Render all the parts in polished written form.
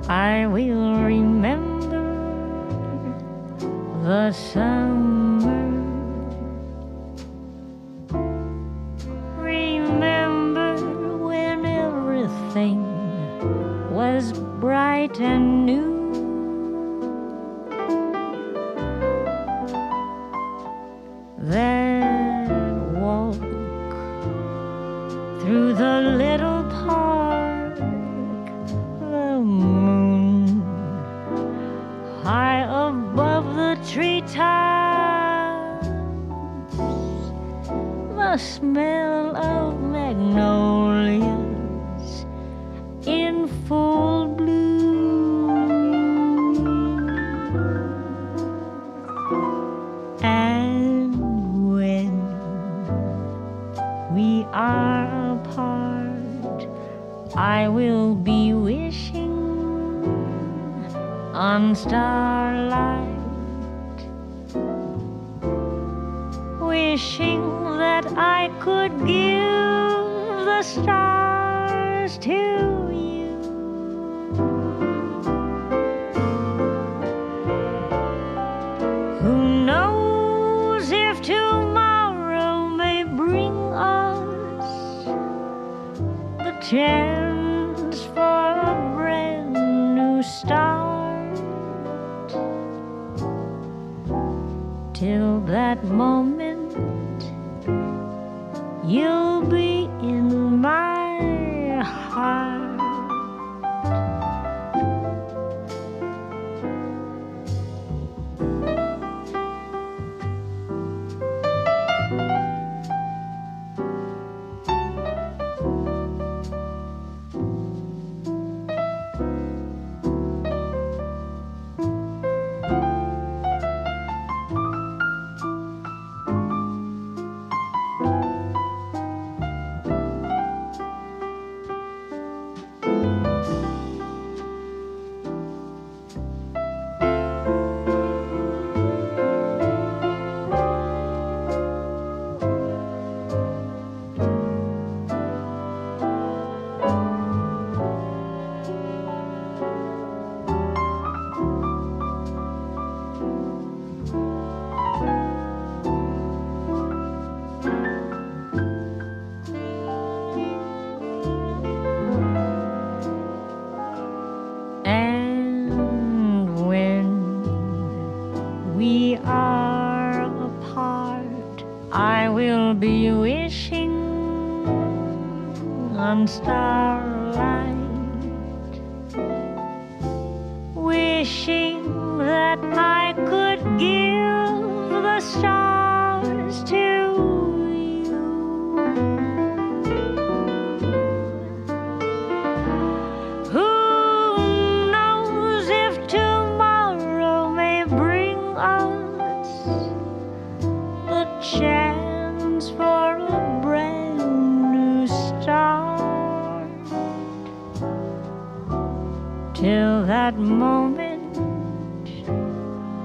I will remember the summer. Remember when everything was bright and new. That walk through the little park, the moon high above the treetops, the smell of magnolias in full bloom, and when we are apart, I will be wishing on starlight, wishing that I could give the stars to you. Who knows if tomorrow may bring us the chance for a brand new start. Till that moment, you'll be in my heart. We are apart, I will be wishing on starlight, wishing that I could give the stars to you. Who knows if tomorrow may bring us the chance for a brand new start. Till that moment,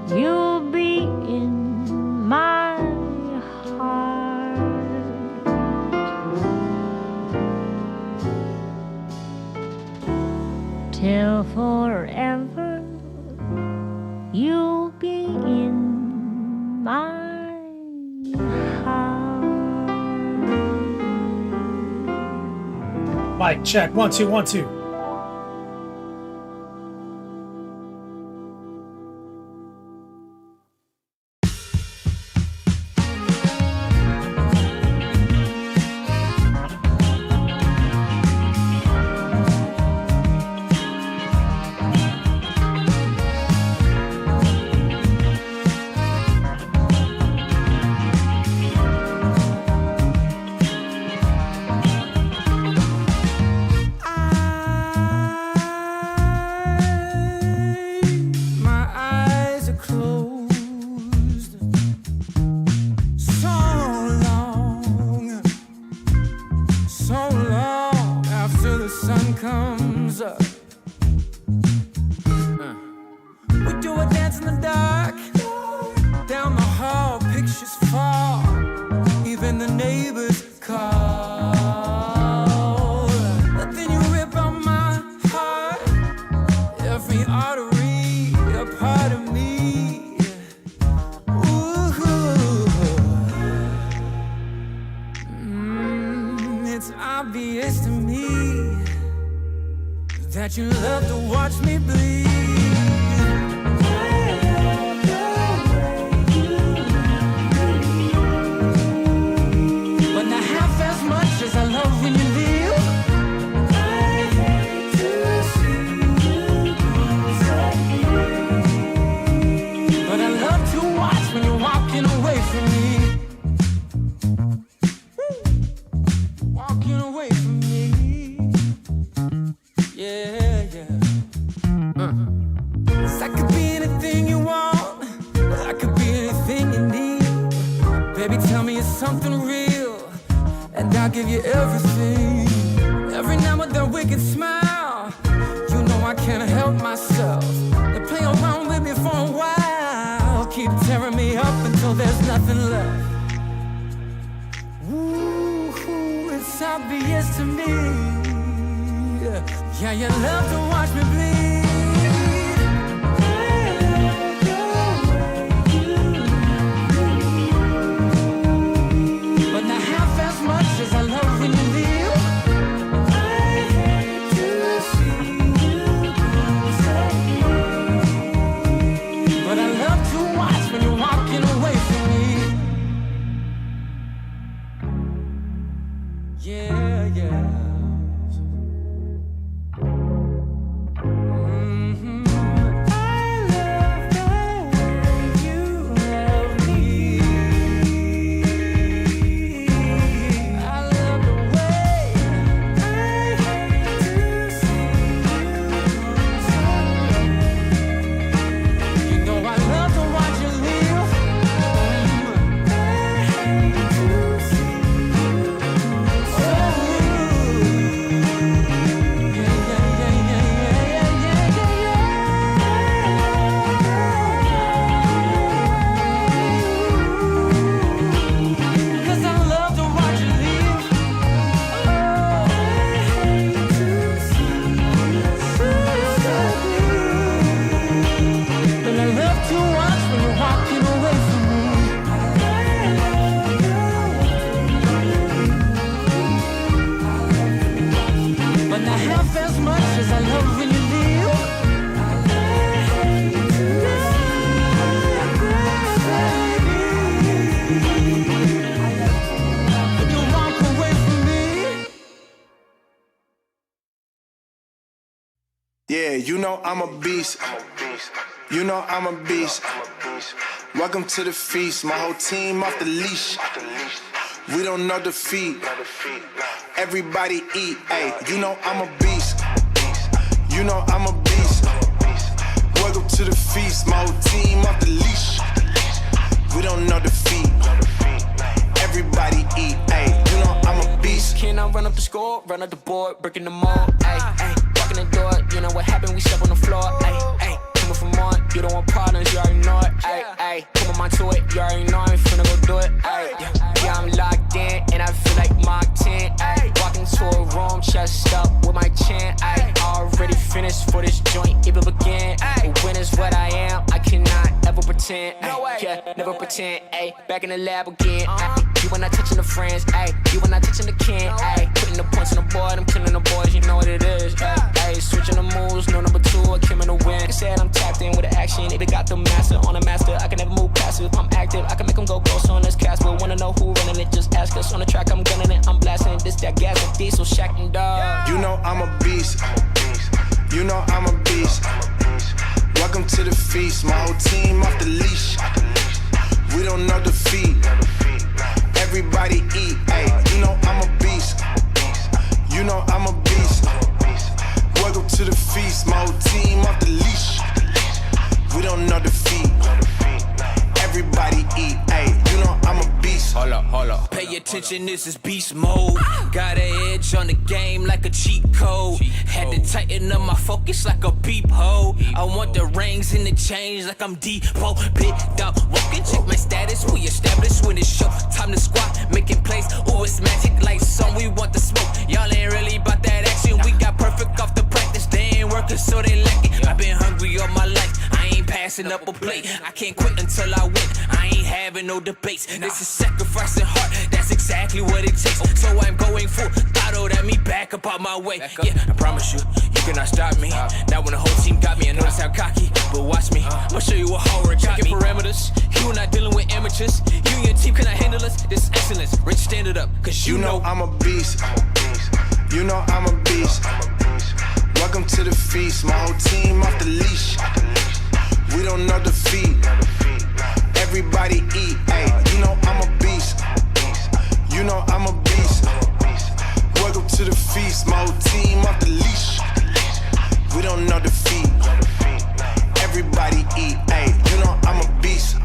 you'll be in my heart. Till forever, you'll be in my heart. Mic check. 1 2 1 2. every artery, a part of me. Ooh, it's obvious to me that you love to watch me bleed. But not half as much as I love when you leave. I hate to see you disappear. But I love to watch when you're walking away from me. Walking away from me. Yeah, yeah. I could be anything you want. I could be anything you need. Baby, tell me it's something real, and I'll give you everything. Every now and then a wicked smile. You know I can't help myself. They play around with me for a while, keep tearing me up until there's nothing left. Ooh, it's obvious to me. Yeah, you love to watch me bleed. But not half as much as I love when you leave. I hate to see you disappear. But I love to watch when you're walking away from me. Yeah, yeah. Yeah, you know I'm a beast. You know I'm a beast. Welcome to the feast. My whole team off the leash. We don't know defeat. Everybody eat. Ay, you know I'm a beast. You know I'm a beast. Welcome to the feast. My whole team off the leash. We don't know defeat. Everybody eat. Ay, you know I'm a beast. Can I run up the score? Run up the board, breaking the mold. Ay, ay. The door, you know what happened, we step on the floor, ayy, ayy, coming from on, you don't want problems, you already know it, ayy, ayy, come on to it, you already know I'm finna go do it, ayy, yeah, I'm locked in, and I feel like Mark 10, ayy, walking to a room, chest up with my chin, ayy, already finished for this joint, even begin, ayy, when is what I am, I cannot ever pretend, ayy, yeah, never pretend, ayy, back in the lab again, ayy, you when I touching the friends, ayy, you when I touching the kin, ayy, putting the points on the board, I'm killing the boys, you know what it is, ayy. Switching the moves, no number 2, I came in the win. Like I said, I'm tapped in with the action. If they got the master on a master, I can never move passive. I'm active, I can make them go close on this cast. But wanna know who running it, just ask us. On the track, I'm gunning it, I'm blasting. This, that, gas, and diesel, shack and dog. You know I'm a beast. You know I'm a beast. Welcome to the feast. My whole team off the leash. We don't know defeat. Everybody eat. Ay, you know I'm a beast. You know I'm a beast. Welcome to the feast, my whole team off the leash. We don't know defeat. Everybody eat, ayy, you know I'm a beast. Hold up. Pay attention, this is beast mode. Got an edge on the game like a cheat code. Had to tighten up my focus like a peephole. I want the rings and the chains like I'm Depot. Picked up, walking, check my status. We established when it's show. Time to squat, making plays. Ooh, it's magic like some. We want the smoke. Y'all ain't really about that action. We got perfect off the practice. They ain't working, so they lack it. I've been passing up a plate. I can't quit until I win. I ain't having no debates. This is sacrificing heart. That's exactly what it takes. So I'm going full throttle at me back up out my way. Yeah, I promise you, you cannot stop me. Now when the whole team got me, I know I sound cocky, but watch me. I'ma show you what hard work got me. Parameters. You not dealing with amateurs. You and your team cannot handle us. This is excellence. Rich, stand it up, cause you know I'm a beast. You know I'm a beast. Welcome to the feast. My whole team off the leash. We don't know defeat. Everybody eat. Ay, you know I'm a beast. You know I'm a beast. Welcome to the feast. My whole team off the leash. We don't know defeat. Everybody eat. Ay, you know I'm a beast.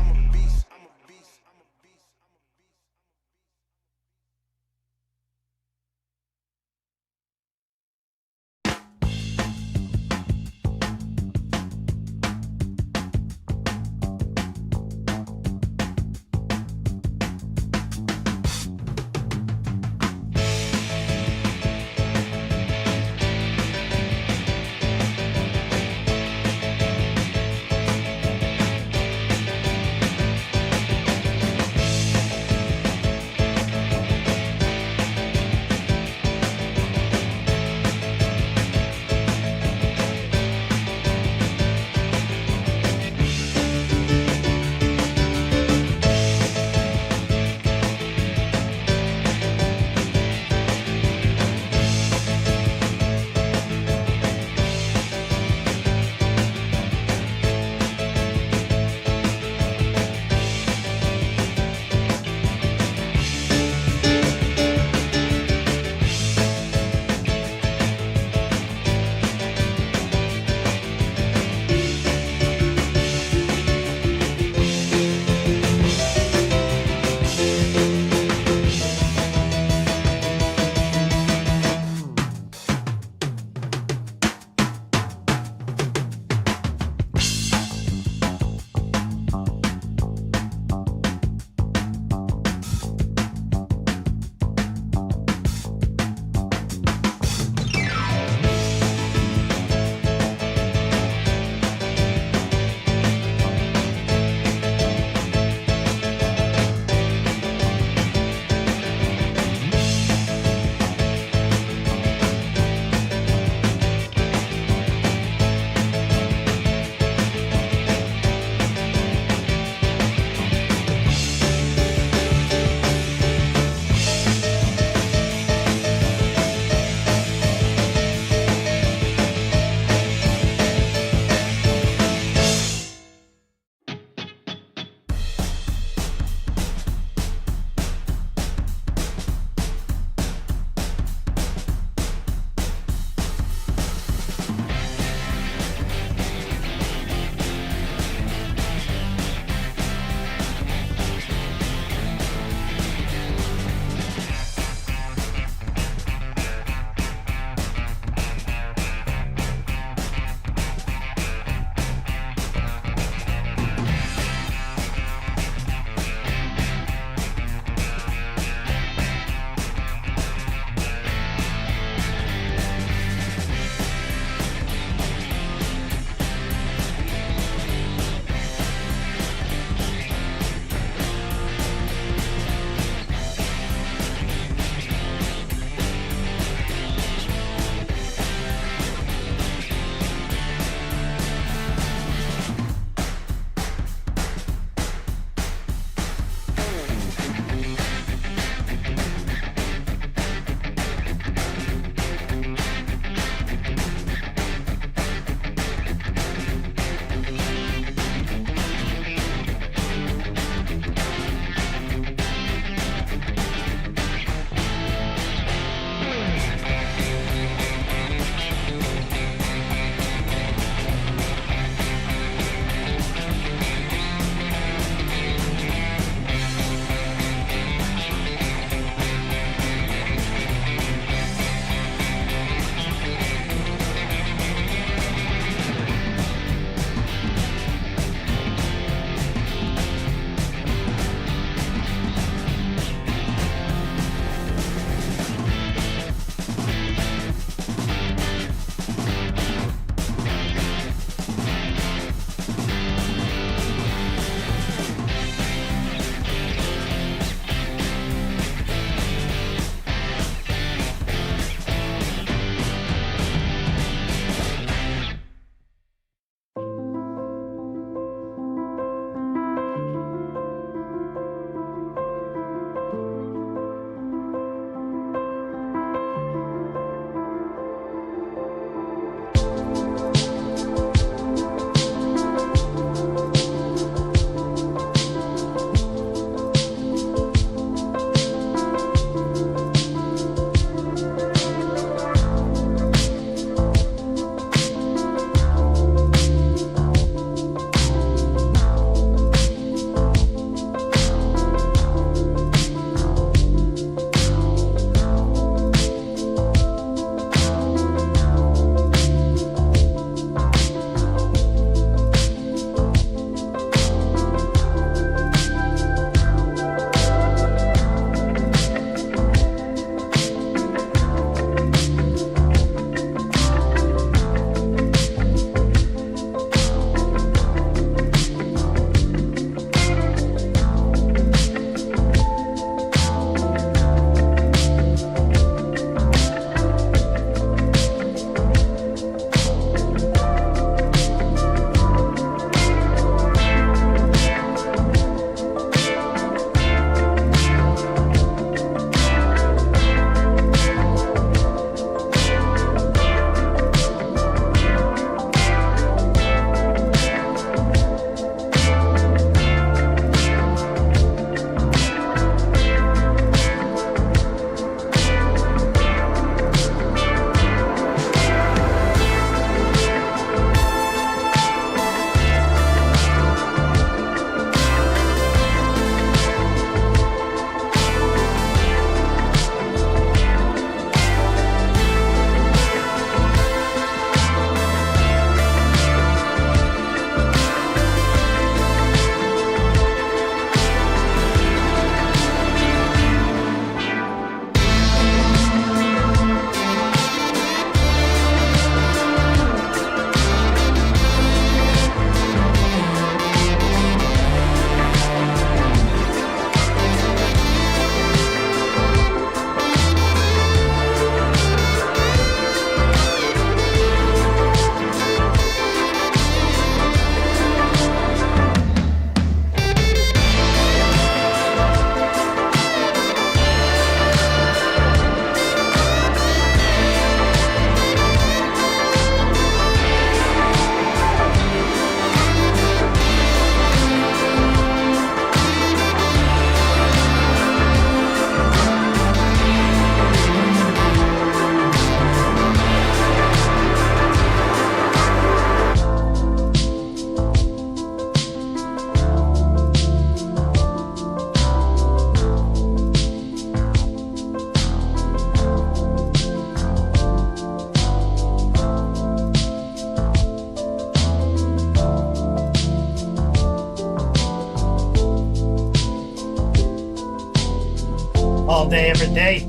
day, every day.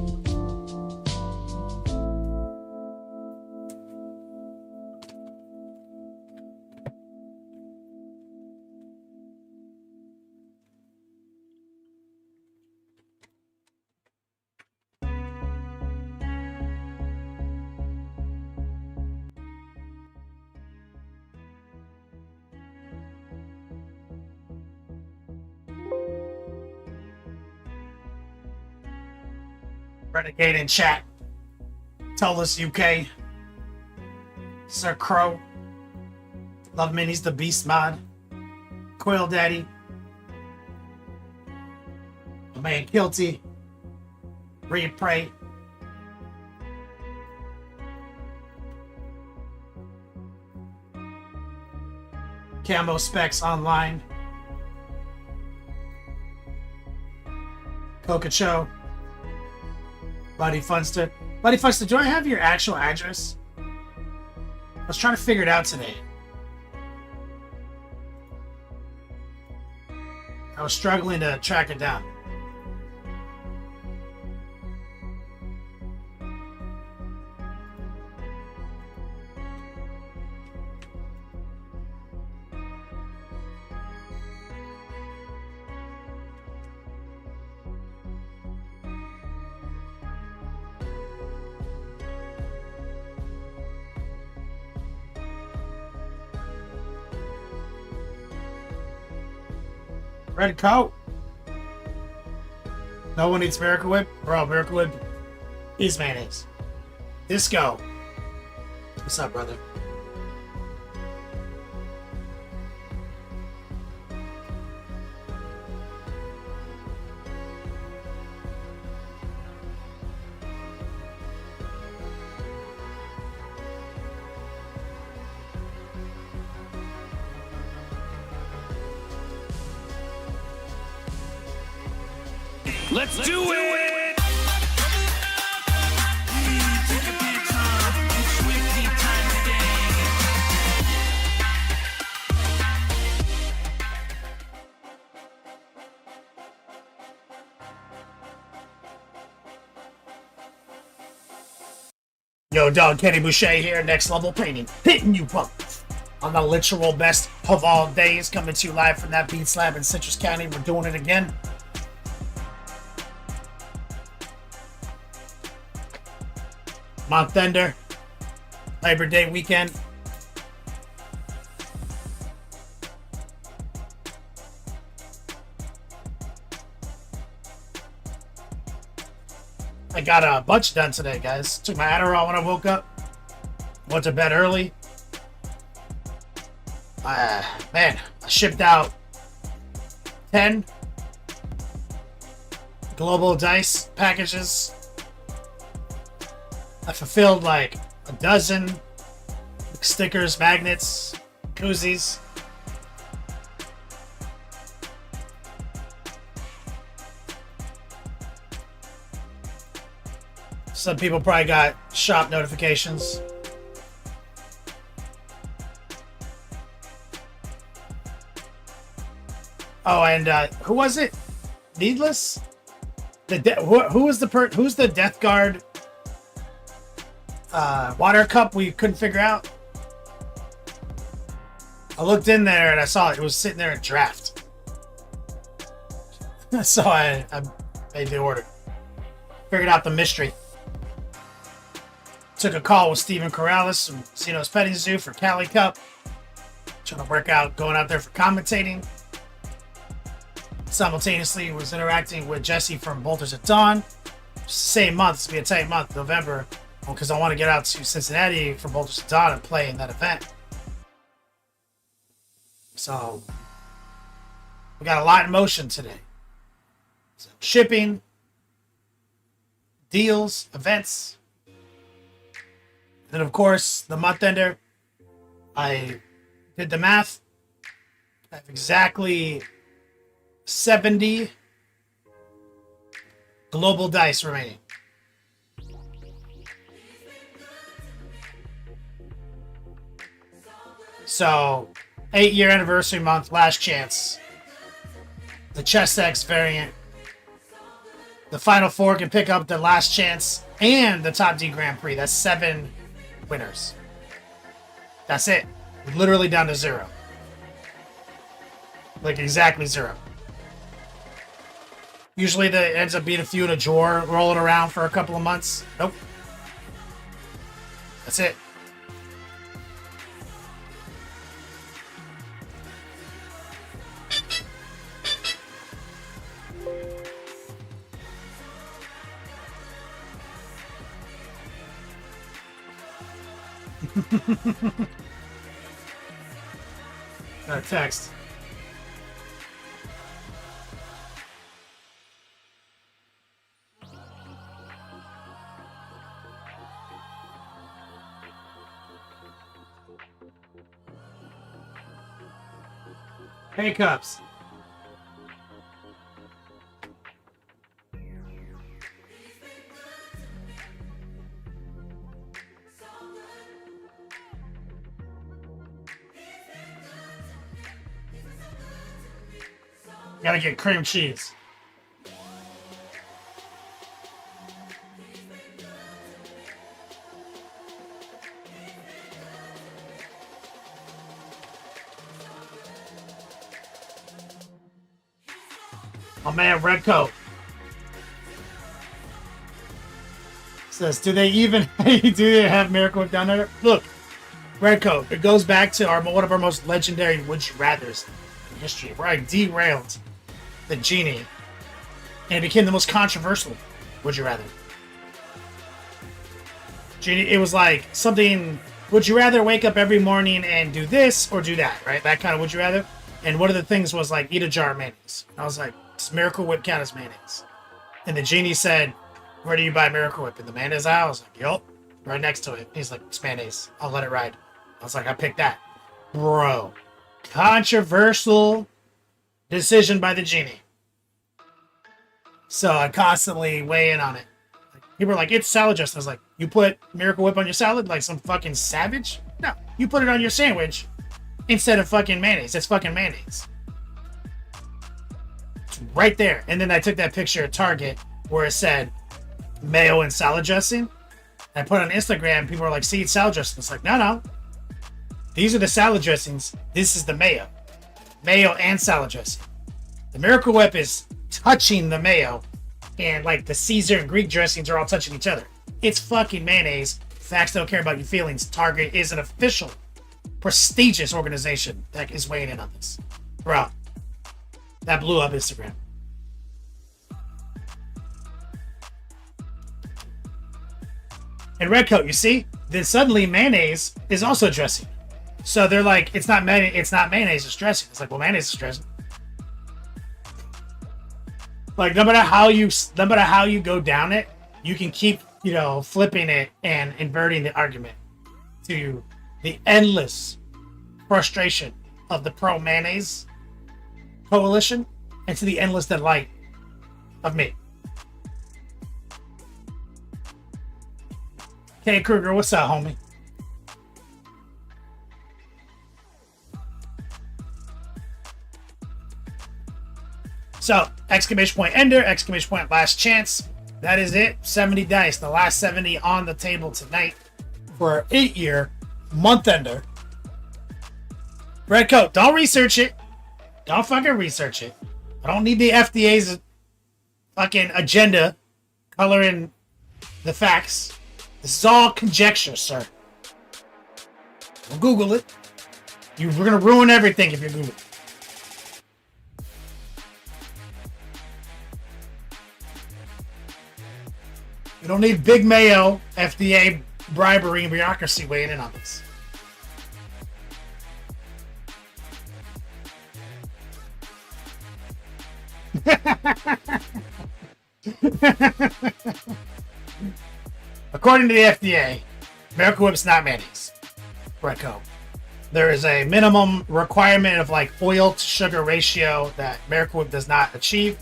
Renegade in chat. Tell us UK. Sir Crow. Love Minis the Beast mod. Quail Daddy. My man Kilty. Reed Prey. Camo Specs Online. Coca Cho. Buddy Funster. Buddy Funster, do I have your actual address? I was trying to figure it out today. I was struggling to track it down. Red coat. No one eats Miracle Whip? Bro, Miracle Whip is mayonnaise. Disco. What's up, brother? Let's do it! Yo, dog, Kenny Boucher here, Next Level Painting, hitting you up on the literal best of all days, coming to you live from that beat slab in Citrus County. We're doing it again. Month Ender, Labor Day weekend. I got a bunch done today, guys. Took my Adderall when I woke up. Went to bed early. Man, I shipped out 10 Global Dice packages. I fulfilled like a dozen stickers, magnets, koozies. Some people probably got shop notifications. Oh, and who was it? Needless? Who was who's the Death Guard water cup we couldn't figure out? I looked in there and I saw it was sitting there in draft. So I made the order. Figured out the mystery. Took a call with Steven Corrales from Zeno's Petting Zoo for Cali Cup. Trying to work out going out there for commentating. Simultaneously was interacting with Jesse from Bolters at Dawn. Same month, it's gonna be a tight month, November, because I want to get out to Cincinnati for Bolters at Dawn and play in that event. So we got a lot in motion today. So, shipping, deals, events. Then, of course, the month ender. I did the math. I have exactly 70 global dice remaining. So, 8-year anniversary month, last chance. The Chess X variant The Final Four can pick up the Last Chance and the Top D Grand Prix. That's 7 winners. That's it. Literally down to 0. Like exactly 0. Usually that ends up being a few in a drawer rolling around for a couple of months. Nope. That's it. Got a text. Hey, Cups. Gotta get cream cheese. Oh man, Red Coat says, do they have Miracle Whip down there? Look, Red Coat, it goes back to one of our most legendary would you rathers in history, where I derailed the genie and it became the most controversial would you rather. Genie, it was like something, would you rather wake up every morning and do this or do that, right? That kind of would you rather. And one of the things was like, eat a jar of mayonnaise. I was like, does Miracle Whip count as mayonnaise? And the genie said, where do you buy Miracle Whip? In the mayonnaise aisle? I was like, yup, right next to it. He's like, it's mayonnaise. I'll let it ride. I was like, I picked that. Bro, controversial decision by the genie. So I constantly weigh in on it. People are like, it's salad dressing. I was like, you put Miracle Whip on your salad like some fucking savage? No, you put it on your sandwich instead of fucking mayonnaise. It's fucking mayonnaise. It's right there. And then I took that picture at Target where it said mayo and salad dressing. I put it on Instagram. People were like, see, it's salad dressing. It's like, no. These are the salad dressings. This is the mayo. Mayo and salad dressing. The Miracle Whip is touching the mayo, and like the Caesar and Greek dressings are all touching each other. It's fucking mayonnaise. Facts don't care about your feelings. Target is an official, prestigious organization that is weighing in on this. Bro, that blew up Instagram. And Red Coat, you see? Then suddenly mayonnaise is also dressing. So they're like, it's not mayonnaise, it's dressing. It's like, well, mayonnaise is dressing. Like, no matter how you go down it, you can keep, flipping it and inverting the argument to the endless frustration of the pro-mayonnaise coalition and to the endless delight of me. Hey, Kruger, what's up, homie? So, exclamation point ender, exclamation point last chance. That is it. 70 dice. The last 70 on the table tonight for our 8-year month ender. Red Coat, don't research it. Don't fucking research it. I don't need the FDA's fucking agenda coloring the facts. This is all conjecture, sir. Don't Google it. We're going to ruin everything if you Google it. We don't need big mayo, FDA, bribery, and bureaucracy weighing in on this. According to the FDA, Miracle Whip's not mayonnaise. Greco. There is a minimum requirement of like oil to sugar ratio that Miracle Whip does not achieve.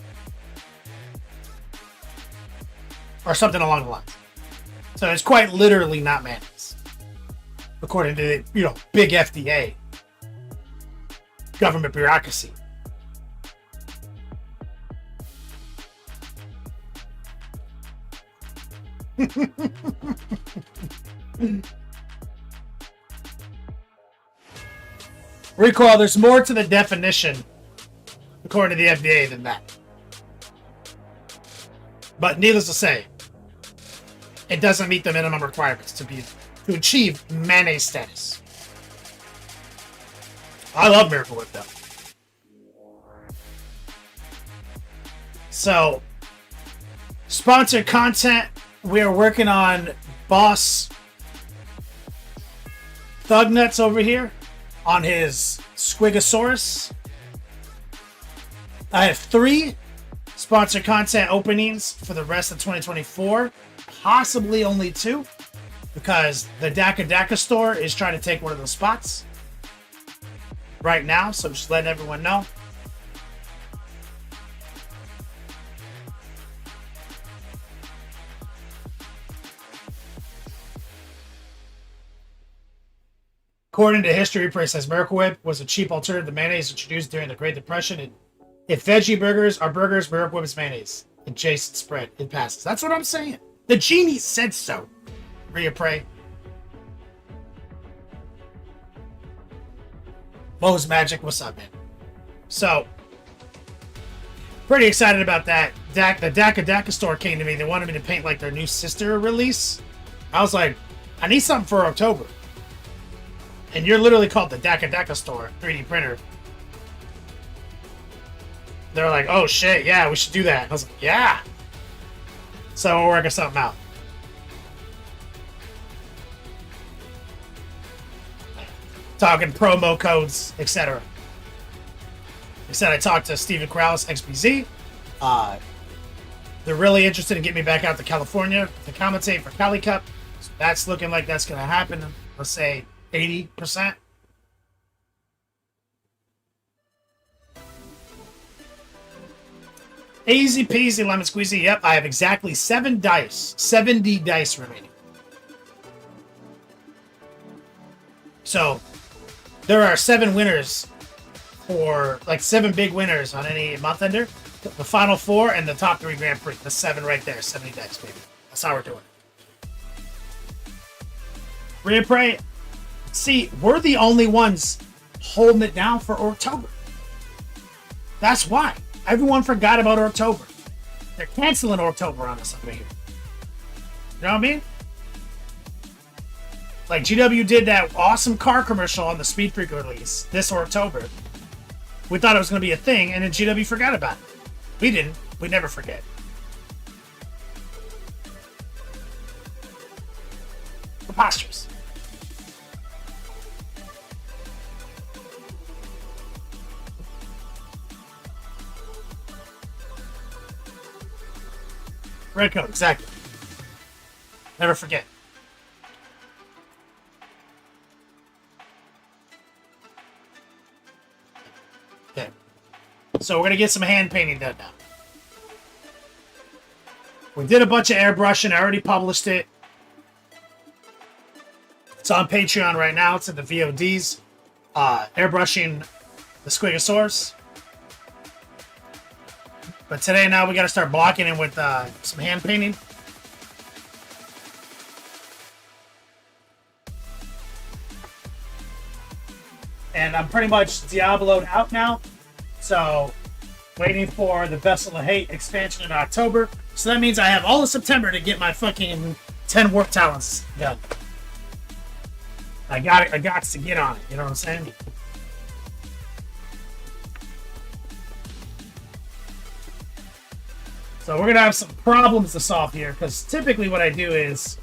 Or something along the lines. So it's quite literally not mayonnaise. According to the, big FDA. Government bureaucracy. Recall, there's more to the definition, according to the FDA, than that. But needless to say, it doesn't meet the minimum requirements to achieve mayonnaise status. I love Miracle Whip though. So, sponsored content. We are working on Boss Thugnuts over here on his Squigosaurus. I have 3 sponsored content openings for the rest of 2024. Possibly only 2, because the Daka Daka store is trying to take one of those spots right now. So I'm just letting everyone know. According to history, it says Miracle Whip was a cheap alternative to mayonnaise introduced during the Great Depression. If veggie burgers are burgers, Miracle Whip is mayonnaise. Adjacent spread. It passes. That's what I'm saying. The genie said so. Rhea Prey. Mo's Magic. What's up, man? So, pretty excited about that. The Daka Daka store came to me. They wanted me to paint like their new sister release. I was like, I need something for October. And you're literally called the Daka Daka store 3D printer. They're like, oh shit, yeah, we should do that. I was like, yeah. So we're working something out. Talking promo codes, etc. Like I said, I talked to Steven Corrales, XBZ. They're really interested in getting me back out to California to commentate for Cali Cup. So that's looking like that's going to happen. Let's say 80%. Easy peasy lemon squeezy. Yep, I have exactly 70 dice remaining. So there are 7 winners for like 7 big winners on any month ender. The final 4 and the top 3 Grand Prix. The 7 right there, 70 dice, baby. That's how we're doing it. Rhea Prey. See, we're the only ones holding it down for October. That's why. Everyone forgot about October. They're canceling October on us over here. You know what I mean? Like GW did that awesome car commercial on the Speed Freak release this October. We thought it was going to be a thing, and then GW forgot about it. We didn't. We never forget. Preposterous. Red coat, exactly. Never forget. Okay. So we're going to get some hand painting done now. We did a bunch of airbrushing. I already published it. It's on Patreon right now. It's in the VODs. Airbrushing the Squigosaurus. But today now we got to start blocking it with some hand painting. And I'm pretty much Diablo'd out now. So waiting for the Vessel of Hate expansion in October. So that means I have all of September to get my fucking 10 warp talents done. I got to get on it. You know what I'm saying? So we're going to have some problems to solve here, because typically what I do is...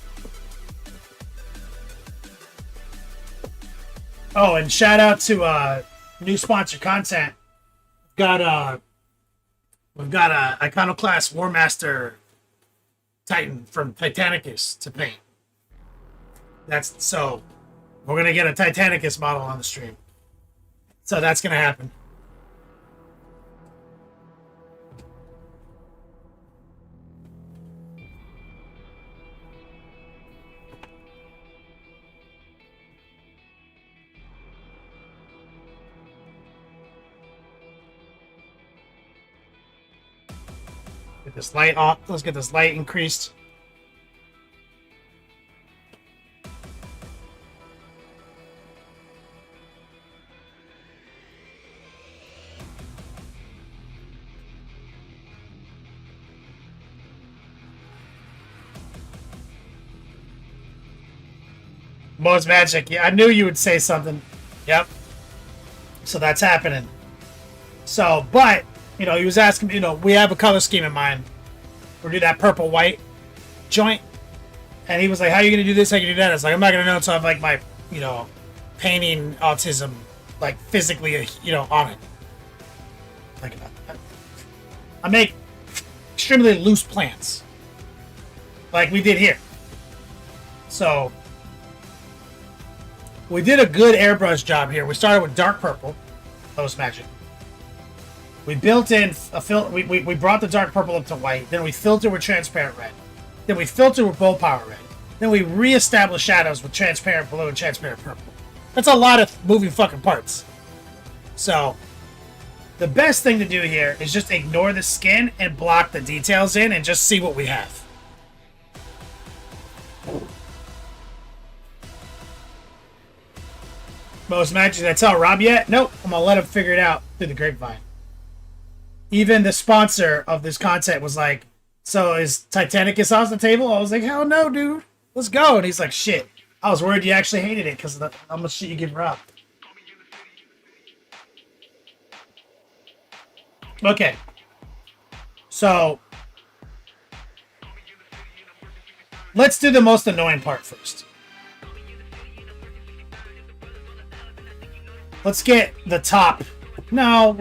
Oh, and shout out to new sponsor content. We've got a Iconoclast War Master Titan from Titanicus to paint. So we're going to get a Titanicus model on the stream. So that's going to happen. Get this light off. Let's get this light increased. Most magic. Yeah, I knew you would say something. Yep. So that's happening. So, but, you know, he was asking, you know, we have a color scheme in mind. We'll do that purple-white joint. And he was like, how are you going to do this? How are you going to do that? I was like, I'm not going to know until I have, like, my, you know, painting autism, like, physically, you know, on it. Like, I make extremely loose plans. Like we did here. So, we did a good airbrush job here. We started with dark purple. That was magic. We built in a we brought the dark purple up to white. Then we filtered with transparent red. Then we filtered with bow power red. Then we re-established shadows with transparent blue and transparent purple. That's a lot of moving fucking parts. So, the best thing to do here is just ignore the skin and block the details in and just see what we have. Most magic. Did I tell Rob yet? Nope. I'm going to let him figure it out through the grapevine. Even the sponsor of this content was like, so is Titanicus off the table? I was like, hell no, dude. Let's go. And he's like, shit. I was worried you actually hated it because of how much shit you give Rob. Okay. So, let's do the most annoying part first. Let's get the top. No,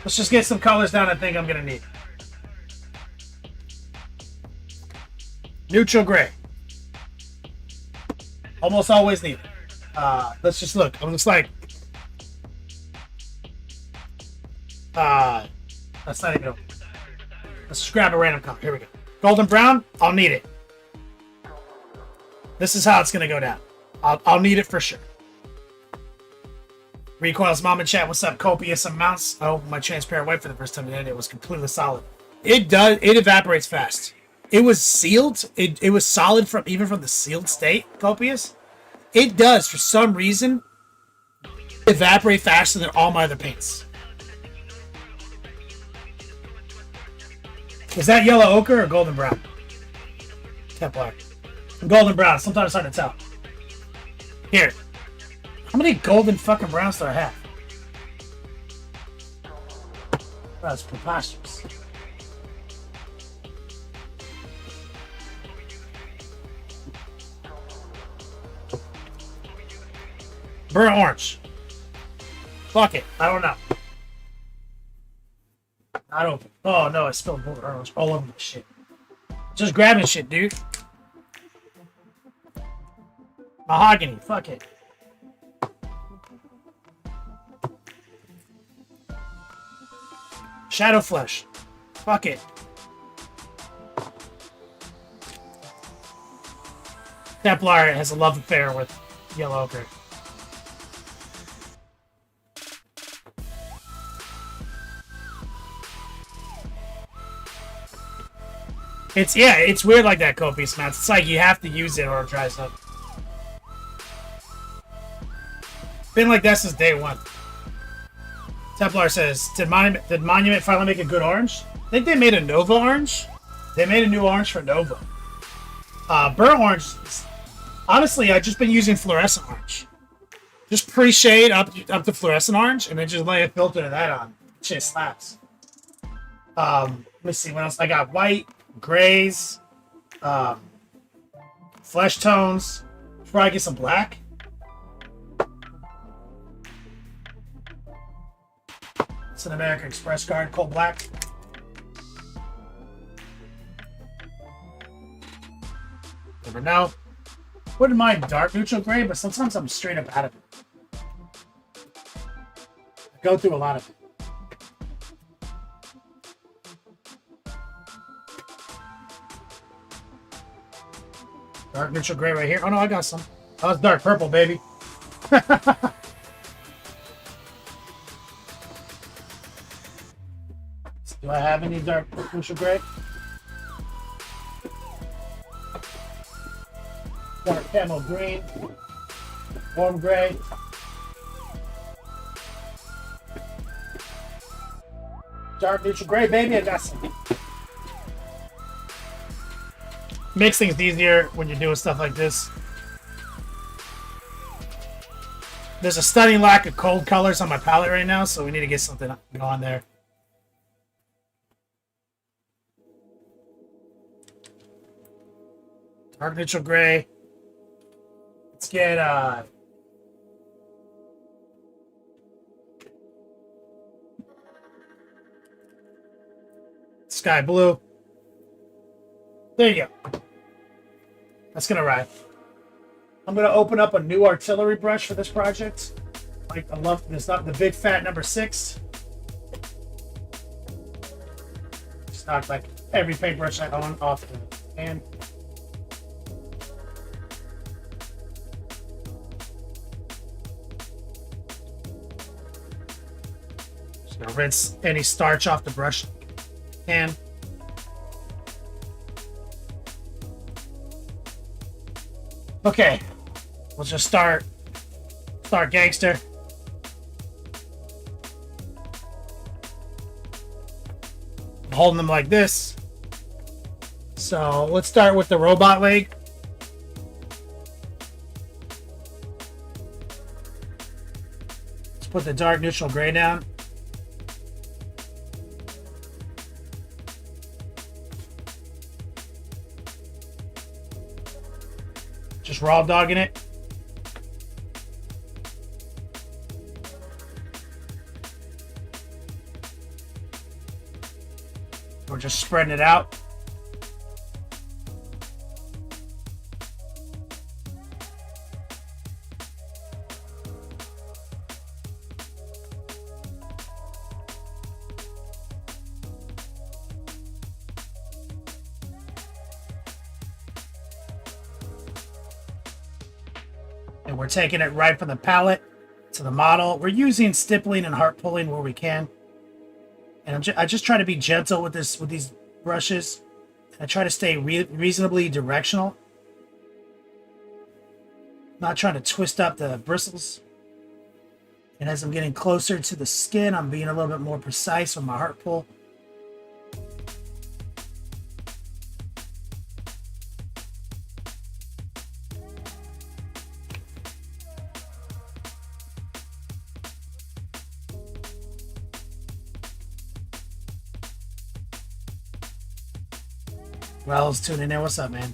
let's just get some colors down I think I'm going to need. Neutral gray. Almost always need it. Let's just look. It looks like... that's not even... Let's just grab a random color. Here we go. Golden brown, I'll need it. This is how it's going to go down. I'll need it for sure. Recoil's mom and chat, what's up? Copious amounts. Oh, my transparent white for the first time today. It was completely solid. It evaporates fast. It was sealed. It was solid even from the sealed state, Copious. It does, for some reason, evaporate faster than all my other paints. Is that yellow ochre or golden brown? Templar. Golden brown. Sometimes it's hard to tell. Here. How many golden fucking browns do I have? That's preposterous. Burnt orange. Fuck it. I don't know. Not open. Oh no, I spilled burnt orange all over the shit. Just grabbing shit, dude. Mahogany. Fuck it. Shadow flesh. Fuck it. Templar has a love affair with yellow ochre. It's weird like that, Copious Mats. It's like you have to use it or it dries up. Been like that since day one. Templar says, did Monument finally make a good orange? I think they made a Nova orange. They made a new orange for Nova. Burnt orange, honestly, I've just been using fluorescent orange. Just pre-shade up to fluorescent orange, and then just lay a filter of that on. Shit slaps. Let me see what else. I got white, grays, flesh tones. Before I get some black. It's an American Express card, cold black. Never know. Wouldn't mind dark neutral gray, but sometimes I'm straight up out of it. I go through a lot of it. Dark neutral gray right here. Oh no, I got some. Oh, it's dark purple, baby. Do I have any dark neutral gray? Dark camel green. Warm gray. Dark neutral gray, baby. I got some. Makes things easier when you're doing stuff like this. There's a stunning lack of cold colors on my palette right now, so we need to get something on there. Dark neutral gray. Let's get sky blue. There you go. That's gonna ride. I'm gonna open up a new artillery brush for this project. Like I love this, not the big fat number 6. Just knocked like every paintbrush I own off the hand. Just gonna rinse any starch off the brush hand. Okay, we'll just start gangster. I'm holding them like this. So let's start with the robot leg. Let's put the dark neutral gray down. Just raw dogging it. We're just spreading it out. And we're taking it right from the palette to the model. We're using stippling and heart pulling where we can. And I just try to be gentle with these brushes. I try to stay reasonably directional. Not trying to twist up the bristles. And as I'm getting closer to the skin, I'm being a little bit more precise with my heart pull. Raffle's tuning in. What's up, man?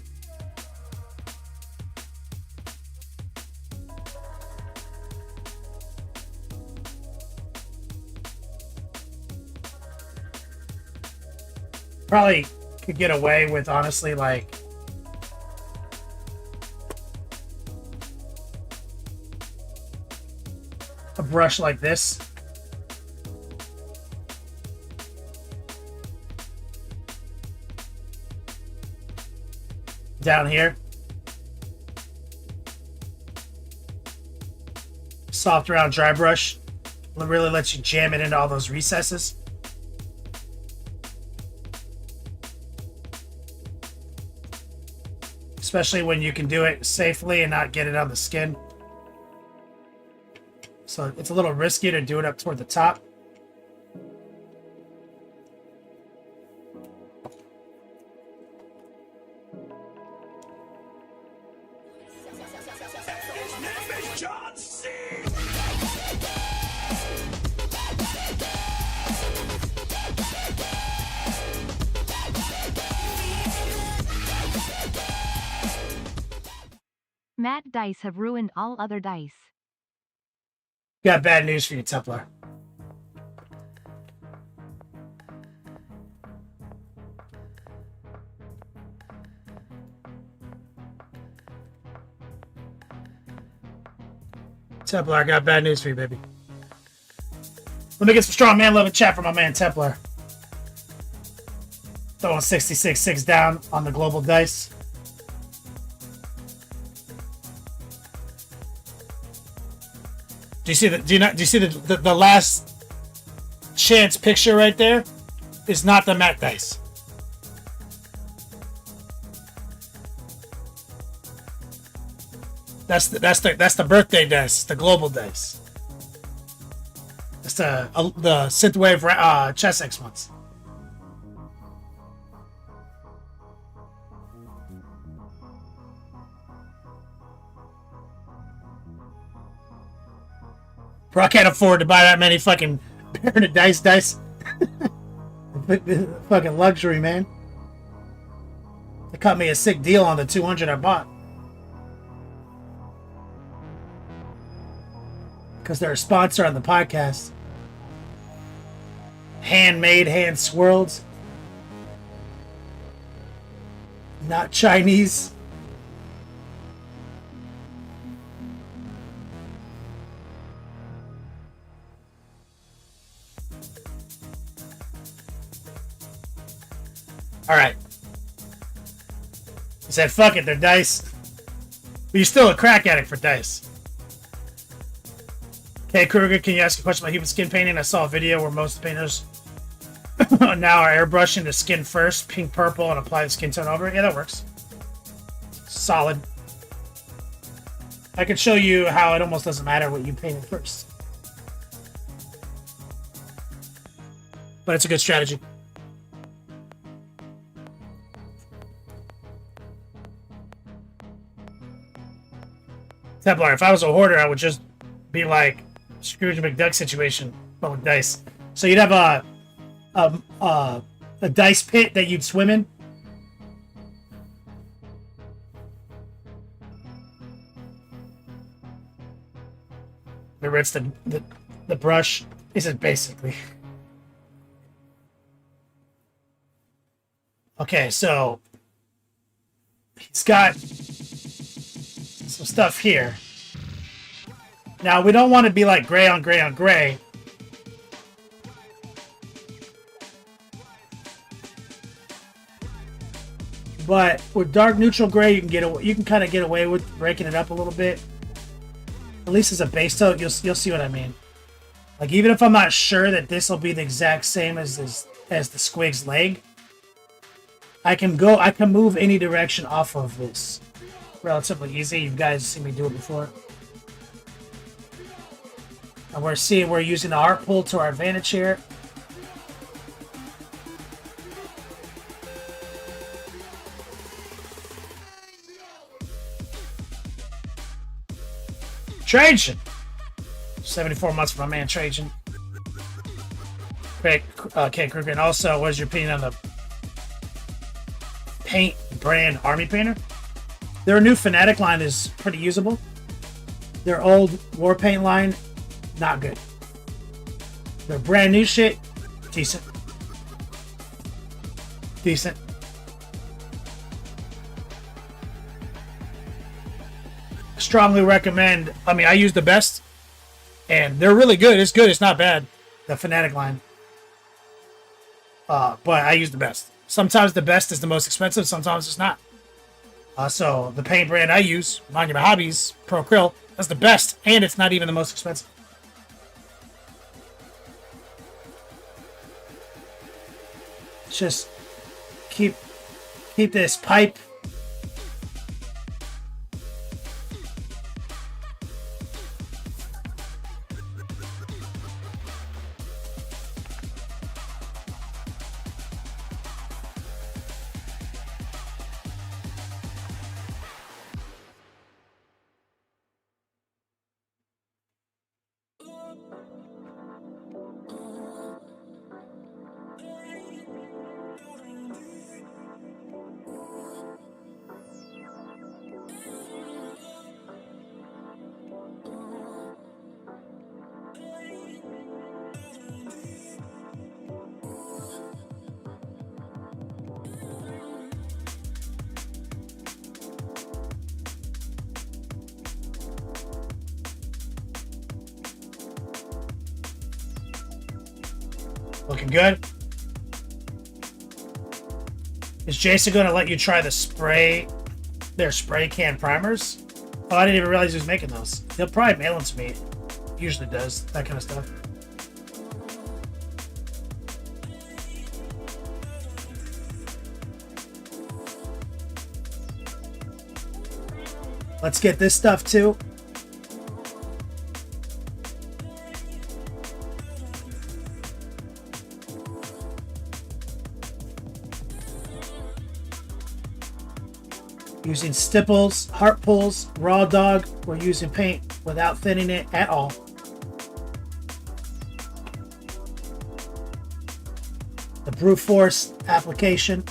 Probably could get away with, honestly, like a brush like this. Down here. Soft round dry brush. It really lets you jam it into all those recesses. Especially when you can do it safely and not get it on the skin. So it's a little risky to do it up toward the top. Matte dice have ruined all other dice. Got bad news for you, Templar. Templar, I got bad news for you, baby. Let me get some strong man love and chat for my man Templar. Throwing 66-6 down on the global dice. Do you see the last chance picture right there? Is not the matte dice. That's the birthday dice, the global dice. That's to the synthwave chess X ones. Bro, I can't afford to buy that many fucking Paradise dice. Fucking luxury, man. They cut me a sick deal on the 200 I bought. Because they're a sponsor on the podcast. Handmade, hand swirled. Not Chinese. Alright. He said, fuck it, they're dice. But you're still a crack addict for dice. Okay, Kruger, can you ask a question about human skin painting? I saw a video where most painters now are airbrushing the skin first, pink, purple, and apply the skin tone over it. Yeah, that works. Solid. I can show you how it almost doesn't matter what you painted first. But it's a good strategy. Templar, if I was a hoarder, I would just be like Scrooge McDuck situation, but with dice. So you'd have a dice pit that you'd swim in. We rinse the brush. He said basically. Okay, so he's got some stuff here. Now, we don't want to be like gray on gray on gray. But with dark neutral gray, you can kind of get away with breaking it up a little bit. At least as a base tone, you'll see what I mean. Like, even if I'm not sure that this will be the exact same as the Squig's leg, I can move any direction off of this. Relatively easy. You guys seen me do it before. And we're using the art pool to our advantage here. Trajan! 74 months for my man Trajan. Great, Kate Kruger. And also, what is your opinion on the paint brand Army Painter? Their new Fanatic line is pretty usable. Their old Warpaint line, not good. Their brand new shit, decent. Decent. Strongly recommend. I mean, I use the best, and they're really good. It's good. It's not bad. The Fanatic line. But I use the best. Sometimes the best is the most expensive. Sometimes it's not. So the paint brand I use, Monument Hobbies, Pro Acryl, that's the best, and it's not even the most expensive. Just keep this pipe. Looking good. Is Jason going to let you try their spray can primers? Oh, I didn't even realize he was making those. He'll probably mail them to me. He usually does that kind of stuff. Let's get this stuff too. Using stipples, heart pulls, raw dog, or using paint without thinning it at all. The brute force application,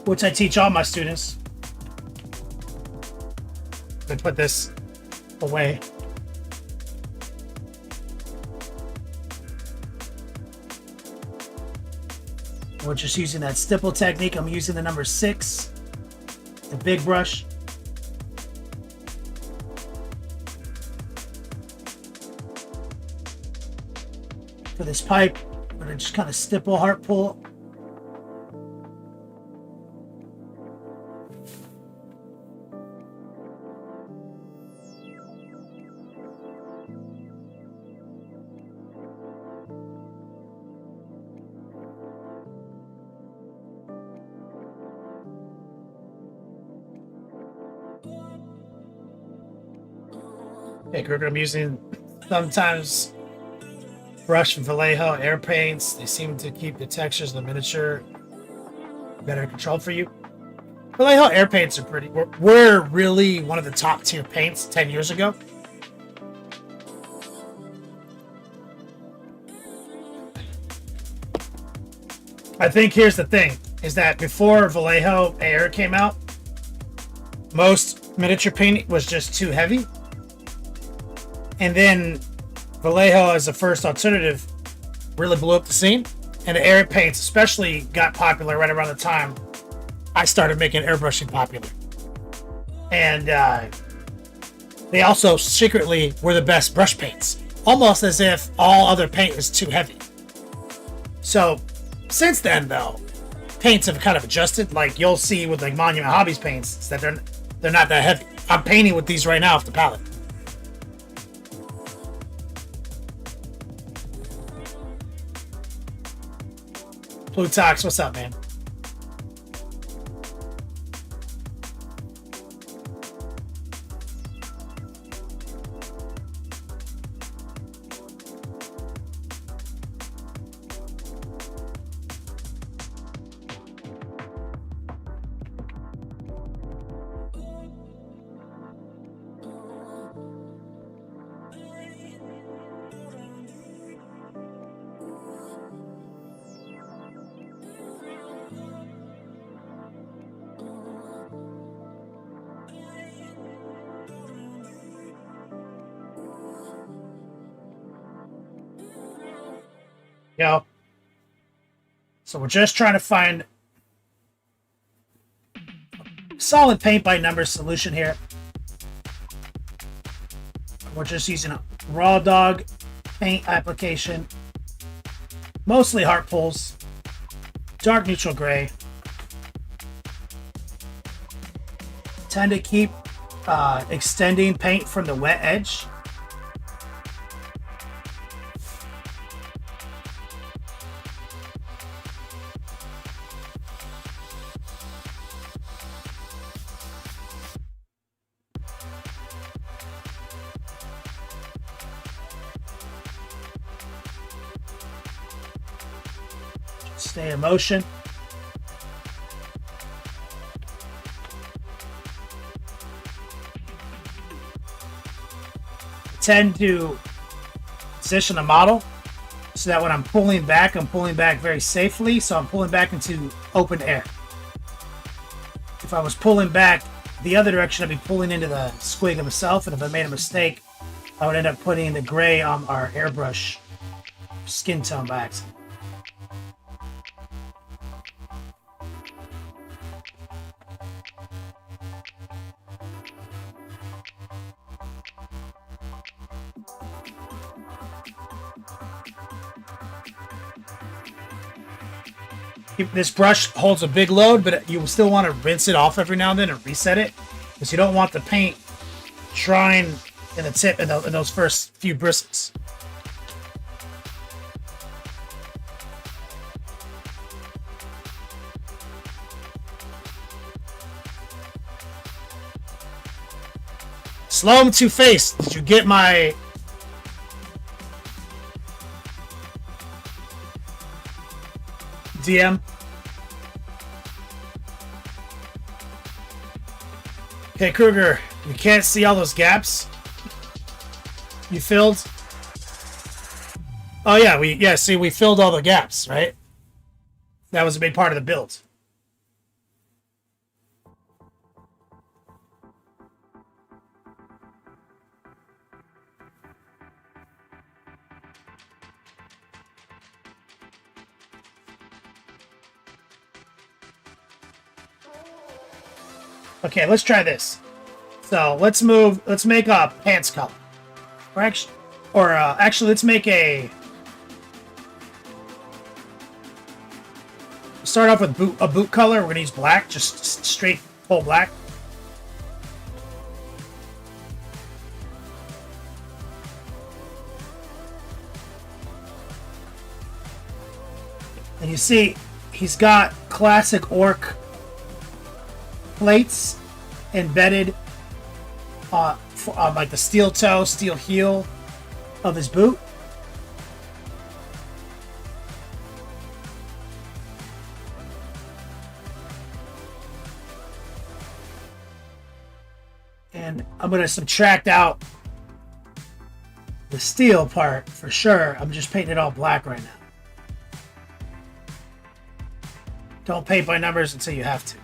which I teach all my students. I put this away. We're just using that stipple technique. I'm using the number 6, the big brush. For this pipe, I'm going to just kind of stipple, heart pull. Okay, Kruger, I'm using sometimes brush from Vallejo air paints. They seem to keep the textures of the miniature better controlled for you. Vallejo air paints are were really one of the top tier paints 10 years ago. I think here's the thing, is that before Vallejo air came out, most miniature paint was just too heavy. And then Vallejo as the first alternative really blew up the scene. And the air paints especially got popular right around the time I started making airbrushing popular. And they also secretly were the best brush paints. Almost as if all other paint is too heavy. So since then though, paints have kind of adjusted. Like you'll see with like Monument Hobbies paints that they're not that heavy. I'm painting with these right now off the palette. Plutox, what's up, man? Go. So we're just trying to find solid paint by number solution here. We're just using a raw dog paint application, mostly heart pulls, dark neutral gray. Tend to keep extending paint from the wet edge. Stay in motion. Tend to position the model so that when I'm pulling back very safely. So I'm pulling back into open air. If I was pulling back the other direction, I'd be pulling into the squig himself. And if I made a mistake, I would end up putting the gray on our airbrush skin tone by accident. This brush holds a big load, but you still want to rinse it off every now and then and reset it, because you don't want the paint drying in the tip in those first few bristles. Slow to face. Did you get my DM? Hey Kruger, you can't see all those gaps you filled? Oh yeah, see we filled all the gaps, right? That was a big part of the build. Okay, let's try this. So let's make a pants color. Actually, let's make a. Start off with a boot color. We're gonna use black, just straight full black. And you see, he's got classic orc plates embedded on like the steel toe, steel heel of his boot. And I'm going to subtract out the steel part for sure. I'm just painting it all black right now. Don't paint by numbers until you have to.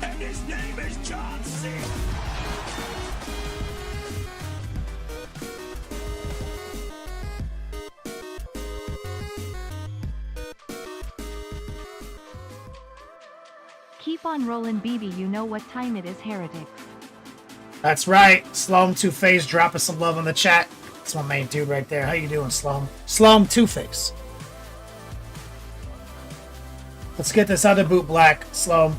And his name is John C. Keep on rolling, BB. You know what time it is, heretics. That's right. Sloam Two-Face dropping some love in the chat. That's my main dude right there. How you doing, Sloam? Sloam Two-Face. Let's get this other boot black, Sloam.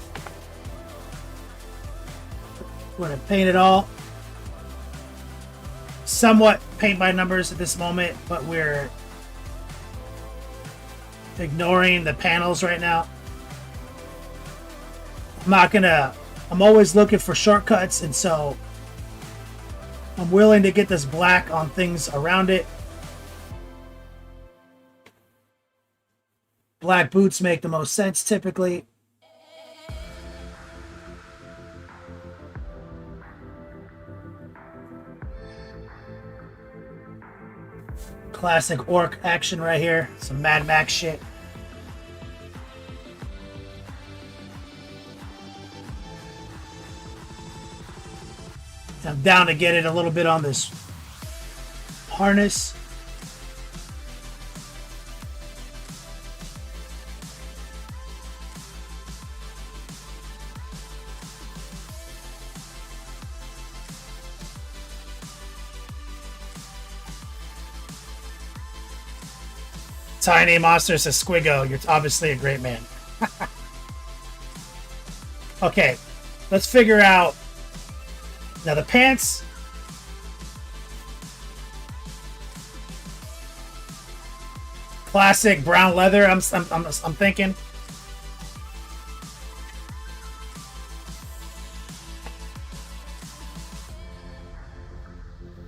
We're going to paint it all. Somewhat paint by numbers at this moment, but we're ignoring the panels right now. I'm always looking for shortcuts, and so I'm willing to get this black on things around it. Black boots make the most sense typically. Classic orc action right here. Some Mad Max shit. I'm down to get it a little bit on this harness. Tiny Monster says, Squiggo, you're obviously a great man. Okay, let's figure out. Now the pants. Classic brown leather, I'm thinking.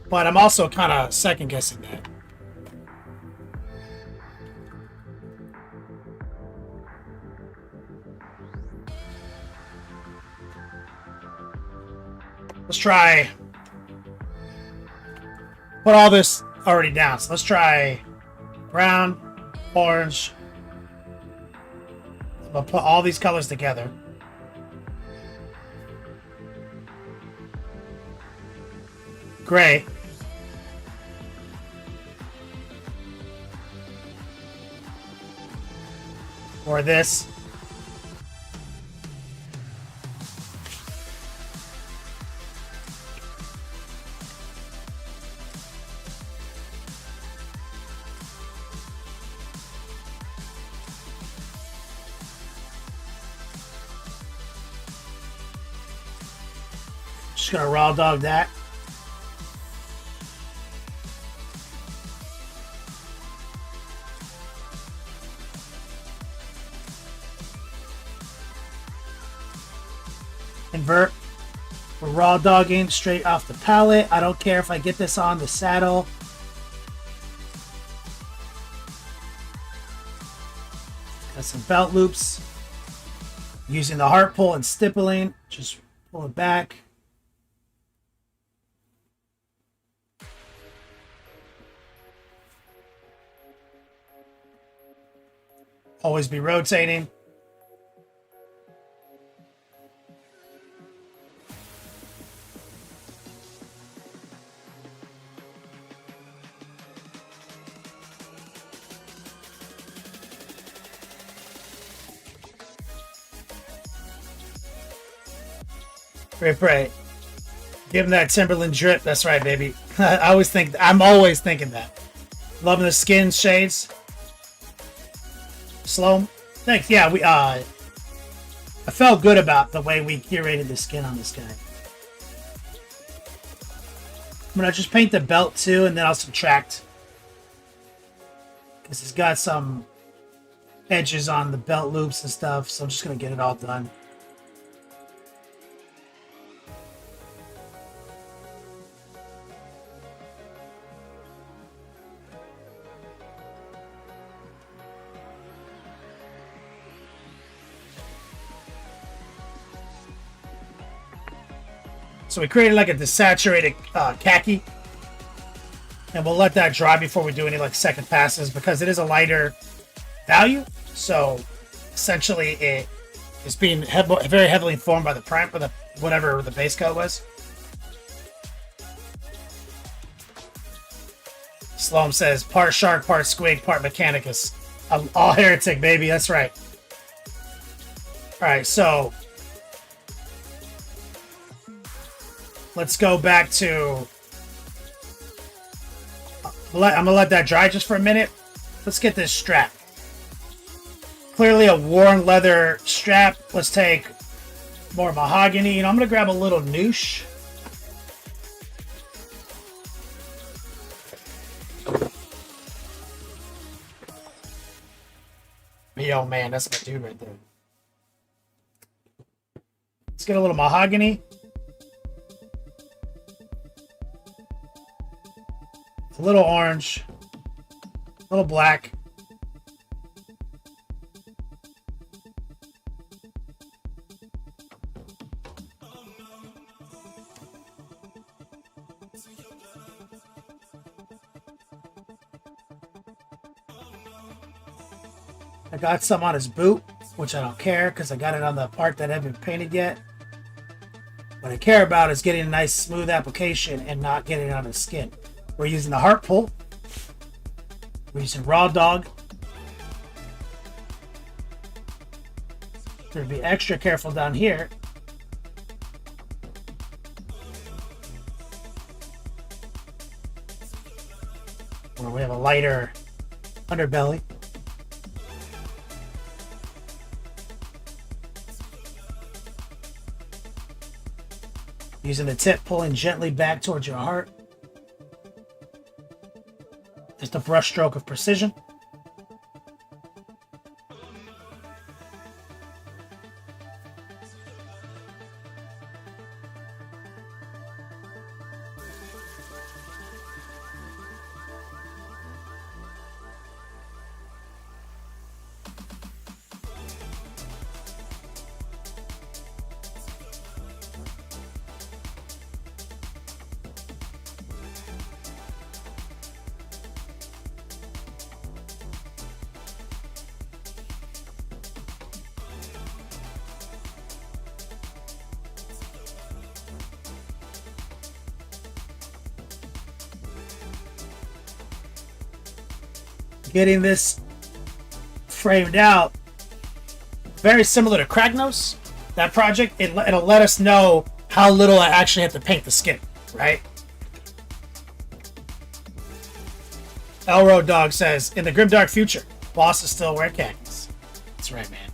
But I'm also kind of second guessing that. Let's try. Put all this already down. So let's try brown, orange. I'll put all these colors together. Gray. Or this. Just gonna raw dog that. Invert. We're raw dogging straight off the pallet. I don't care if I get this on the saddle. Got some belt loops. Using the heart pull and stippling. Just pull it back. Always be rotating. Right. Give him that Timberland drip. That's right, baby. I'm always thinking that. Loving the skin shades. Slow. Thanks. Yeah, I felt good about the way we curated the skin on this guy. I'm gonna just paint the belt too, and then I'll subtract. Because he's got some edges on the belt loops and stuff, so I'm just gonna get it all done. So we created like a desaturated khaki, and we'll let that dry before we do any like second passes because it is a lighter value. So essentially, it is being very heavily informed by the prime or whatever the base coat was. Sloam says part shark, part squig, part mechanicus. All heretic, baby. That's right. All right, so. Let's go back to... I'm going to let that dry just for a minute. Let's get this strap. Clearly a worn leather strap. Let's take more mahogany. I'm going to grab a little noosh. Yo, man, that's my dude right there. Let's get a little mahogany. A little orange, a little black. I got some on his boot, which I don't care because I got it on the part that hasn't been painted yet. What I care about is getting a nice smooth application and not getting it on his skin. We're using the heart pull. We're using raw dog. We're going to be extra careful down here. Where we have a lighter underbelly. Using the tip, pulling gently back towards your heart. Just a brush stroke of precision. Getting this framed out, very similar to Kragnos, that project. It'll let us know how little I actually have to paint the skin, right? Elro Dog says, in the grimdark future, bosses still wear khakis. That's right, man.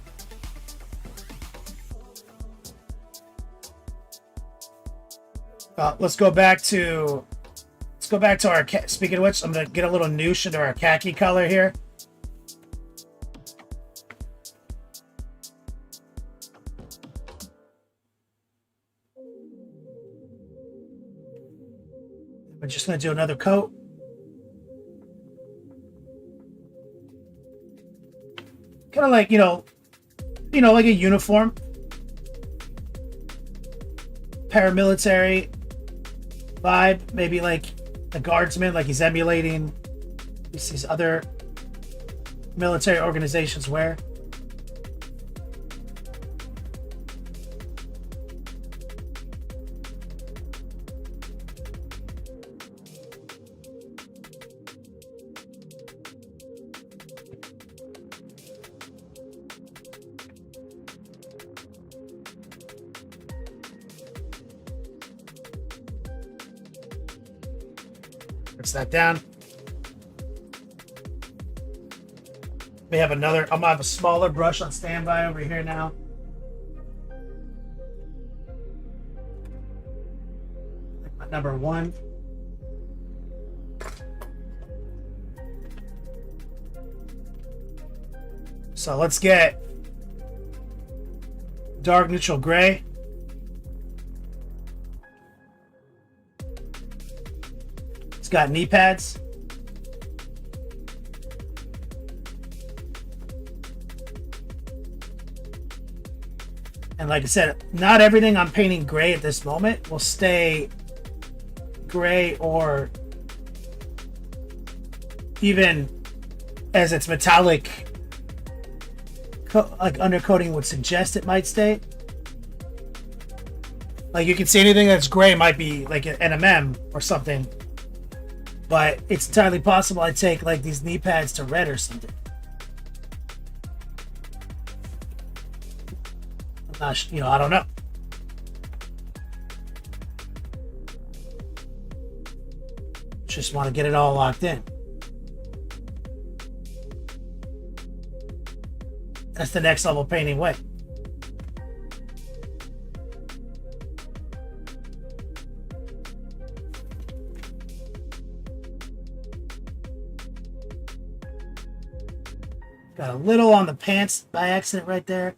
Let's go back to our... Speaking of which, I'm going to get a little noosh into our khaki color here. We're just going to do another coat. Kind of like, like a uniform. Paramilitary vibe. Maybe like the guardsman, like he's emulating these other military organizations wear. Rinse that down. We have another. I'm gonna have a smaller brush on standby over here now. Like my #1. So let's get dark neutral gray. It's got knee pads. And like I said, not everything I'm painting gray at this moment will stay gray, or even as its metallic like undercoating would suggest it might stay. Like you can see anything that's gray might be like an MM or something, but it's entirely possible I take like these knee pads to red or something. I'm not, I don't know. Just want to get it all locked in. That's the next level painting way. Got a little on the pants by accident right there.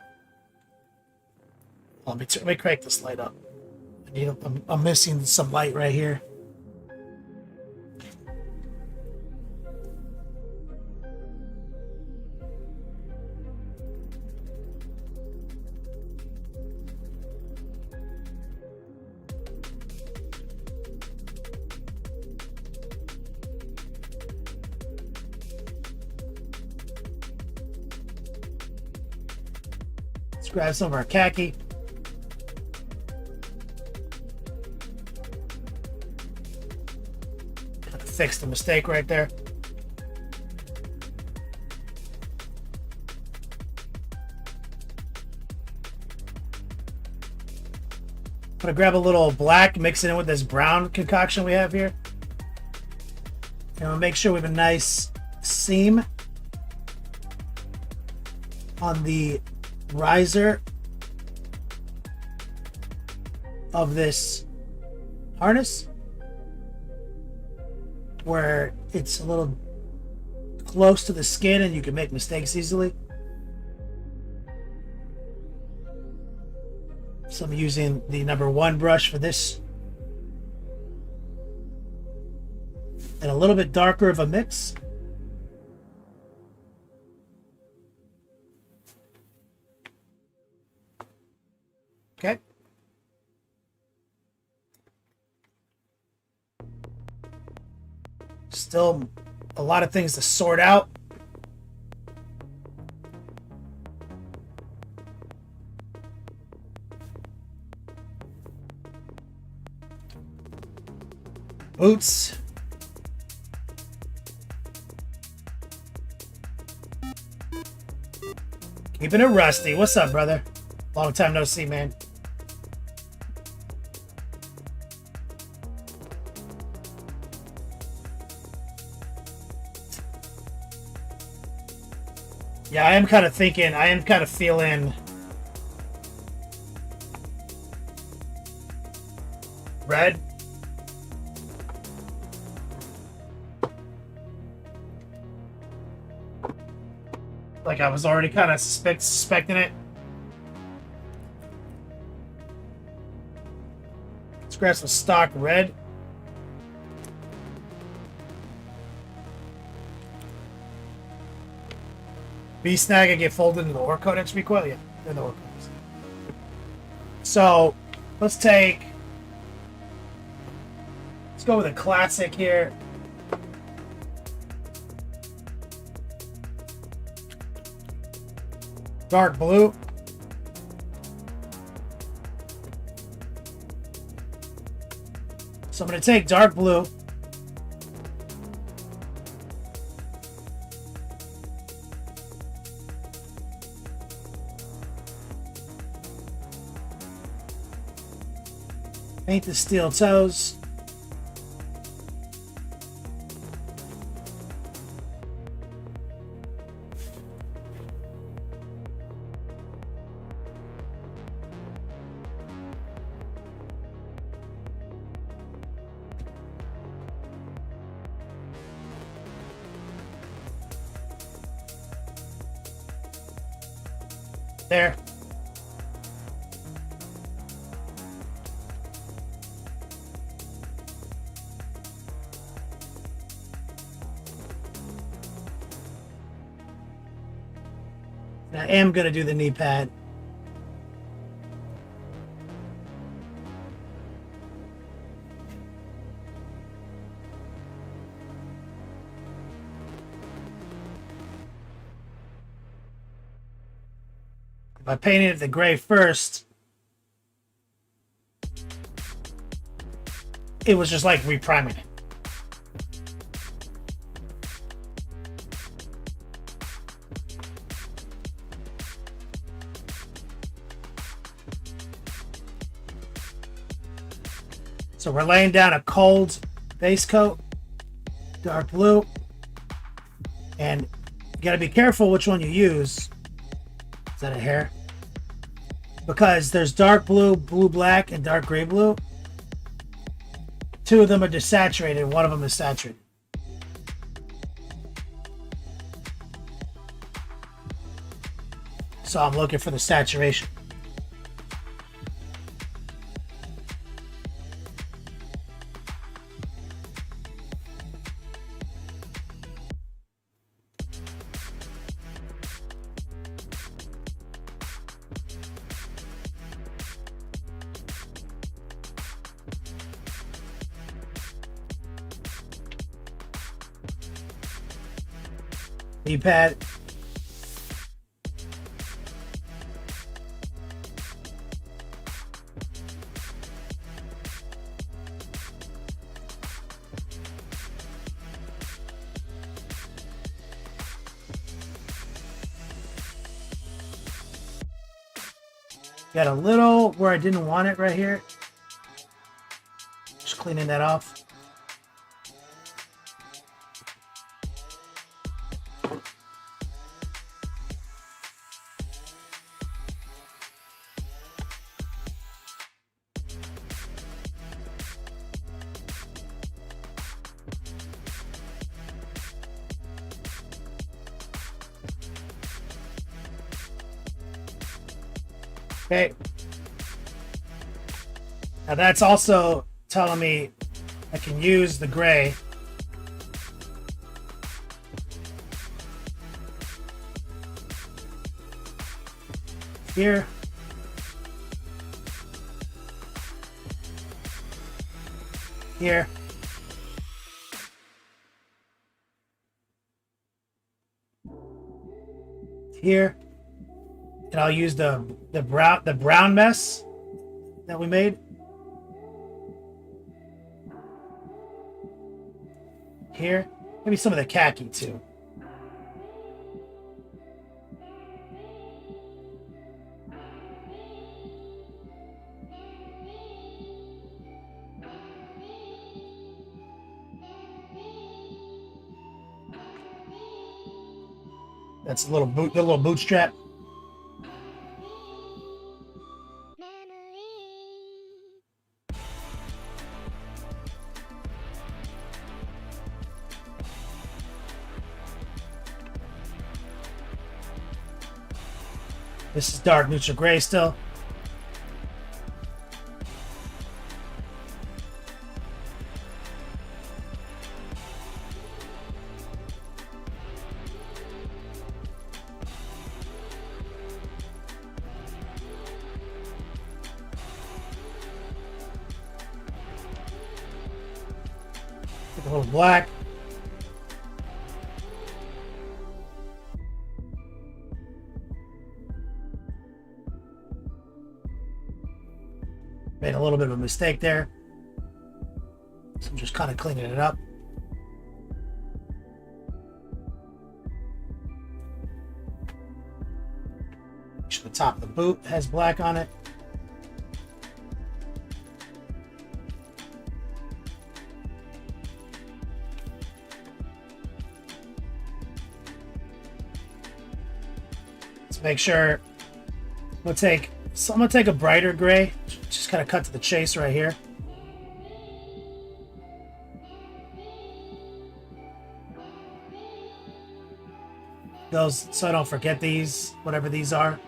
Let me crank this light up. I'm missing some light right here. Let's grab some of our khaki. Fix the mistake right there. I'm gonna grab a little black, mix it in with this brown concoction we have here. And we'll make sure we have a nice seam on the riser of this harness, where it's a little close to the skin and you can make mistakes easily. So I'm using the #1 brush for this. And a little bit darker of a mix. Okay. Still a lot of things to sort out. Boots. Keeping it rusty. What's up, brother? Long time no see, man. Yeah, I am kind of feeling red. Like I was already kind of suspecting it. Let's grab some stock red. B snag and get folded into the ore codex recoil? Yeah, in the ore codex. So let's go with a classic here. Dark blue. So I'm going to take dark blue. Paint the steel toes. There. I am going to do the knee pad. If I painted the gray first, it was just like repriming it. So we're laying down a cold base coat, dark blue, and you gotta be careful which one you use. Is that a hair? Because there's dark blue, blue black, and dark gray blue. Two of them are desaturated, one of them is saturated. So I'm looking for the saturation. Knee pad. Got a little where I didn't want it right here. Just cleaning that off. Okay. Now that's also telling me I can use the gray. Here. Here. Here. And I'll use the brown mess that we made. Here. Maybe some of the khaki too. That's a little bootstrap. This is dark neutral gray still. A little black. Made a little bit of a mistake there. So I'm just kind of cleaning it up. Make sure the top of the boot has black on it. Let's make sure. I'm gonna take a brighter gray. Just kind of cut to the chase right here. Those, so I don't forget these, whatever these are.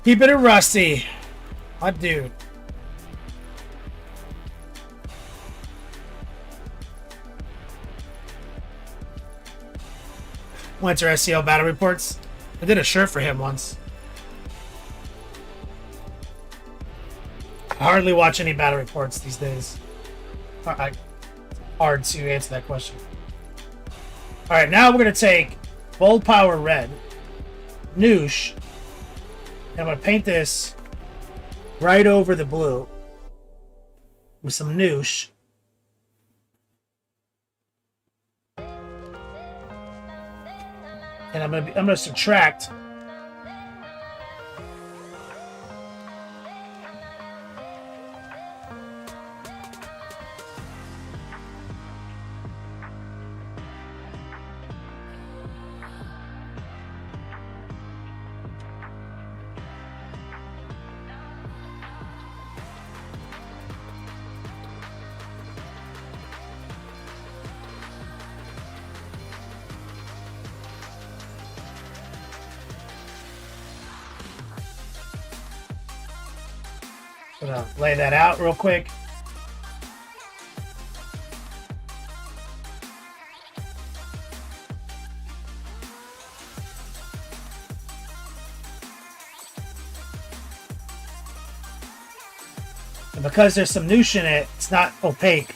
Keep it a rusty. My dude. Winter SEO battle reports. I did a shirt for him once. I hardly watch any battle reports these days. Hard to answer that question. Alright, now we're going to take Bold Power Red, Noosh, and I'm going to paint this right over the blue with some Noosh. And I'm gonna subtract Gonna lay that out real quick. And because there's some noosh in it, it's not opaque.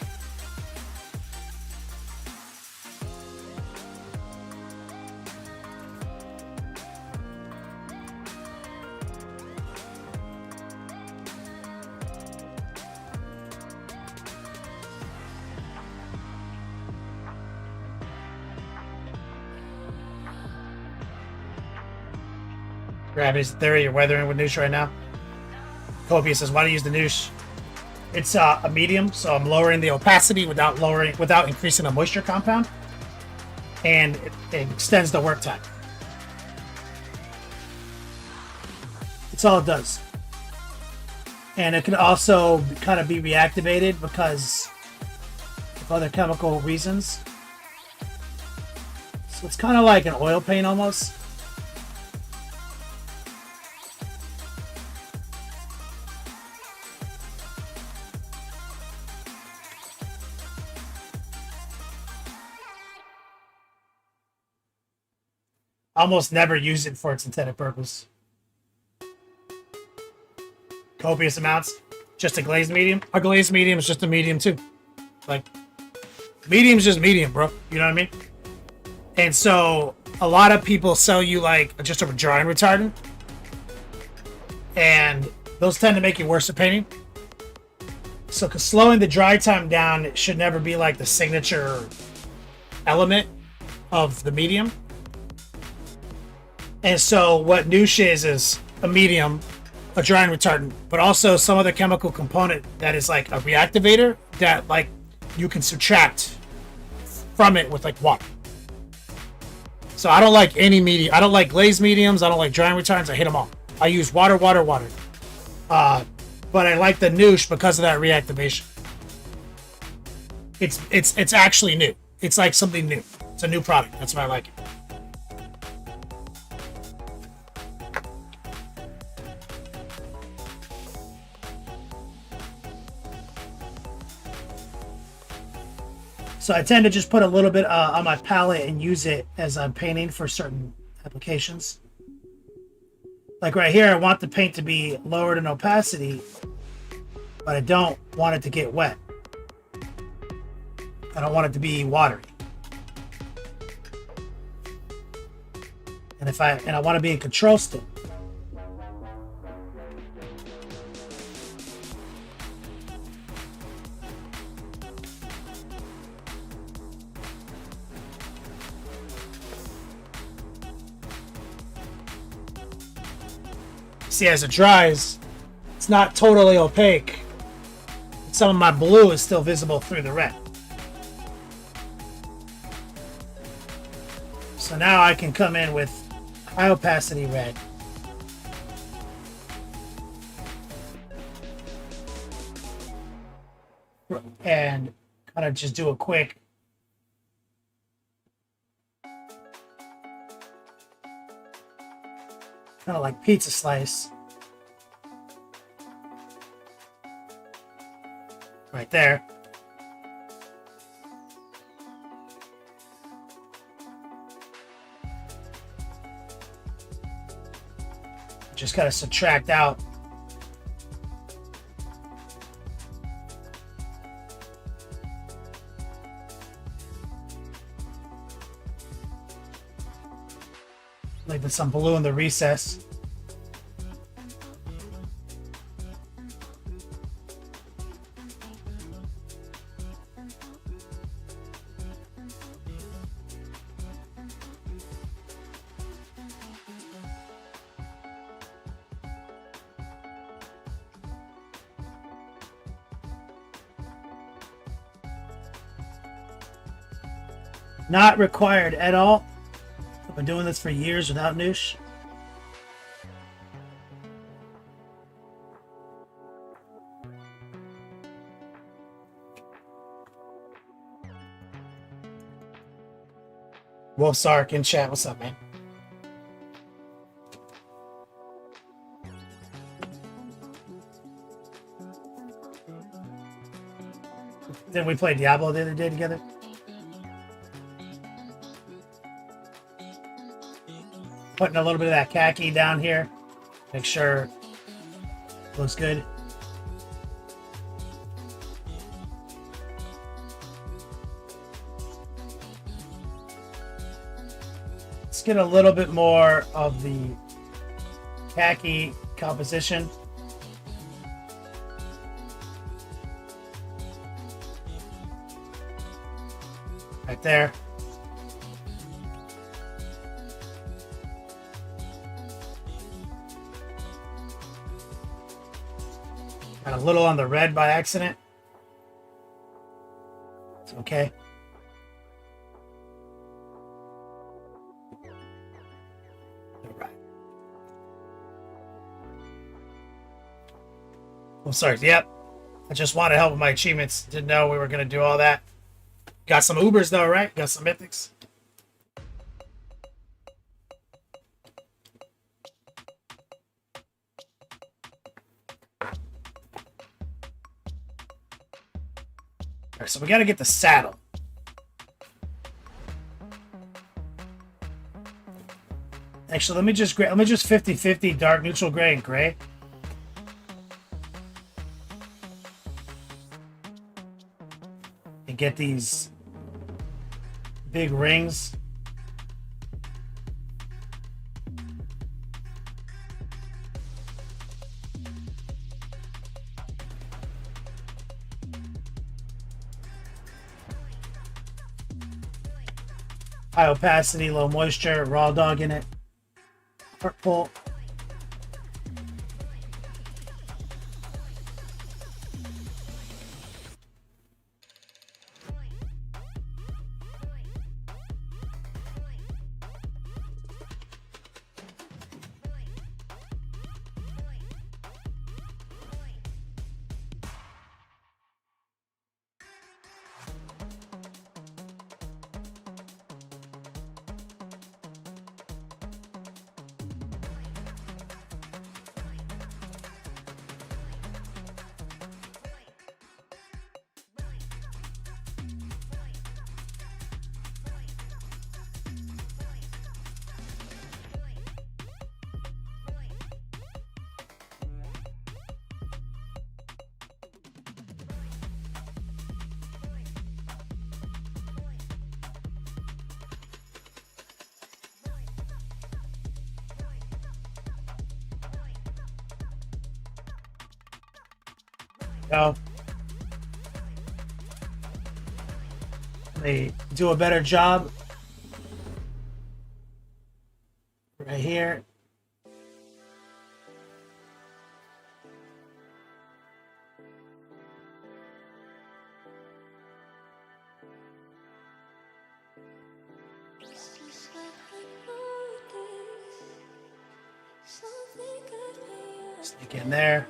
Gravity's the theory. You're weathering with noosh right now. Copious says, "Why do you use the noosh?" It's a medium, so I'm lowering the opacity without increasing the moisture compound, and it extends the work time. That's all it does. And it can also kind of be reactivated because of other chemical reasons. So it's kind of like an oil paint almost. Almost never use it for its intended purpose. Copious amounts. Just a glazed medium. A glazed medium is just a medium too. Like, medium's just medium, bro. You know what I mean? And so a lot of people sell you like just a drying retardant, and those tend to make you worse at painting. So slowing the dry time down should never be like the signature element of the medium. And so what noosh is a medium, a drying retardant, but also some other chemical component that is like a reactivator that like you can subtract from it with like water. So I don't like any medium. I don't like glazed mediums. I don't like drying retardants. I hate them all. I use water. But I like the noosh because of that reactivation. It's actually new. It's like something new. It's a new product. That's why I like it. So I tend to just put a little bit on my palette and use it as I'm painting for certain applications. Like right here, I want the paint to be lowered in opacity, but I don't want it to get wet. I don't want it to be watery. And I want to be in control still. See, as it dries, it's not totally opaque. Some of my blue is still visible through the red. So now I can come in with high opacity red. And kind of just do a quick kind of like pizza slice right there. Just gotta subtract out like with some blue in the recess. Not required at all. I've been doing this for years without Noosh. Wolf Sark in chat. What's up, man? Didn't we play Diablo the other day together? Putting a little bit of that khaki down here. Make sure it looks good. Let's get a little bit more of the khaki composition. Right there. Got a little on the red by accident. It's okay. All right. Oh, sorry. Yep. I just wanted help with my achievements. Didn't know we were going to do all that. Got some Ubers though, right? Got some mythics. Alright, so we got to get the saddle. Actually, let me just 50-50 dark, neutral gray, and gray. And get these big rings. High opacity, low moisture, raw dog in it. Purple. go. They do a better job right here. Sneak in there.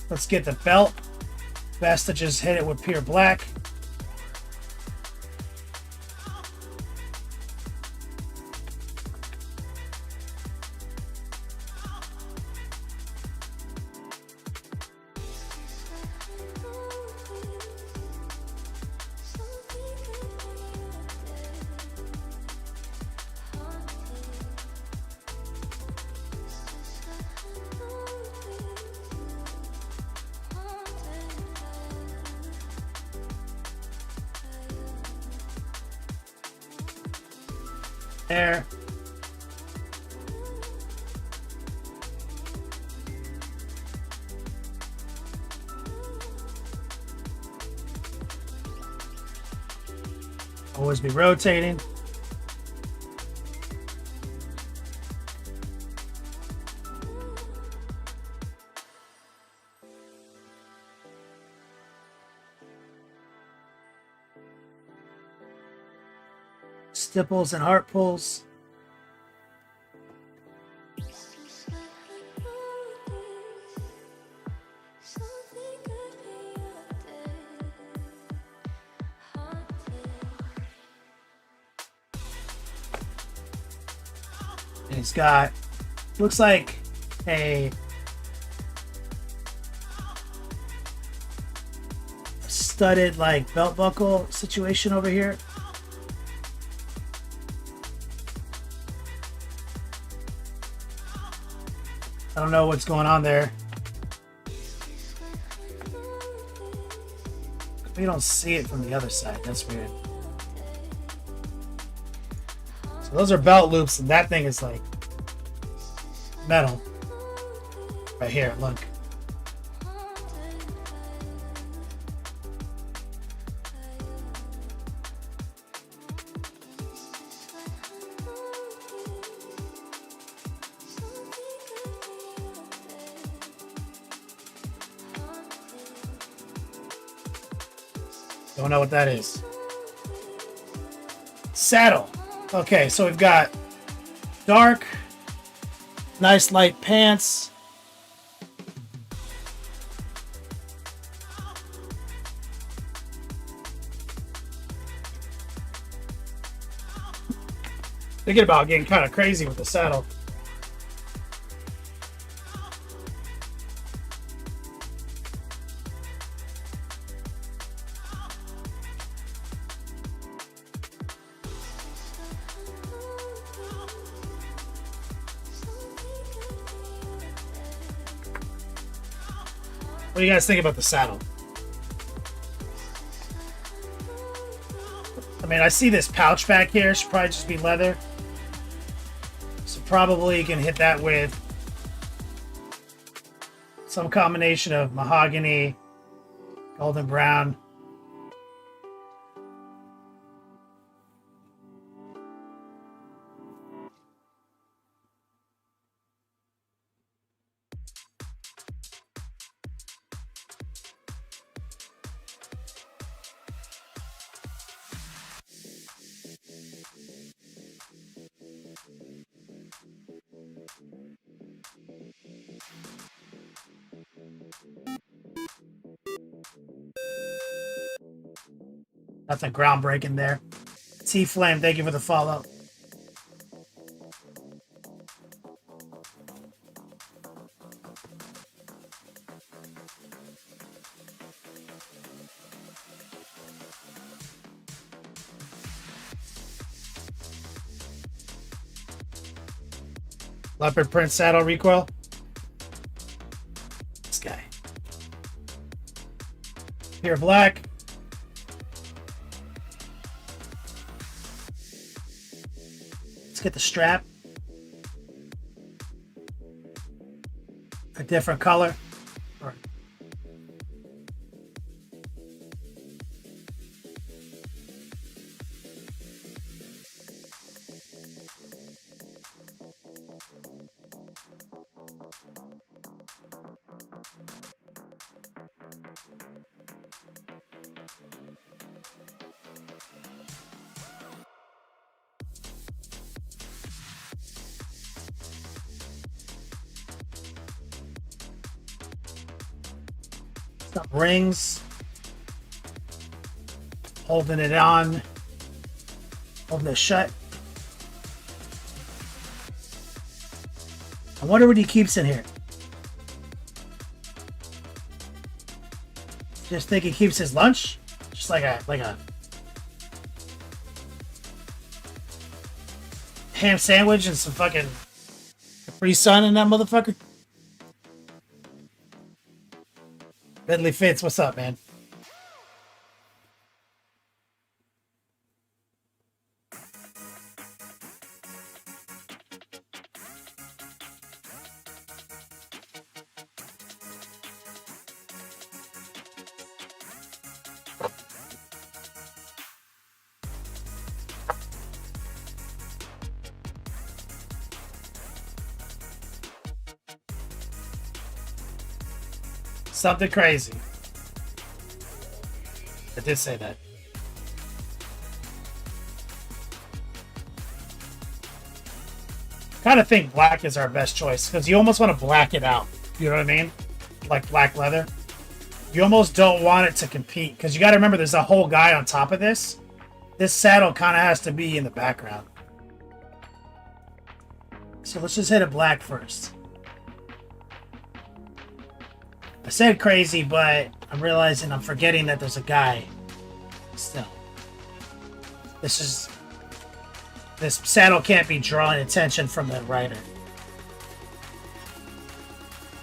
Let's get the belt. Best to just hit it with pure black. There. Always be rotating. Stipples and heart pulls. And he's got, looks like a studded like belt buckle situation over here. I don't know what's going on there. We don't see it from the other side. That's weird. So those are belt loops, and that thing is like metal. Right here, look. Don't know what that is. Saddle. Okay, so we've got dark, nice light pants. Thinking about getting kind of crazy with the saddle. What do you guys think about the saddle? I mean, I see this pouch back here. Should probably just be leather. So probably you can hit that with some combination of mahogany, golden brown. Nothing groundbreaking there. T-Flame, thank you for the follow. Leopard print saddle recoil. This guy. Pure black. Let's get the strap. A different color. Or some rings. Holding it on. Holding it shut. I wonder what he keeps in here. Just think he keeps his lunch? Just like a ham sandwich and some fucking Capri Sun in that motherfucker? Bentley Fitz, what's up, man? Something crazy. I did say that. Kind of think black is our best choice because you almost want to black it out. You know what I mean? Like black leather. You almost don't want it to compete because you got to remember there's a whole guy on top of this. This saddle kind of has to be in the background. So let's just hit it black first. I said crazy, but I'm realizing I'm forgetting that there's a guy still. This saddle can't be drawing attention from the rider.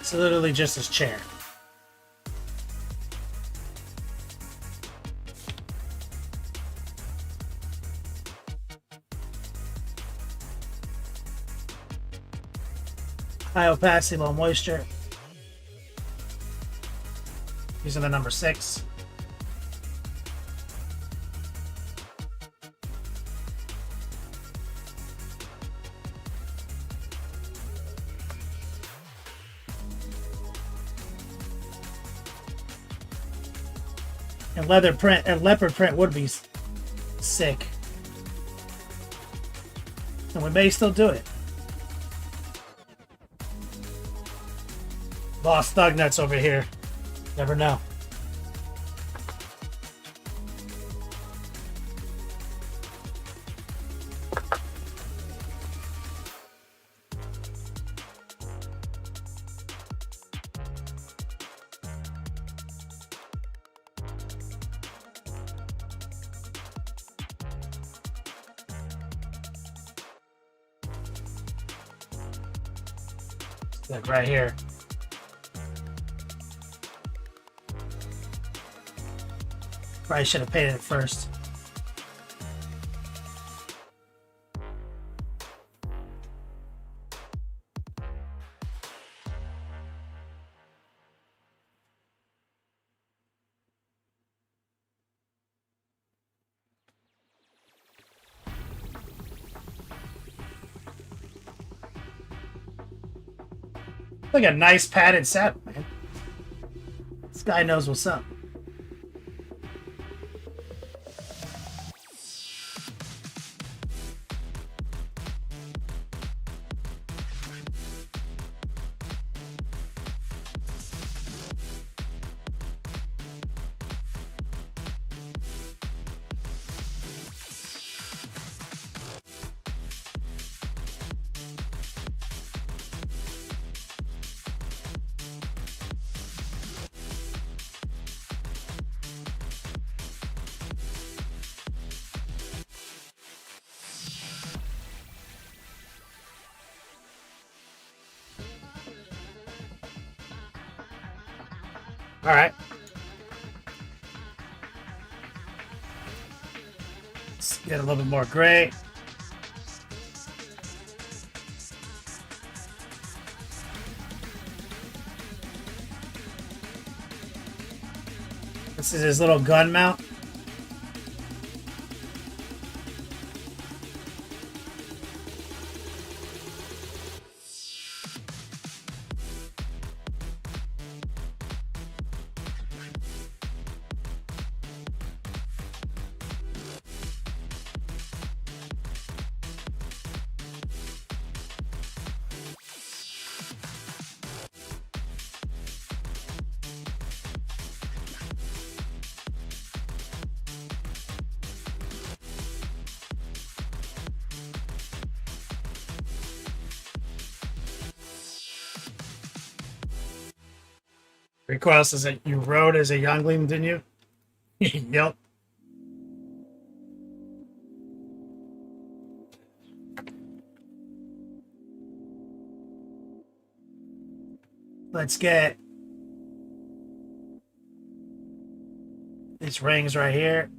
It's literally just his chair. High opacity, low moisture. Using the number 6. And leather print and leopard print would be sick. And we may still do it. Lost thug nuts over here. Never know. Like right here. Probably should have painted it first. Like a nice padded saddle, man. This guy knows what's up. All right. Let's get a little bit more gray. This is his little gun mount. Recoil says that you rode as a youngling, didn't you? Yep. Let's get these rings right here.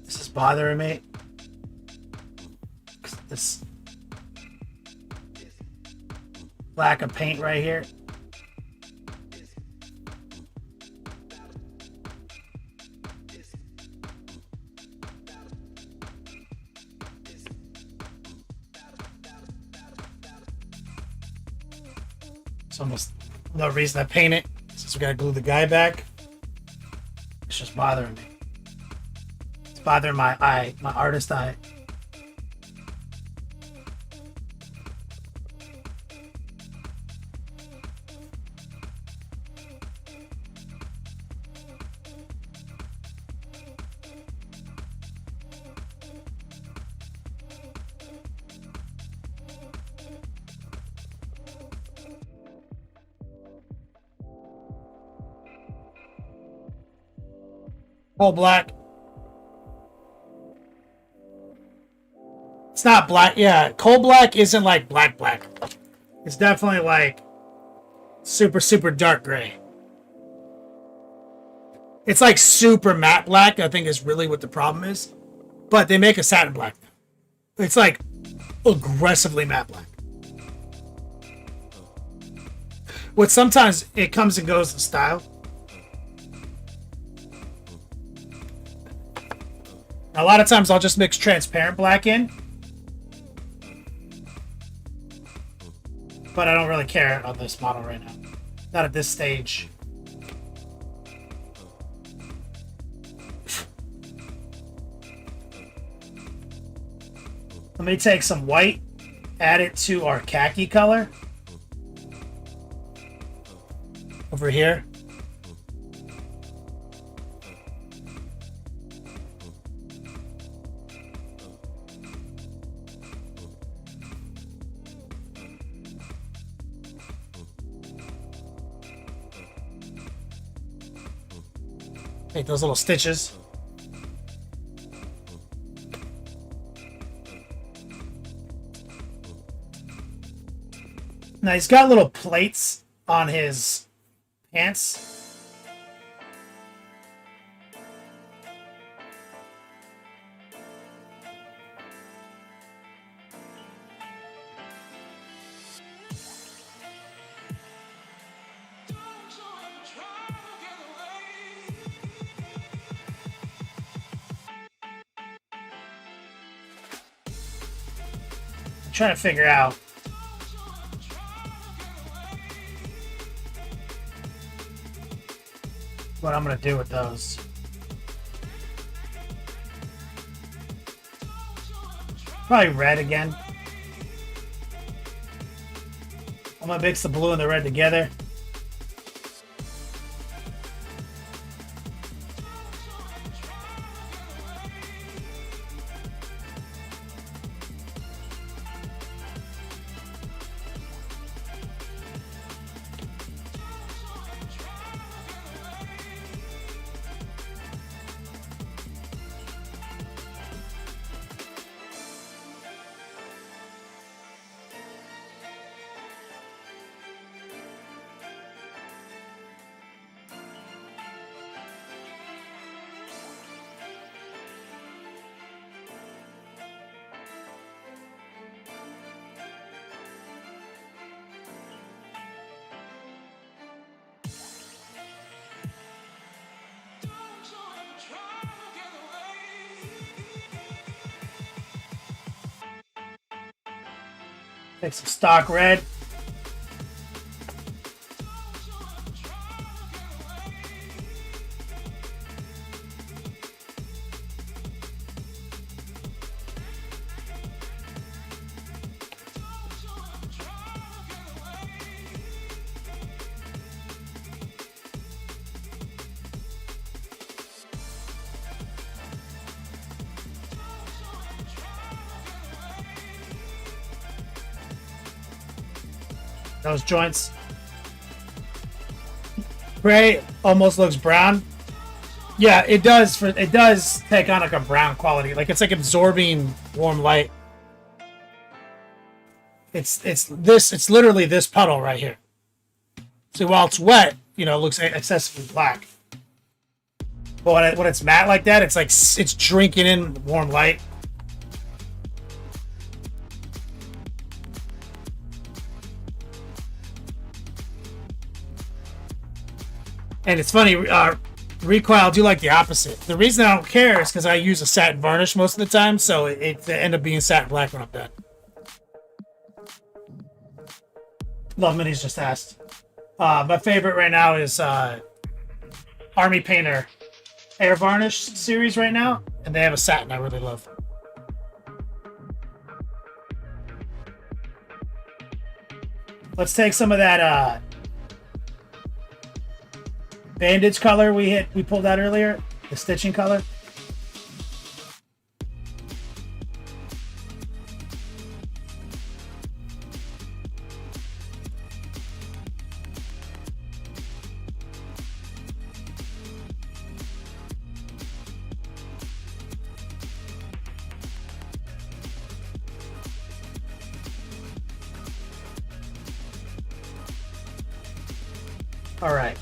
This is bothering me. This lack of paint right here. It's almost no reason to paint it since we gotta glue the guy back. It's just bothering me. It's bothering my eye, my artist eye. All black. It's not black. Yeah, coal black isn't like black black. It's definitely like super, super dark gray. It's like super matte black, I think is really what the problem is. But they make a satin black. It's like aggressively matte black. What sometimes it comes and goes in style. A lot of times I'll just mix transparent black in. But I don't really care on this model right now. Not at this stage. Let me take some white, add it to our khaki color. Over here. Make those little stitches. Now he's got little plates on his pants. I'm trying to figure out what I'm gonna do with those. Probably red again. I'm gonna mix the blue and the red together. Take some stock red. Those joints. Gray almost looks brown. Yeah, it does. It does take on like a brown quality. Like it's like absorbing warm light. It's literally this puddle right here. See, while it's wet, you know, it looks excessively black. But when it's matte like that, it's like it's drinking in warm light. And it's funny, recoil, do like the opposite. The reason I don't care is because I use a satin varnish most of the time, so it end up being satin black when I'm done. Love Minis just asked. My favorite right now is Army Painter Air Varnish series right now, and they have a satin I really love. Let's take some of that bandage color we pulled out earlier, the stitching color. All right.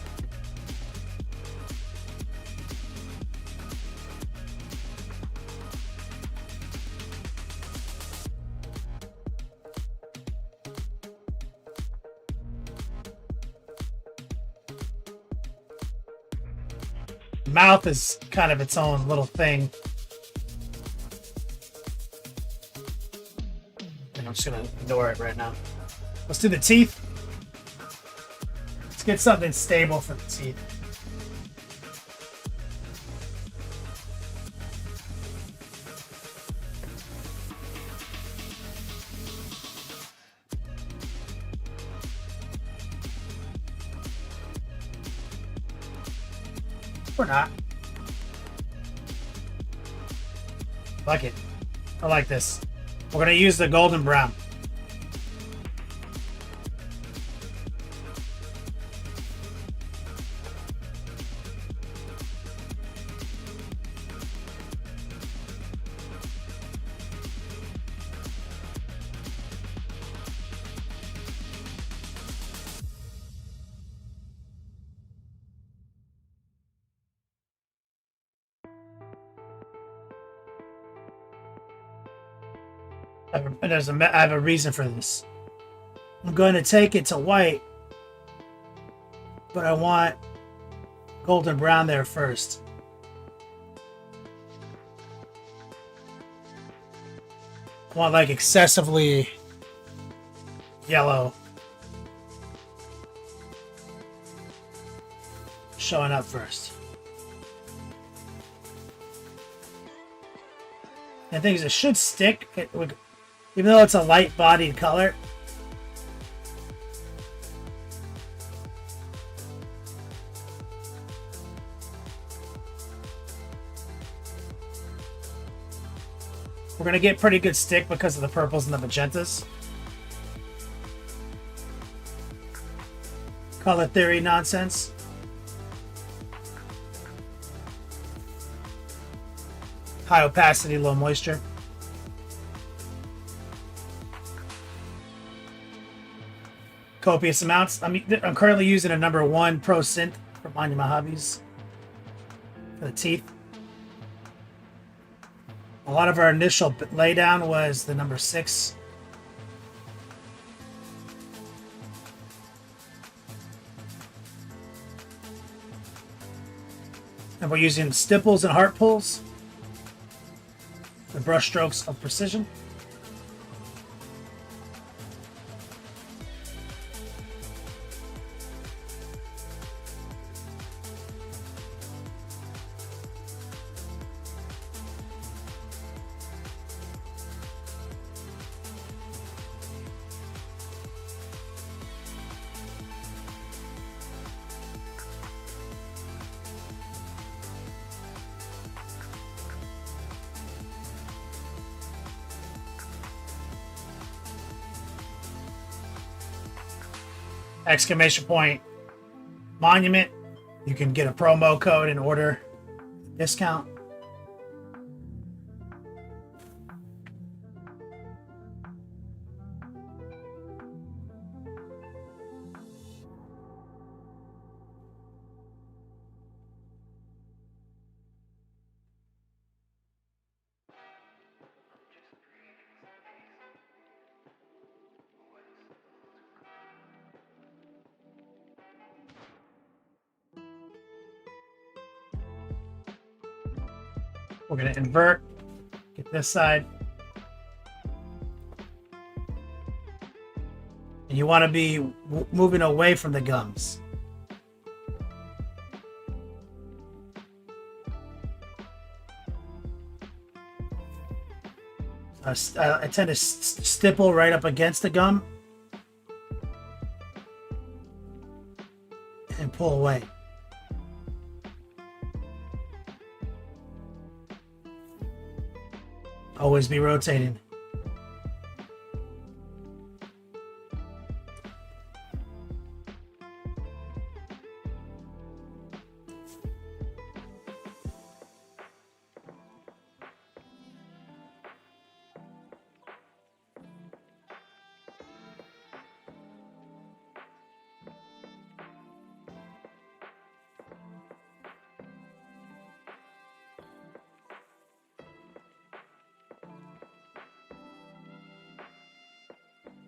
Mouth is kind of its own little thing. And I'm just gonna ignore it right now. Let's do the teeth. Let's get something stable for the teeth. Or not. Like it. I like this. We're gonna use the golden brown. I have a reason for this. I'm going to take it to white, but I want golden brown there first. I want like excessively yellow showing up first. And things it should stick. It would, even though it's a light-bodied color. We're going to get pretty good stick because of the purples and the magentas. Color theory nonsense. High opacity, low moisture. Copious amounts. I'm currently using a number 1 Pro Synth for Minding My Hobbies for the teeth. A lot of our initial laydown was the number 6. And we're using stipples and heart pulls. The brush strokes of precision. exclamation point monument. You can get a promo code and order discount. We're going to invert, get this side. And you want to be moving away from the gums. I tend to stipple right up against the gum and pull away. Always be rotating.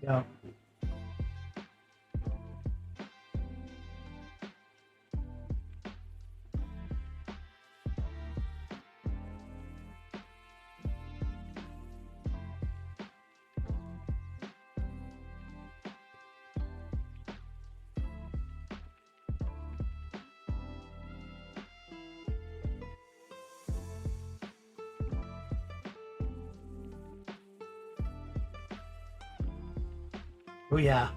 Yeah. Oh yeah.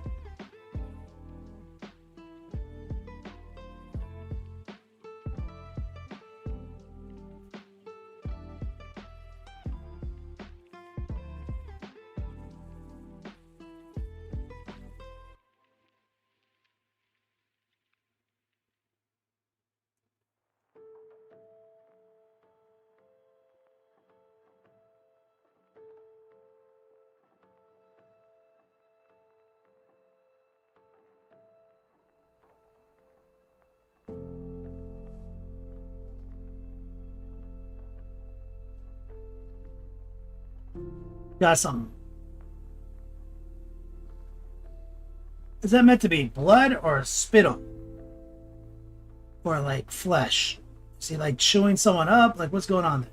Got something. Is that meant to be blood or spittle? Or like flesh? Is he like chewing someone up? Like what's going on there?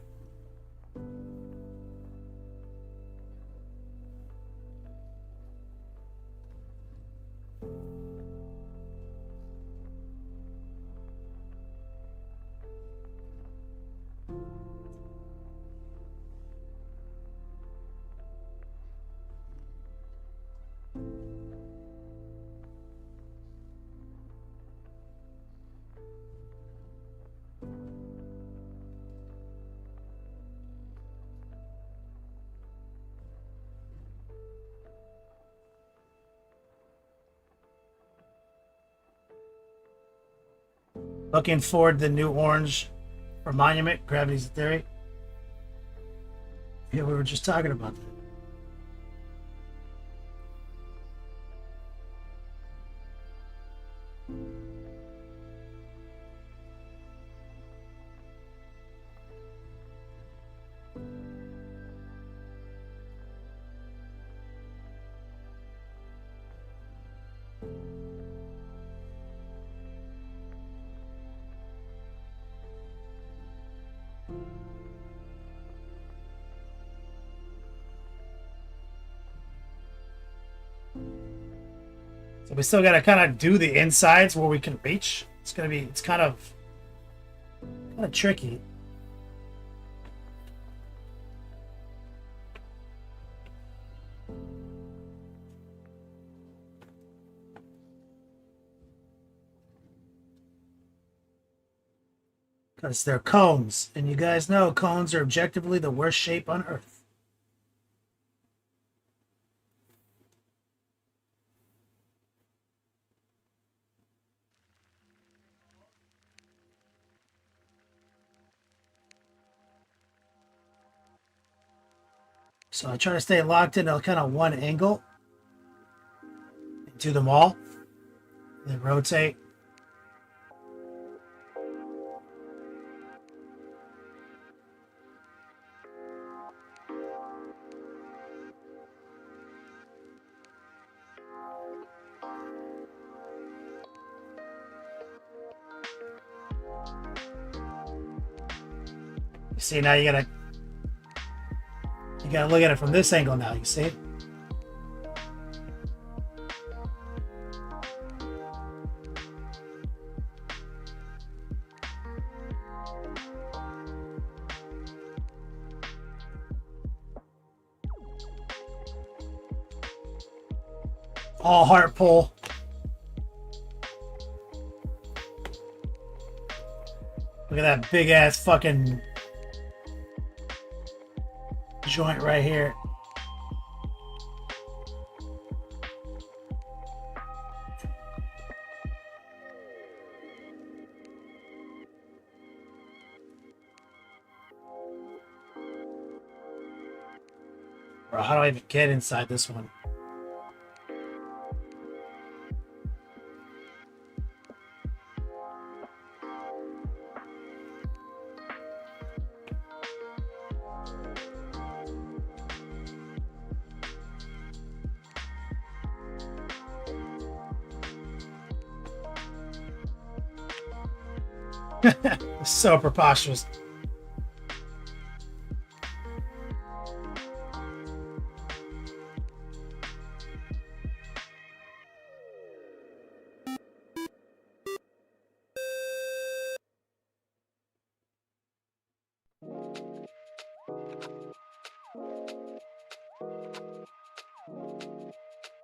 Looking forward to the new orange for Monument, Gravity's Theory. Yeah, we were just talking about that. So we still got to kind of do the insides where we can reach. It's kind of tricky. Because they're cones, and you guys know cones are objectively the worst shape on Earth. So I try to stay locked into kind of one angle. Do them all. Then rotate. You see, now you gotta look at it from this angle now, you see? All heart pull. Look at that big ass fucking joint right here. Bro, how do I even get inside this one? So preposterous.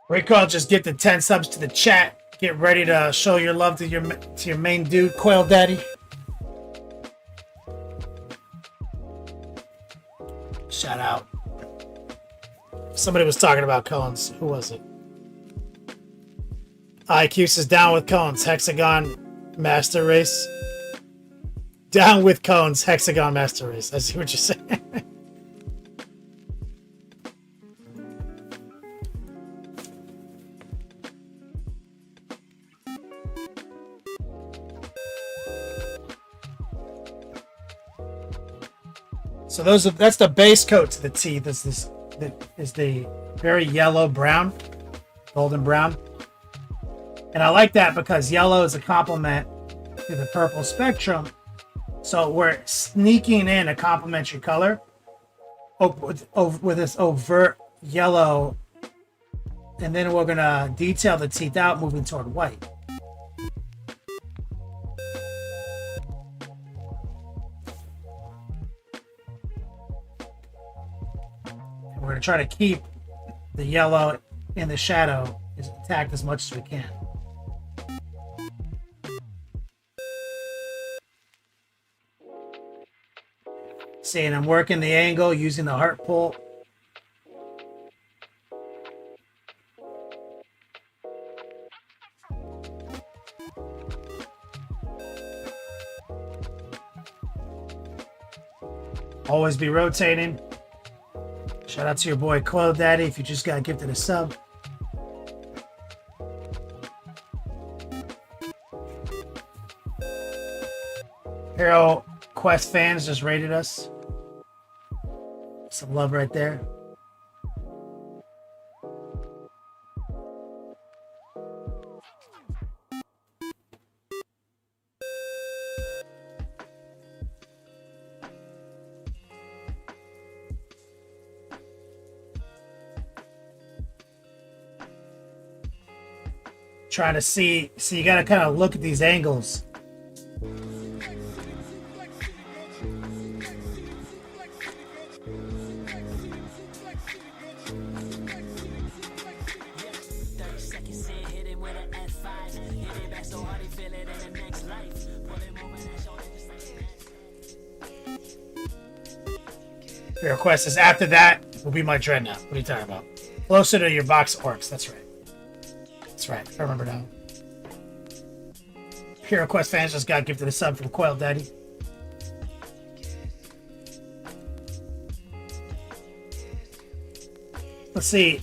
Rico, just get the 10 subs to the chat. Get ready to show your love to your main dude, Quail Daddy. Shout out. Somebody was talking about cones. Who was it? IQ is down with cones. Hexagon Master Race. Down with cones. Hexagon Master Race. I see what you're saying. So that's the base coat to the tea. This is the very yellow brown, golden brown. And I like that because yellow is a complement to the purple spectrum. So we're sneaking in a complementary color with this overt yellow. And then we're going to detail the teeth out, moving toward white. We're going to try to keep the yellow in the shadow intact as much as we can. See, and I'm working the angle using the heart pull. Always be rotating. Shout out to your boy Quail Daddy if you just got gifted a sub. Hero Quest fans just rated us. Some love right there. Trying to see, so you got to kind of look at these angles. Your request is after that will be my dreadnought. What are you talking about? Closer to your box orcs. That's right. That's right. I remember now. Hero Quest fans just got gifted a sub from Quail Daddy. Let's see.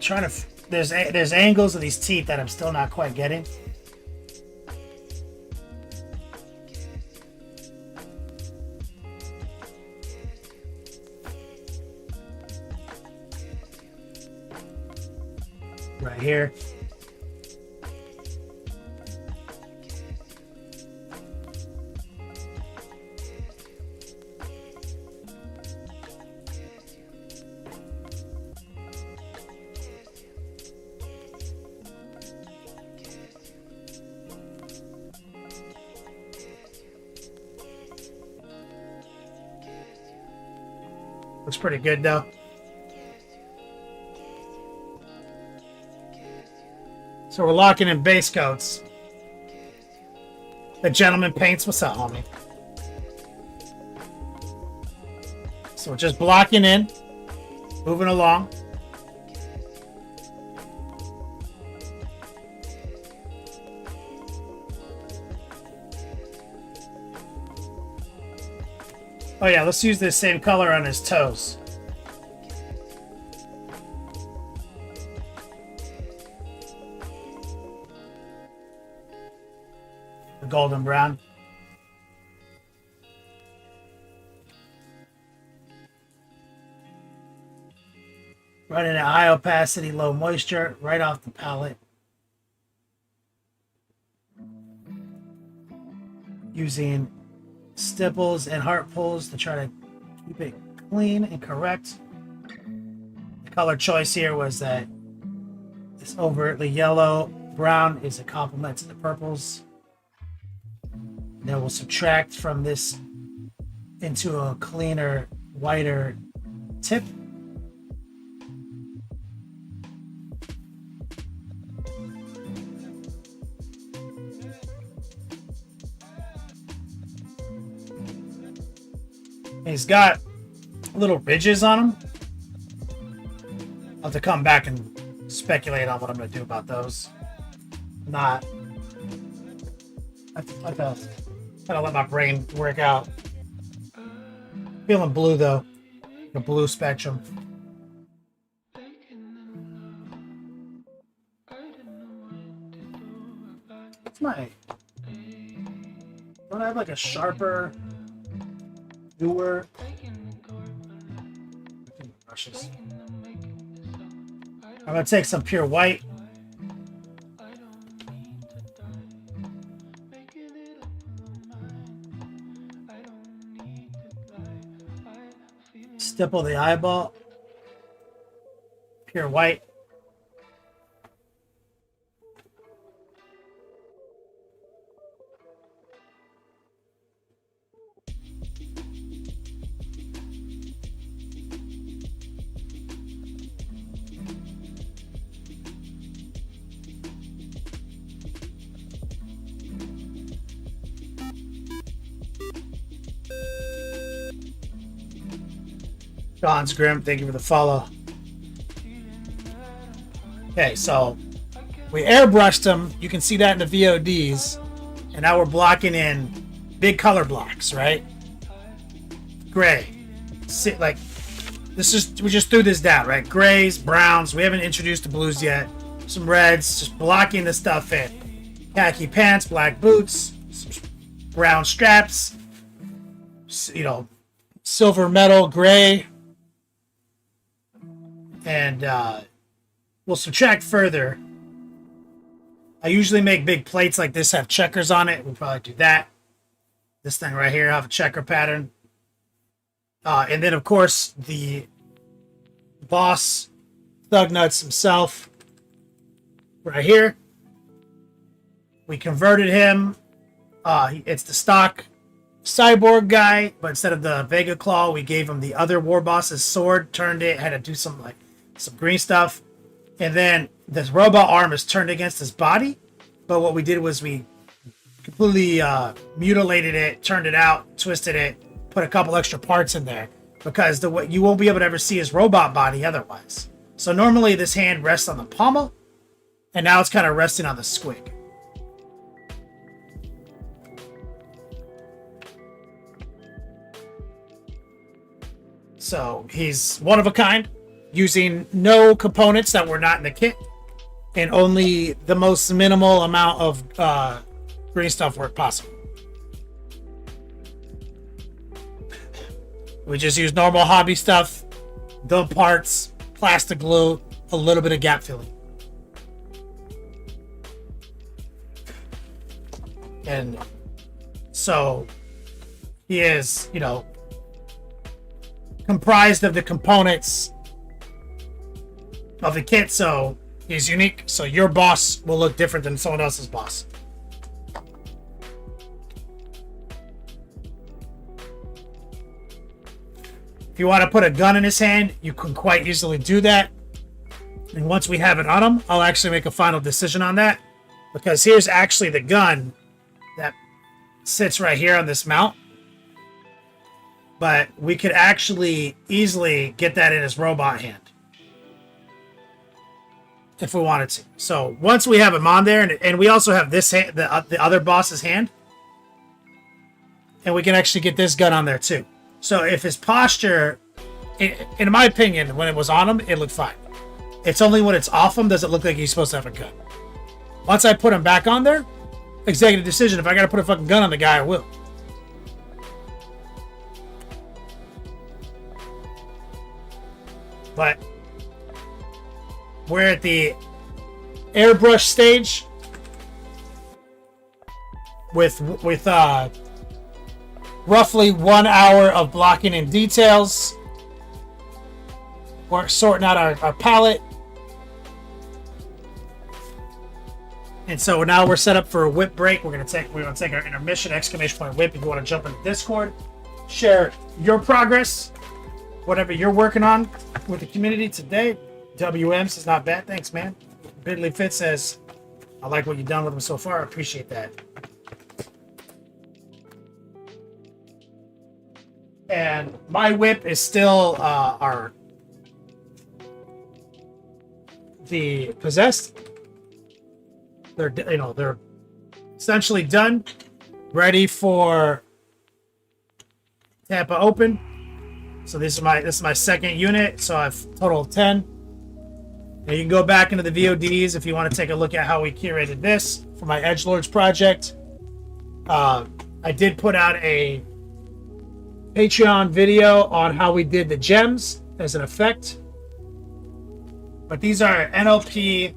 Trying to. There's angles of these teeth that I'm still not quite getting. Right here. Looks pretty good though. So we're locking in base coats. The gentleman paints. What's up, homie? So we're just blocking in, moving along. Oh yeah, let's use the same color on his toes. The golden brown. Running at high opacity, low moisture, right off the palette. Using stipples and heart pulls to try to keep it clean and correct. The color choice here was that this overtly yellow brown is a complement to the purples. Then we'll subtract from this into a cleaner, whiter tip. He's got little ridges on him. I'll have to come back and speculate on what I'm going to do about those. Not. I gotta let my brain work out. Feeling blue though. The blue spectrum. What's my. Don't I have like a sharper. Newer brushes. I'm gonna take some pure white. Stipple the eyeball. Pure white. John's Grim, thank you for the follow. Okay, so we airbrushed them. You can see that in the VODs. And now we're blocking in big color blocks, right? Gray. See, like, we just threw this down, right? Grays, browns. We haven't introduced the blues yet. Some reds, just blocking the stuff in. Khaki pants, black boots, some brown straps, you know, silver metal, gray. And we'll subtract further. I usually make big plates like this have checkers on it. We'll probably do that. This thing right here have a checker pattern. And then, of course, the boss, Thug Nuts himself, right here. We converted him. It's the stock cyborg guy, but instead of the Vega Claw, we gave him the other War Boss's sword, turned it, had to do some green stuff. And then this robot arm is turned against his body. But what we did was we completely mutilated it, turned it out, twisted it, put a couple extra parts in there. Because you won't be able to ever see his robot body otherwise. So normally this hand rests on the pommel. And now it's kind of resting on the squig. So he's one of a kind. using no components that were not in the kit and only the most minimal amount of green stuff work possible. We just use normal hobby stuff, the parts, plastic glue, a little bit of gap filling. And so he is, you know, comprised of the components of the kit, so he's unique. So your boss will look different than someone else's boss. If you want to put a gun in his hand, you can quite easily do that. And once we have it on him, I'll actually make a final decision on that. Because here's actually the gun that sits right here on this mount. But we could actually easily get that in his robot hand. If we wanted to. So once we have him on there, and we also have this hand, the other boss's hand. And we can actually get this gun on there too. So if his posture, in my opinion, when it was on him, it looked fine. It's only when it's off him does it look like he's supposed to have a gun. Once I put him back on there, executive decision. If I gotta put a fucking gun on the guy, I will. But we're at the airbrush stage with roughly 1 hour of blocking in details. We're sorting out our palette. And so now we're set up for a whip break. We're gonna take our intermission, exclamation point whip. If you want to jump into Discord, share your progress, whatever you're working on with the community today. WM says not bad, thanks man. Bidley Fit says I like what you've done with them so far. I appreciate that. And my whip is still the possessed. They're essentially done, ready for Tampa Open. So this is my second unit. So I've total of 10. And you can go back into the VODs if you want to take a look at how we curated this for my Edgelords project. I did put out a Patreon video on how we did the gems as an effect. But these are NLP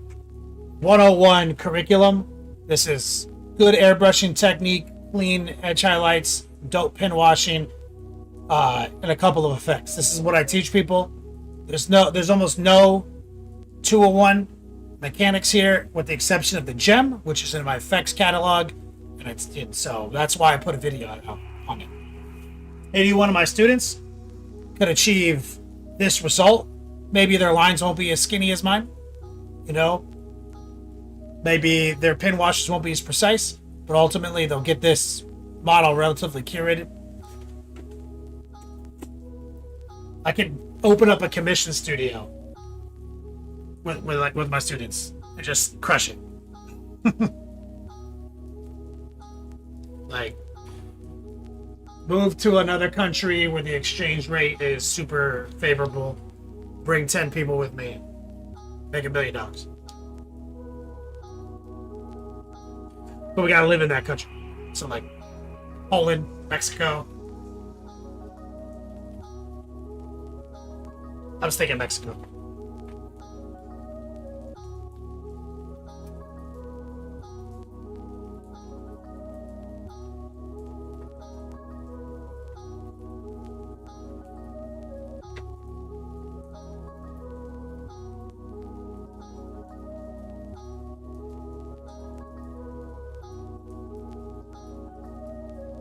101 curriculum. This is good airbrushing technique, clean edge highlights, dope pin washing, and a couple of effects. This is what I teach people. There's almost no 201 mechanics here, with the exception of the gem, which is in my effects catalog, and so that's why I put a video out on it. 81 of my students could achieve this result. Maybe their lines won't be as skinny as mine, you know. Maybe their pin washes won't be as precise, but ultimately they'll get this model relatively curated. I could open up a commission studio with my students and just crush it. Like, move to another country where the exchange rate is super favorable. Bring 10 people with me. Make $1 million. But we gotta live in that country. So like Poland, Mexico. I was thinking Mexico.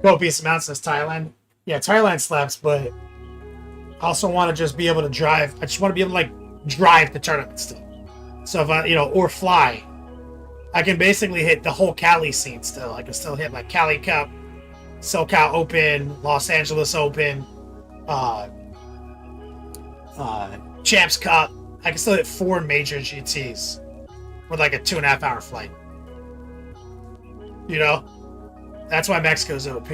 Copious amounts says Thailand. Yeah, Thailand slaps, but I also want to just be able to drive. I just want to be able to like drive the tournament still. So if I, or fly, I can basically hit the whole Cali scene still. I can still hit like Cali Cup, SoCal Open, Los Angeles Open, Champs Cup. I can still hit 4 major GTs with like a 2.5 hour flight. You know? That's why Mexico's OP.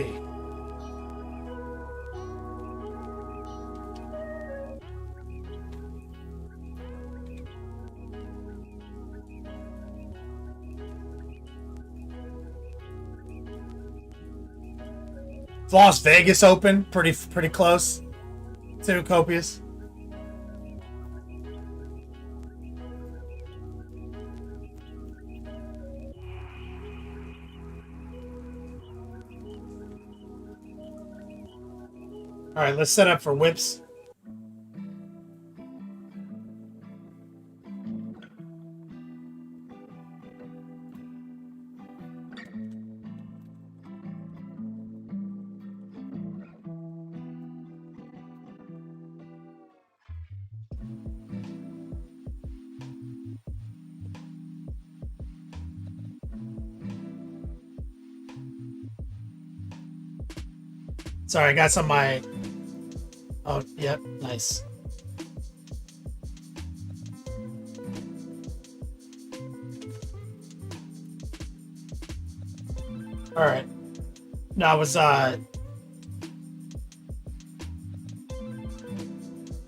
Las Vegas Open, pretty close to Copious. All right, let's set up for whips. Sorry, I got some of my... Oh, yep, nice. All right. No, I was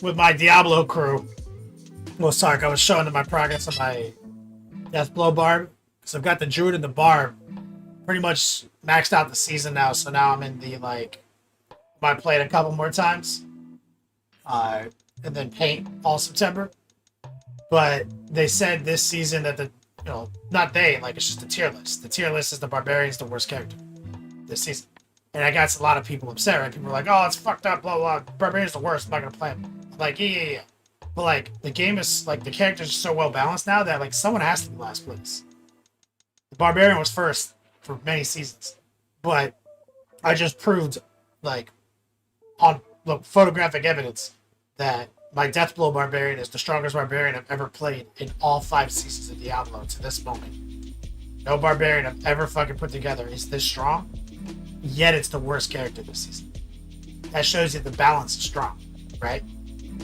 with my Diablo crew. Well, sorry, I was showing them my progress on my Deathblow barb. So I've got the Druid and the barb pretty much maxed out the season now. So now I'm in the like, might play it a couple more times, and then paint all September. But they said this season that not they, like it's just the tier list. The tier list is the Barbarian's the worst character this season. And I got a lot of people upset, right? People were like, oh, it's fucked up, blah, blah, blah. Barbarian's the worst, I'm not gonna play him. I'm like, yeah. But like, the game is, like, the characters are so well balanced now that, like, someone has to be last place. The Barbarian was first for many seasons. But I just proved, like, on photographic evidence that my Deathblow Barbarian is the strongest Barbarian I've ever played in all 5 seasons of Diablo to this moment. No Barbarian I've ever fucking put together is this strong, yet it's the worst character this season. That shows you the balance is strong, right?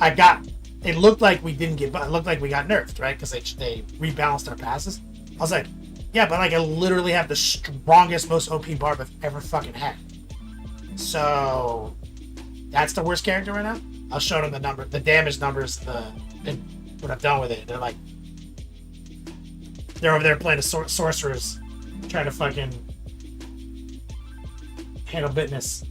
It looked like we didn't get, it looked like we got nerfed, right? Because they rebalanced our passes. I was like, yeah, but like I literally have the strongest, most OP barb I've ever fucking had. So that's the worst character right now. I'll show them the damage numbers, what I've done with it. They're over there playing the sorcerers, trying to fucking handle business.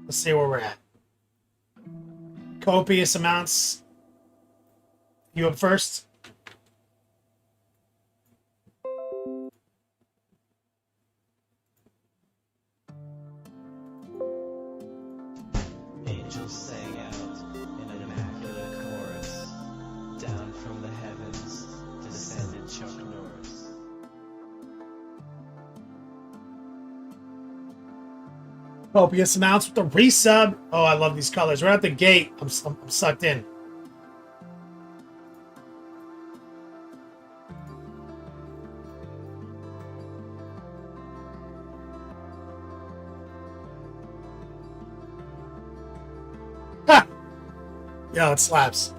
Let's see where we're at. Copious amounts. You up first? Angels sang out in an immaculate chorus. Down from the heavens descended Chuck Norris. Copious amounts with the resub. Oh, I love these colors. Right out the gate, I'm sucked in. Ha! Yo, it slaps.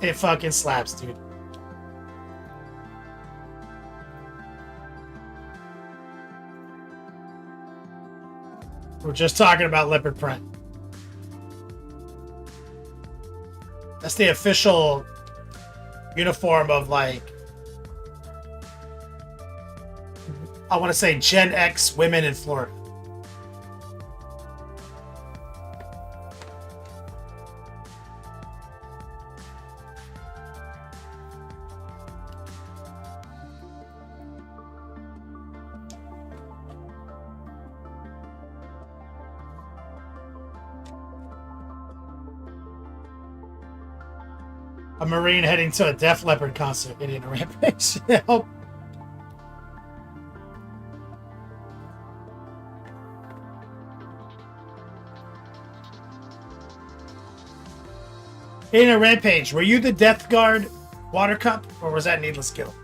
It fucking slaps, dude. We're just talking about leopard print. That's the official uniform of, like, I want to say Gen X women in Florida. A Marine heading to a Def Leppard concert, Indian Rampage. Help. Indian Rampage, were you the Death Guard Water Cup, or was that Needless Kill?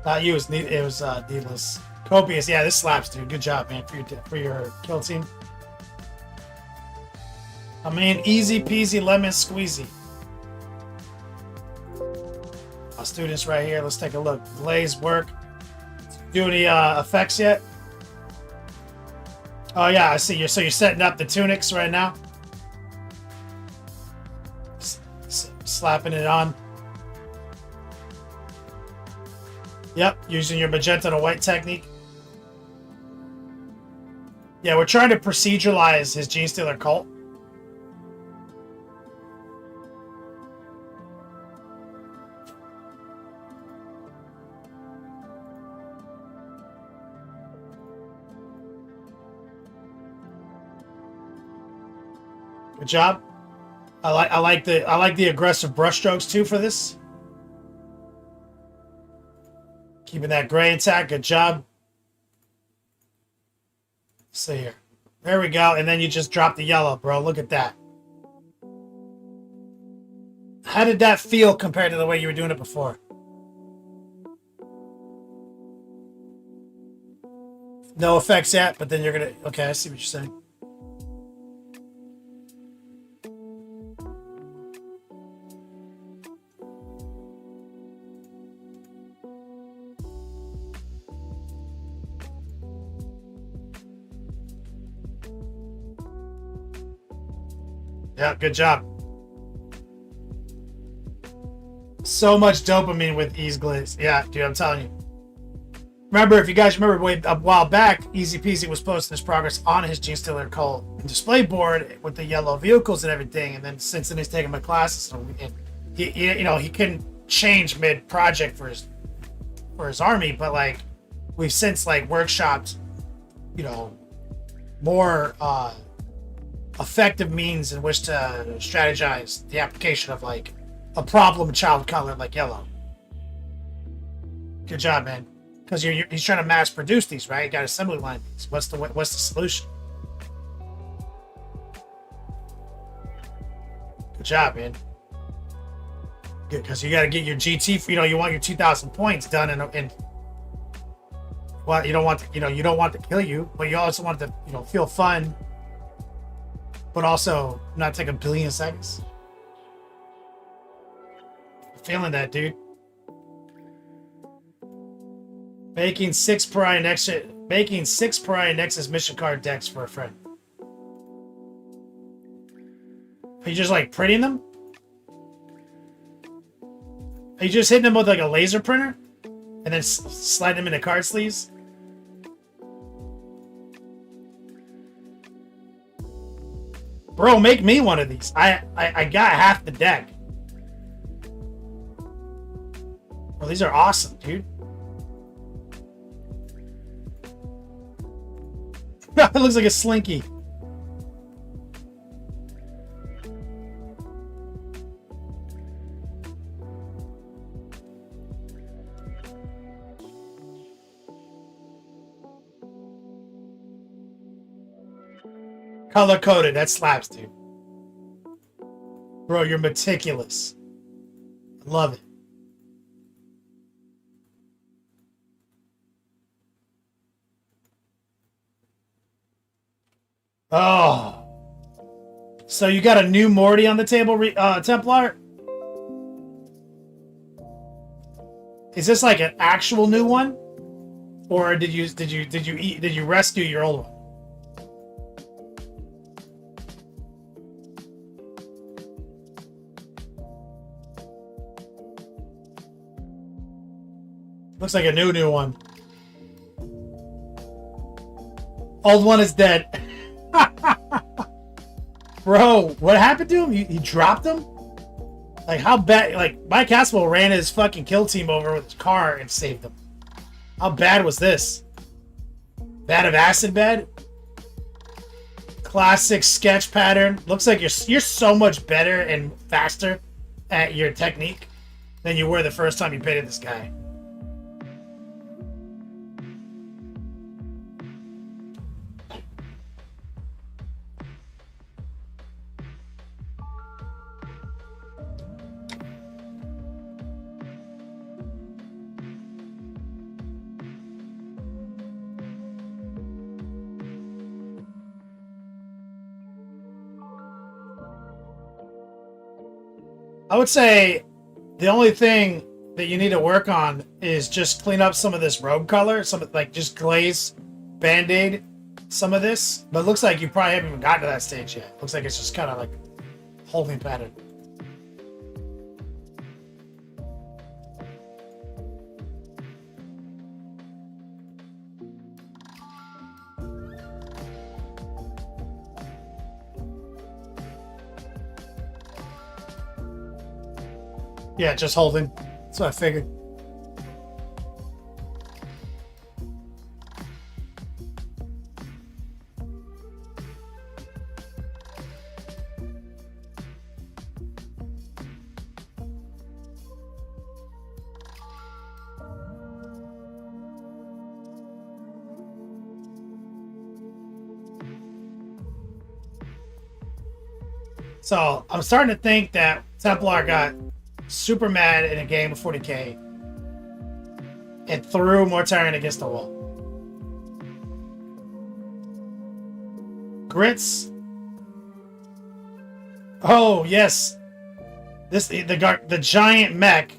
Not you, it was Needless. Copious, yeah, this slaps, dude. Good job, man, for your kill team. I mean, easy peasy lemon squeezy. Our students right here. Let's take a look. Glaze work. Do any effects yet? Oh yeah, I see. You're setting up the tunics right now. Slapping it on. Yep, using your magenta to white technique. Yeah, we're trying to proceduralize his Gene Stealer cult. Good job. I like the aggressive brushstrokes too for this. Keeping that gray intact. Good job. Let's see here. There we go. And then you just drop the yellow, bro. Look at that. How did that feel compared to the way you were doing it before? No effects yet, but then you're gonna. Okay, I see what you're saying. Yeah, good job. So much dopamine with Ease Glaze. Yeah, dude, I'm telling you. Remember, if you guys remember a while back, Easy Peasy was posting his progress on his Gene Stealer cult display board with the yellow vehicles and everything. And then since then he's taking my classes, and he couldn't change mid project for his army, but like we've since like workshopped, more effective means in which to strategize the application of like a problem child color like yellow. Good job, man. Because he's trying to mass produce these, right? You got assembly line these. What's the solution? Good job, man. Good, because you got to get your GT. You want your 2,000 points done in. Well, you don't want to kill you, but you also want to feel fun, but also not take a billion seconds. I'm feeling that, dude. Making 6 Pariah Nexus mission card decks for a friend. Are you just like printing them? Are you just hitting them with like a laser printer and then sliding them into card sleeves? Bro, make me one of these. I got half the deck. Well, these are awesome, dude. It looks like a slinky. Color coded. That slaps, dude. Bro, you're meticulous. I love it. Oh. So you got a new Morty on the table, Templar? Is this like an actual new one? Or did you rescue your old one? Looks like a new one. Old one is dead. Bro, what happened to him? He dropped him? Like, how bad? Like, Mike Caswell ran his fucking kill team over with his car and saved them. How bad was this? Bad of acid bed? Classic sketch pattern. Looks like you're so much better and faster at your technique than you were the first time you painted this guy. I would say the only thing that you need to work on is just clean up some of this robe color, some like just glaze, band-aid some of this. But it looks like you probably haven't even gotten to that stage yet. Looks like it's just kind of like holding pattern. Yeah, just holding. That's what I figured. So I'm starting to think that Templar got super mad in a game of 40k and threw Mortarion against the wall. Grits. Oh yes, the giant mech.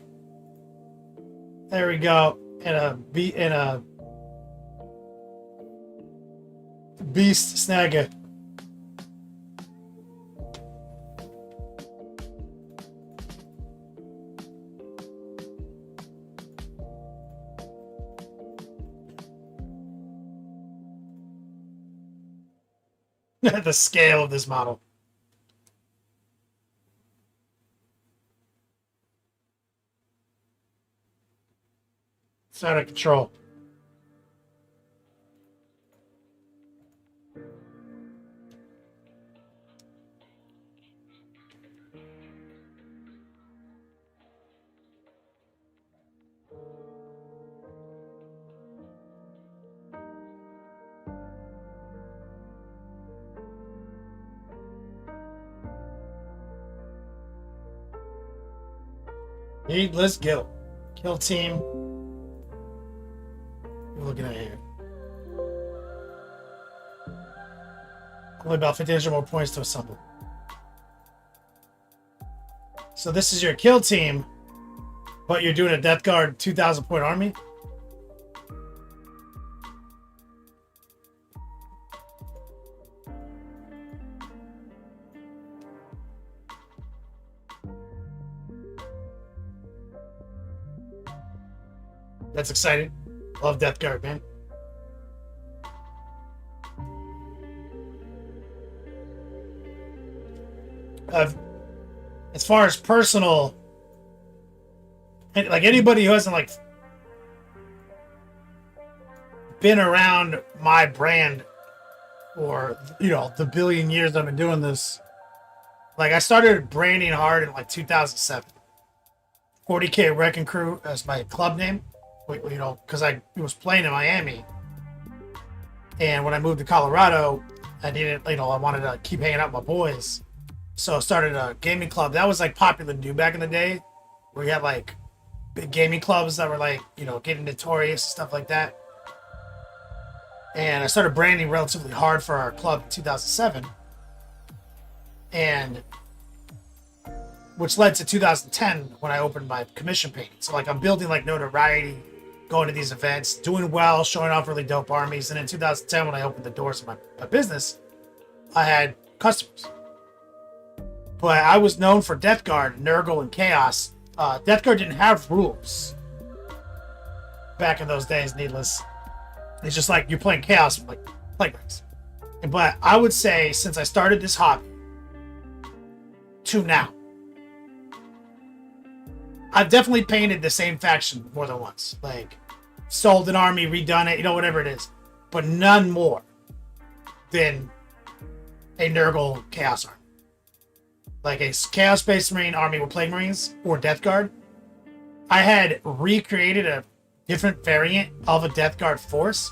There we go. And a beast snagger. The scale of this model. It's out of control. Needless guilt. Kill team. We're looking at here. Only about 50 more points to assemble. So this is your kill team, but you're doing a Death Guard 2,000 point army. That's exciting. Love Death Guard, man. As far as personal, like anybody who hasn't like been around my brand for, you know, the billion years I've been doing this, like I started branding hard in like 2007. 40K Wrecking Crew as my club name. You know, because I was playing in Miami, and when I moved to Colorado, I needed, you know, I wanted to keep hanging out with my boys, so I started a gaming club that was like popular to do back in the day, where you had like big gaming clubs that were like, you know, getting notorious and stuff like that. And I started branding relatively hard for our club in 2007, and which led to 2010 when I opened my commission page. So like I'm building like notoriety, going to these events, doing well, showing off really dope armies. And in 2010, when I opened the doors of my business, I had customers. But I was known for Death Guard, Nurgle, and Chaos. Death Guard didn't have rules back in those days, needless. It's just like you're playing Chaos, like playgrounds. But I would say since I started this hobby to now, I've definitely painted the same faction more than once. Like, sold an army, redone it, you know, whatever it is. But none more than a Nurgle Chaos army. Like a Chaos Space Marine army with Plague Marines or Death Guard. I had recreated a different variant of a Death Guard force.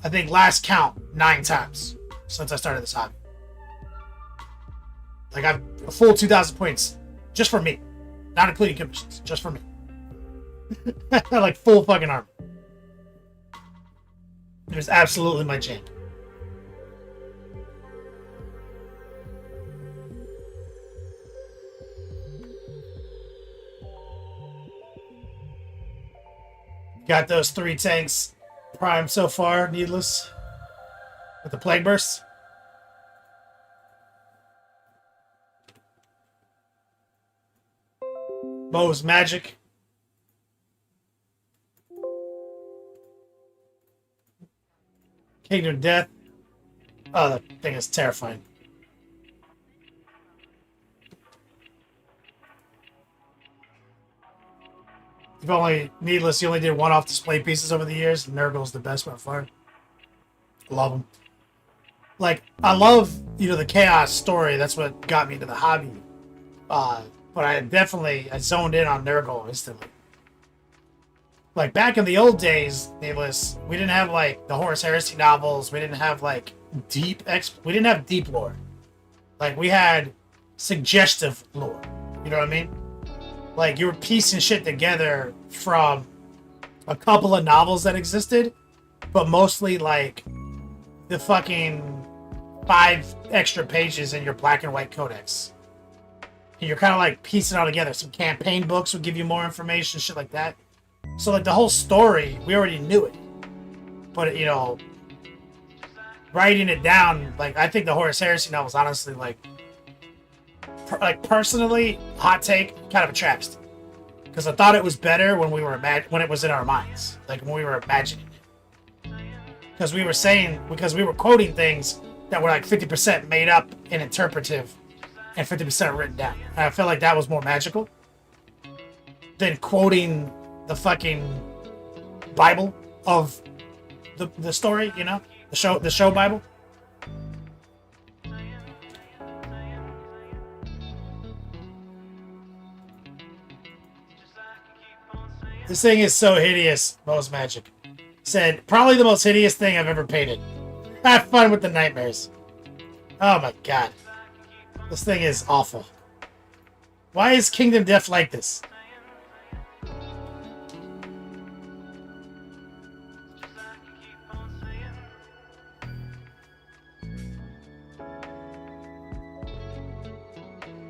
I think last count 9 times since I started this hobby. Like, I've a full 2,000 points just for me. Not including commissions, just for me. Like full fucking armor. It was absolutely my jam. Got those 3 tanks primed so far, needless. With the plague burst. Bo's magic. Kingdom Death. Oh, that thing is terrifying. You've only, needless, you only did one-off display pieces over the years, and Nurgle's the best by far. Love them. Like, I love, the chaos story. That's what got me into the hobby. But I zoned in on Nurgle instantly. Like, back in the old days, needless, we didn't have, like, the Horus Heresy novels. We didn't have, like, we didn't have deep lore. Like, we had suggestive lore. You know what I mean? Like, you were piecing shit together from a couple of novels that existed, but mostly, like, the fucking 5 extra pages in your black and white codex. And you're kind of, like, piecing it all together. Some campaign books would give you more information, shit like that. So, like, the whole story, we already knew it. But, writing it down, like, I think the Horus Heresy novels, honestly, like, personally, hot take, kind of a travesty. Because I thought it was better when when it was in our minds, like when we were imagining it. Because we were quoting things that were like 50% made up and interpretive, and 50% written down. And I feel like that was more magical than quoting the fucking Bible of the story, the show Bible. This thing is so hideous, Mo's Magic. Said, probably the most hideous thing I've ever painted. Have fun with the nightmares. Oh my god. This thing is awful. Why is Kingdom Death like this?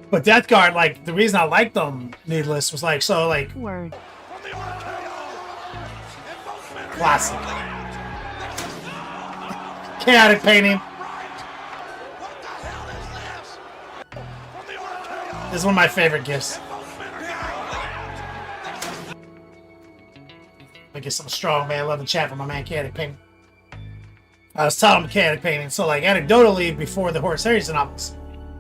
But Death Guard, like, the reason I liked them, needless, was like, so, like... Word. Classic. Chaotic painting. This is one of my favorite gifts. I get some strong man. Love the chat from my man Chaotic Painting. I was telling him Chaotic Painting. So, like, anecdotally, before the Horus Heresy novels,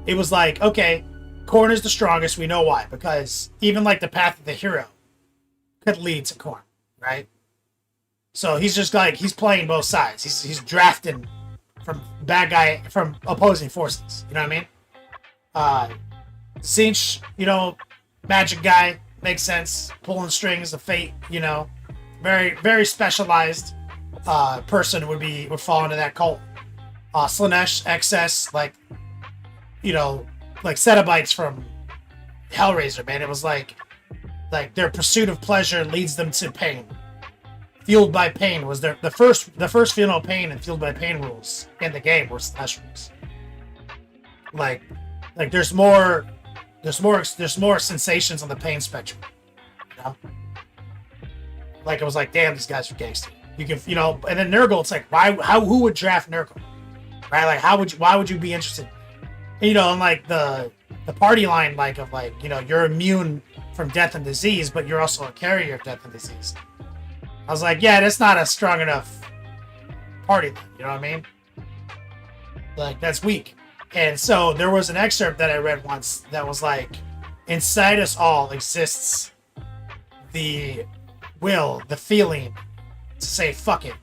it was like, okay, Khorne is the strongest. We know why. Because even, like, the path of the hero could lead to Khorne, right? So he's just like, he's playing both sides. He's drafting from opposing forces. You know what I mean? Tzeentch, magic guy, makes sense. Pulling strings of fate, very, very specialized person would fall into that cult. Slaanesh, excess, like Cenobites from Hellraiser, man. It was like their pursuit of pleasure leads them to pain. Fueled by pain was the first feeling of pain and fueled by pain rules in the game were Slaanesh rules. Like there's more sensations on the pain spectrum. Like it was like, damn, these guys are gangster. You can, and then Nurgle, it's like, who would draft Nurgle? Right? Like, why would you be interested? And, and like the party line, you're immune from death and disease, but you're also a carrier of death and disease. I was like, yeah, that's not a strong enough party line, you know what I mean? Like, that's weak. And so there was an excerpt that I read once that was like, inside us all exists the will, the feeling to say, fuck it,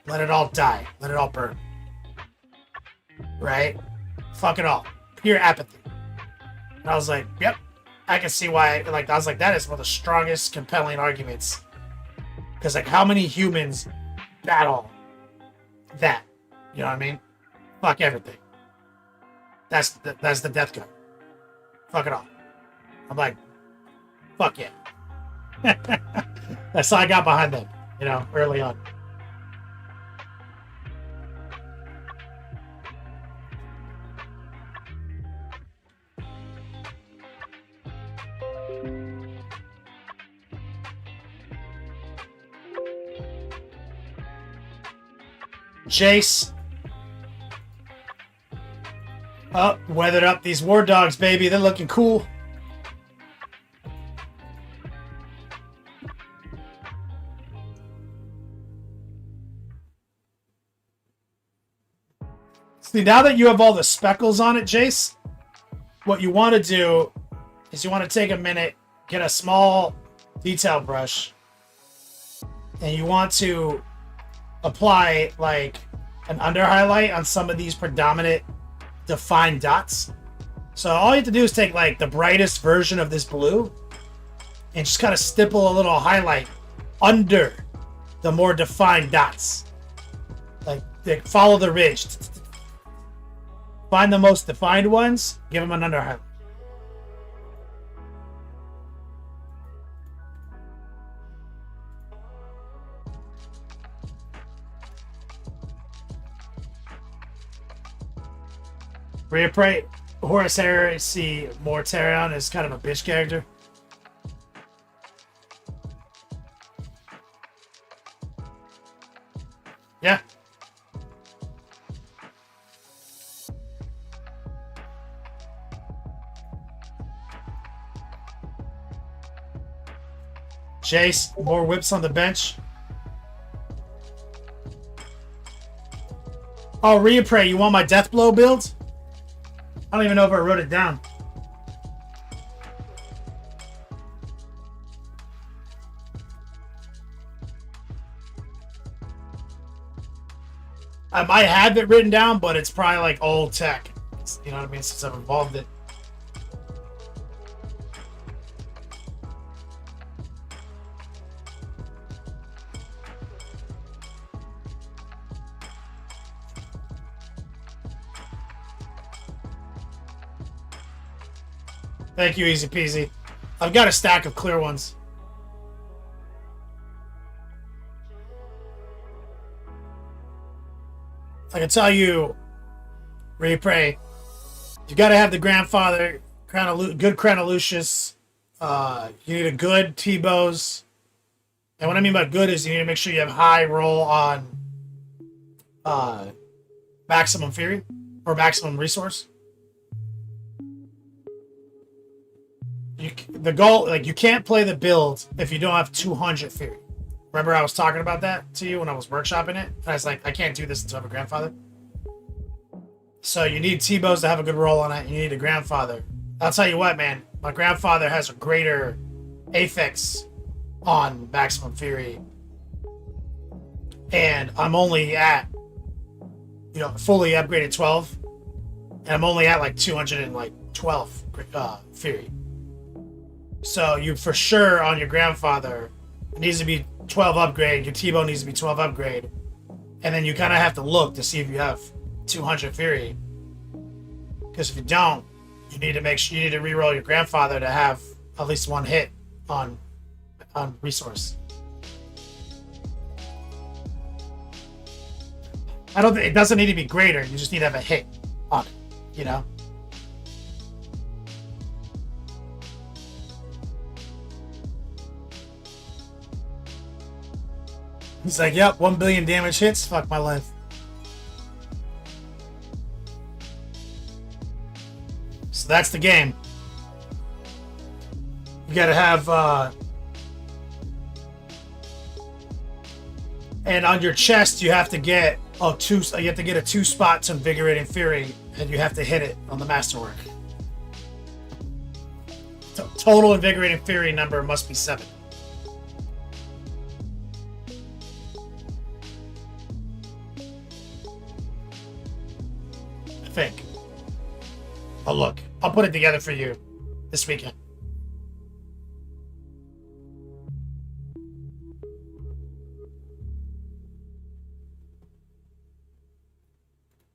let it all die, let it all burn. Right? Fuck it all. Pure apathy. And I was like, yep, I can see why. I was like, that is one of the strongest, compelling arguments. Because, how many humans battle that? You know what I mean? Fuck everything. That's the death guard. Fuck it all. I'm like, fuck yeah. That's all I got behind them, early on. Jace. Oh, weathered up these war dogs, baby. They're looking cool. See, now that you have all the speckles on it, Jace, what you want to do is you want to take a minute, get a small detail brush, and you want to apply like an under highlight on some of these predominant defined dots. So all you have to do is take like the brightest version of this blue and just kind of stipple a little highlight under the more defined dots. Like follow the ridge. Find the most defined ones, give them an under highlight. Reappraise Horus Heresy Mortarion is kind of a bitch character. Yeah. Jace, more whips on the bench. Oh, Reappraise, you want my death blow build? I don't even know if I wrote it down. I might have it written down, but it's probably like old tech. You know what I mean? Since I've evolved it. Thank you, easy peasy. I've got a stack of clear ones. I can tell you, Reappraise, you got to have the grandfather, good Chronolucius. You need a good T-bows. And what I mean by good is you need to make sure you have high roll on maximum fury or maximum resource. The goal, like, you can't play the build if you don't have 200 fury. Remember I was talking about that to you when I was workshopping it? I was like, I can't do this until I have a grandfather. So you need T-bows to have a good roll on it. You need a grandfather. I'll tell you what, man. My grandfather has a greater affix on maximum fury. And I'm only at, fully upgraded 12. And I'm only at like 212 fury. So you for sure on your grandfather, it needs to be 12 upgrade. Your T-bow needs to be 12 upgrade. And then you kind of have to look to see if you have 200 fury. Because if you don't, you need to reroll your grandfather to have at least one hit on resource. It doesn't need to be greater. You just need to have a hit on it, He's like, yep, 1 billion damage hits. Fuck my life. So that's the game. You gotta have, and on your chest, you have to get a 2-spot to Invigorating Fury, and you have to hit it on the Masterwork. Total Invigorating Fury number must be 7. I think. Oh, look. I'll put it together for you this weekend.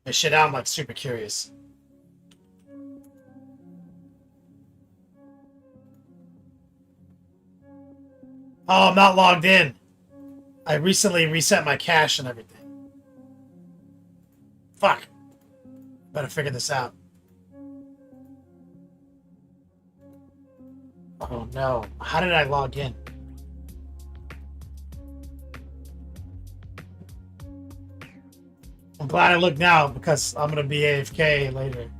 And shit, I'm like super curious. Oh, I'm not logged in. I recently reset my cache and everything. Fuck. Better figure this out. Oh no. How did I log in? glad I look now because I'm gonna be AFK later.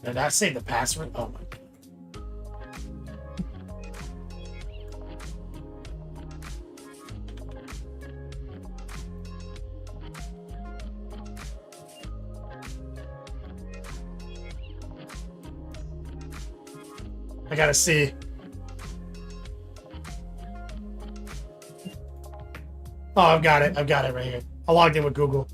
Did I say the password? Oh my god. I gotta see. Oh, I've got it. I've got it right here. I logged in with Google.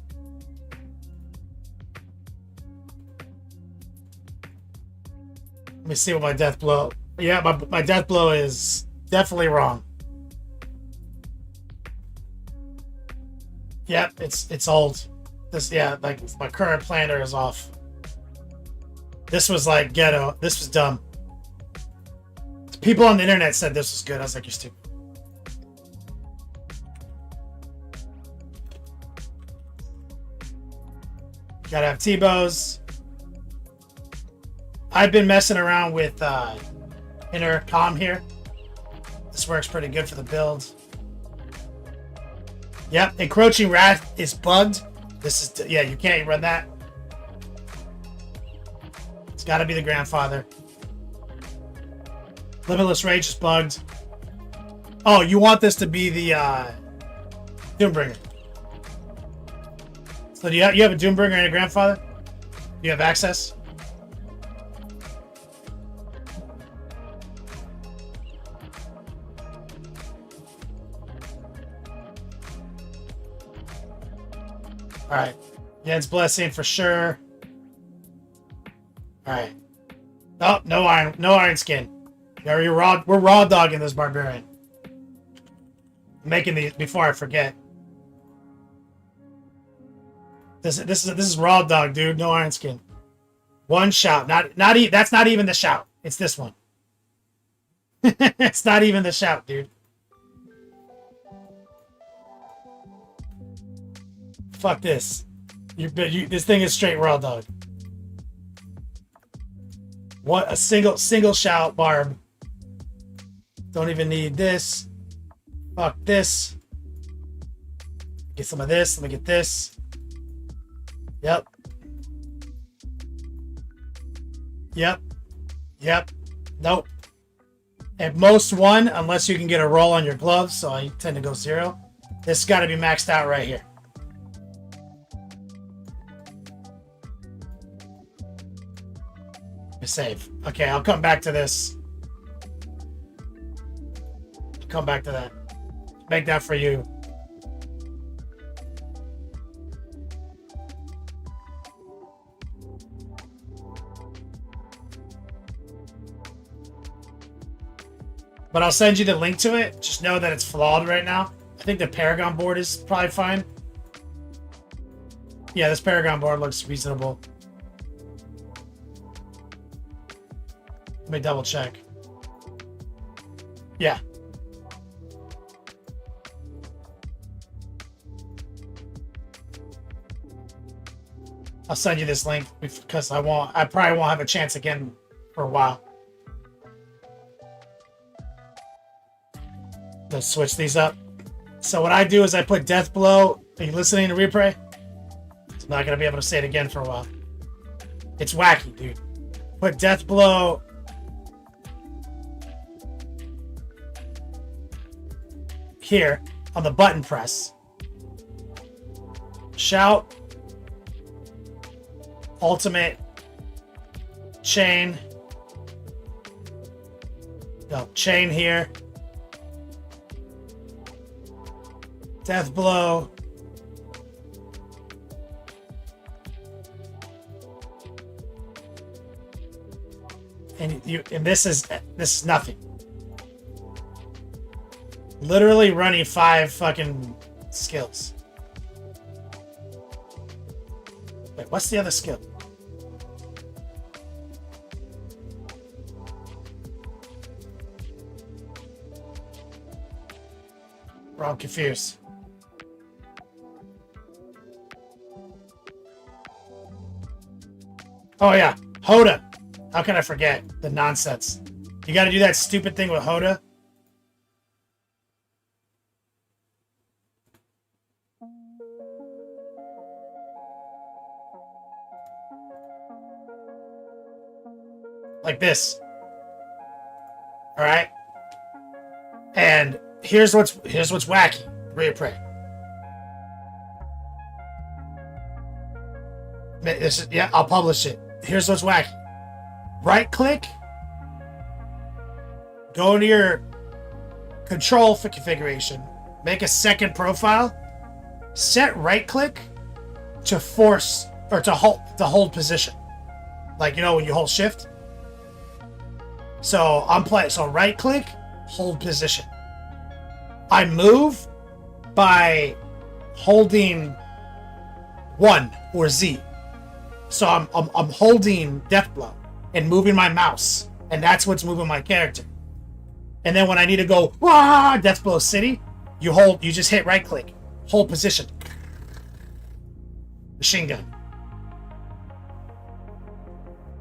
Let me see what my death blow. Yeah, my death blow is definitely wrong. Yep, it's old. This, yeah, like my current planner is off. This was like ghetto. This was dumb. People on the internet said this was good. I was like, you're stupid. Gotta have T-bows. I've been messing around with intercom here. This works pretty good for the build. Yep, encroaching wrath is bugged. This is, yeah, you can't run that. It's gotta be the grandfather. Limitless rage is bugged. Oh, you want this to be the Doombringer. So do you have a Doombringer and a grandfather? Do you have access? Alright. Yen's blessing for sure. Alright. Oh, no iron skin. We're raw dogging this barbarian. I'm making these before I forget. This is raw dog, dude. No iron skin. One shout. That's not even the shout. It's this one. It's not even the shout, dude. Fuck this. This thing is straight raw dog. What a single shout barb. Don't even need this. Fuck this. Get some of this. Let me get this. Yep. Nope. At most one, unless you can get a roll on your gloves, so I tend to go 0. This has got to be maxed out right here. Save. Okay, I'll come back to this. Come back to that. Make that for you. But I'll send you the link to it. Just know that it's flawed right now. I think the Paragon board is probably fine. Yeah, this Paragon board looks reasonable. Let me double check. Yeah. I'll send you this link because I probably won't have a chance again for a while. Let's switch these up. So what I do is I put death blow. Are you listening to replay? I'm not gonna be able to say it again for a while. It's wacky, dude. Put death blow. Here on the button press. Shout. Ultimate. Chain. No, chain here. Death blow. And this is nothing. Literally running 5 fucking skills. Wait, what's the other skill? Bro, I'm confused. Oh yeah, Hoda. How can I forget the nonsense? You got to do that stupid thing with Hoda. like this. All right. And here's what's wacky. Reappraise. This is, yeah, I'll publish it. Here's what's wacky. Right click. Go into your control for configuration. Make a second profile. Set right click to force or to hold position. Like, you know, when you hold shift. So I'm playing. So right click, hold position. I move by holding 1 or Z. So I'm holding death blow and moving my mouse, and that's what's moving my character. And then when I need to go death blow city, you just hit right click, hold position, machine gun.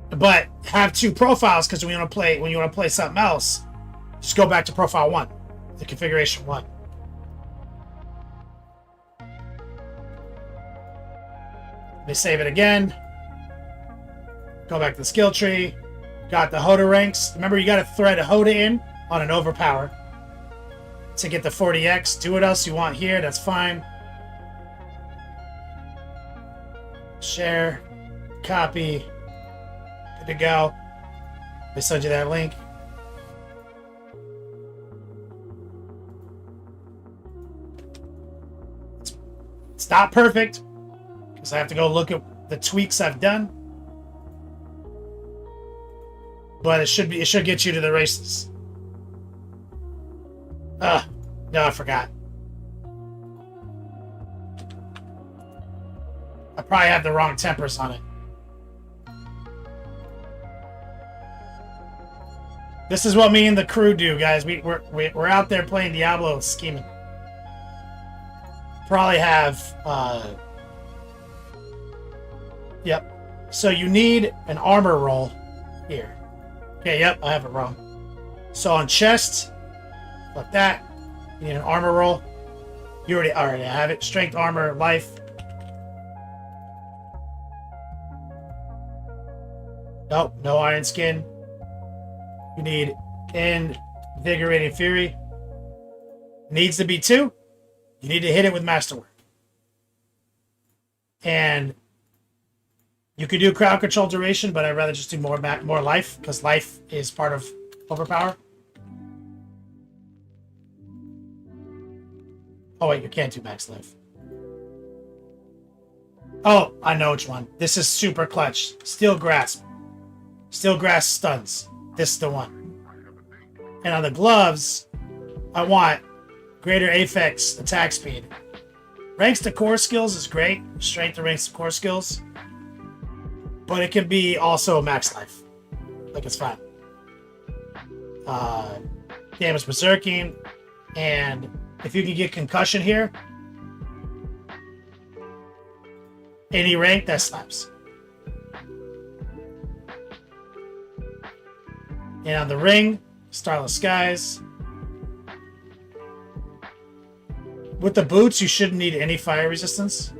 But have 2 profiles, because when you want to play something else, just go back to profile 1, the configuration 1. Let me save it again. Go back to the skill tree. Got the Hoda ranks. Remember, you got to thread a Hoda in on an overpower to get the 40x. Do what else you want here. That's fine. Share. Copy. Good to go. They send you that link. It's not perfect because I have to go look at the tweaks I've done. But it should get you to the races. No, I forgot. I probably have the wrong tempers on it. This is what me and the crew do, guys. We're out there playing Diablo, scheming. Probably have. Yep. So you need an armor roll here. Okay, yep, I have it wrong. So on chest, like that, you need an armor roll. You already have it. Strength, armor, life. Nope, no iron skin. You need invigorating fury. Needs to be 2. You need to hit it with masterwork. And you could do crowd control duration, but I'd rather just do more life, because life is part of overpower. Oh wait, you can't do max life. Oh, I know which one. This is super clutch. Steel grasp. Steel grasp stuns. This is the one. And on the gloves, I want greater affix attack speed. Ranks to core skills is great. Strength to ranks to core skills. But it can be also max life. Like, it's fine. Damage berserking. And if you can get concussion here, any rank, that slaps. And on the ring, Starless Skies. With the boots, you shouldn't need any fire resistance.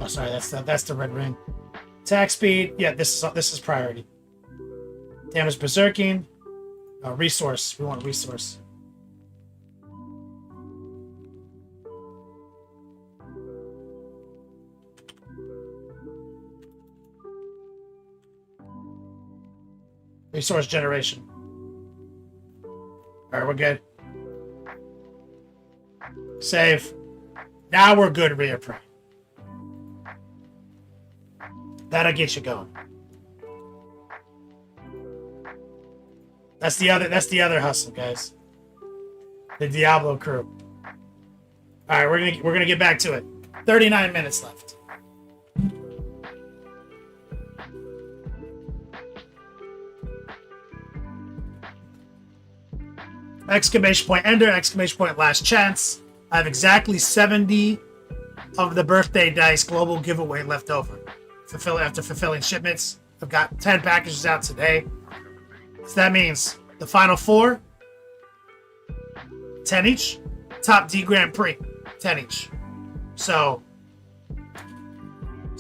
Oh, sorry, that's the red ring. Attack speed, yeah, this is priority. Damage berserking. Resource. We want a resource. Resource generation. Alright, we're good. Save. Now we're good, reappraise. That'll get you going. That's the other hustle, guys. The Diablo crew. Alright, we're gonna get back to it. 39 minutes left. Exclamation point ender, exclamation point last chance. I have exactly 70 of the birthday dice global giveaway left over. After fulfilling shipments. I've got 10 packages out today. So that means the final 4, 10 each. Top D Grand Prix, 10 each. So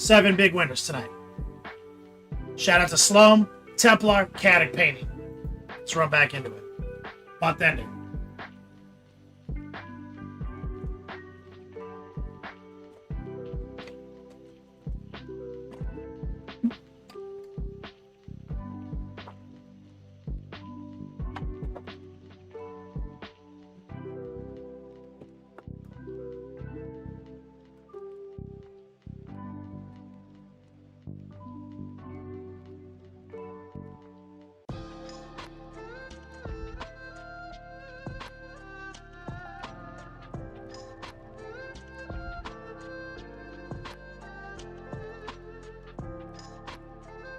7 big winners tonight. Shout out to Sloan, Templar, Caddick Painting. Let's run back into it. Month ending.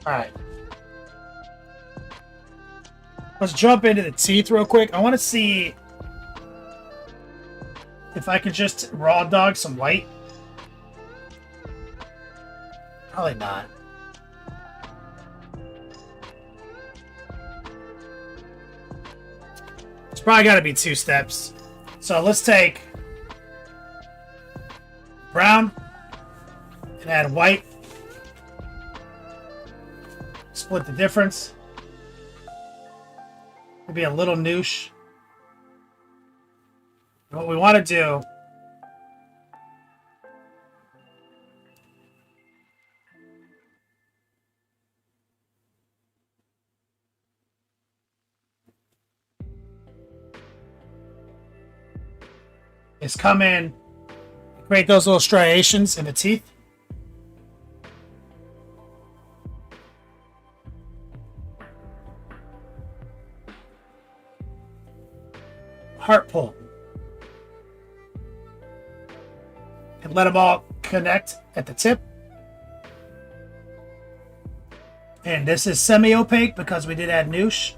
All right. Let's jump into the teeth real quick. I want to see if I could just raw dog some white. Probably not. It's probably got to be 2 steps. So let's take brown and add white. Split the difference. Maybe a little noosh. And what we want to do is come in, create those little striations in the teeth. Heart pull. And let them all connect at the tip. And this is semi-opaque because we did add noosh.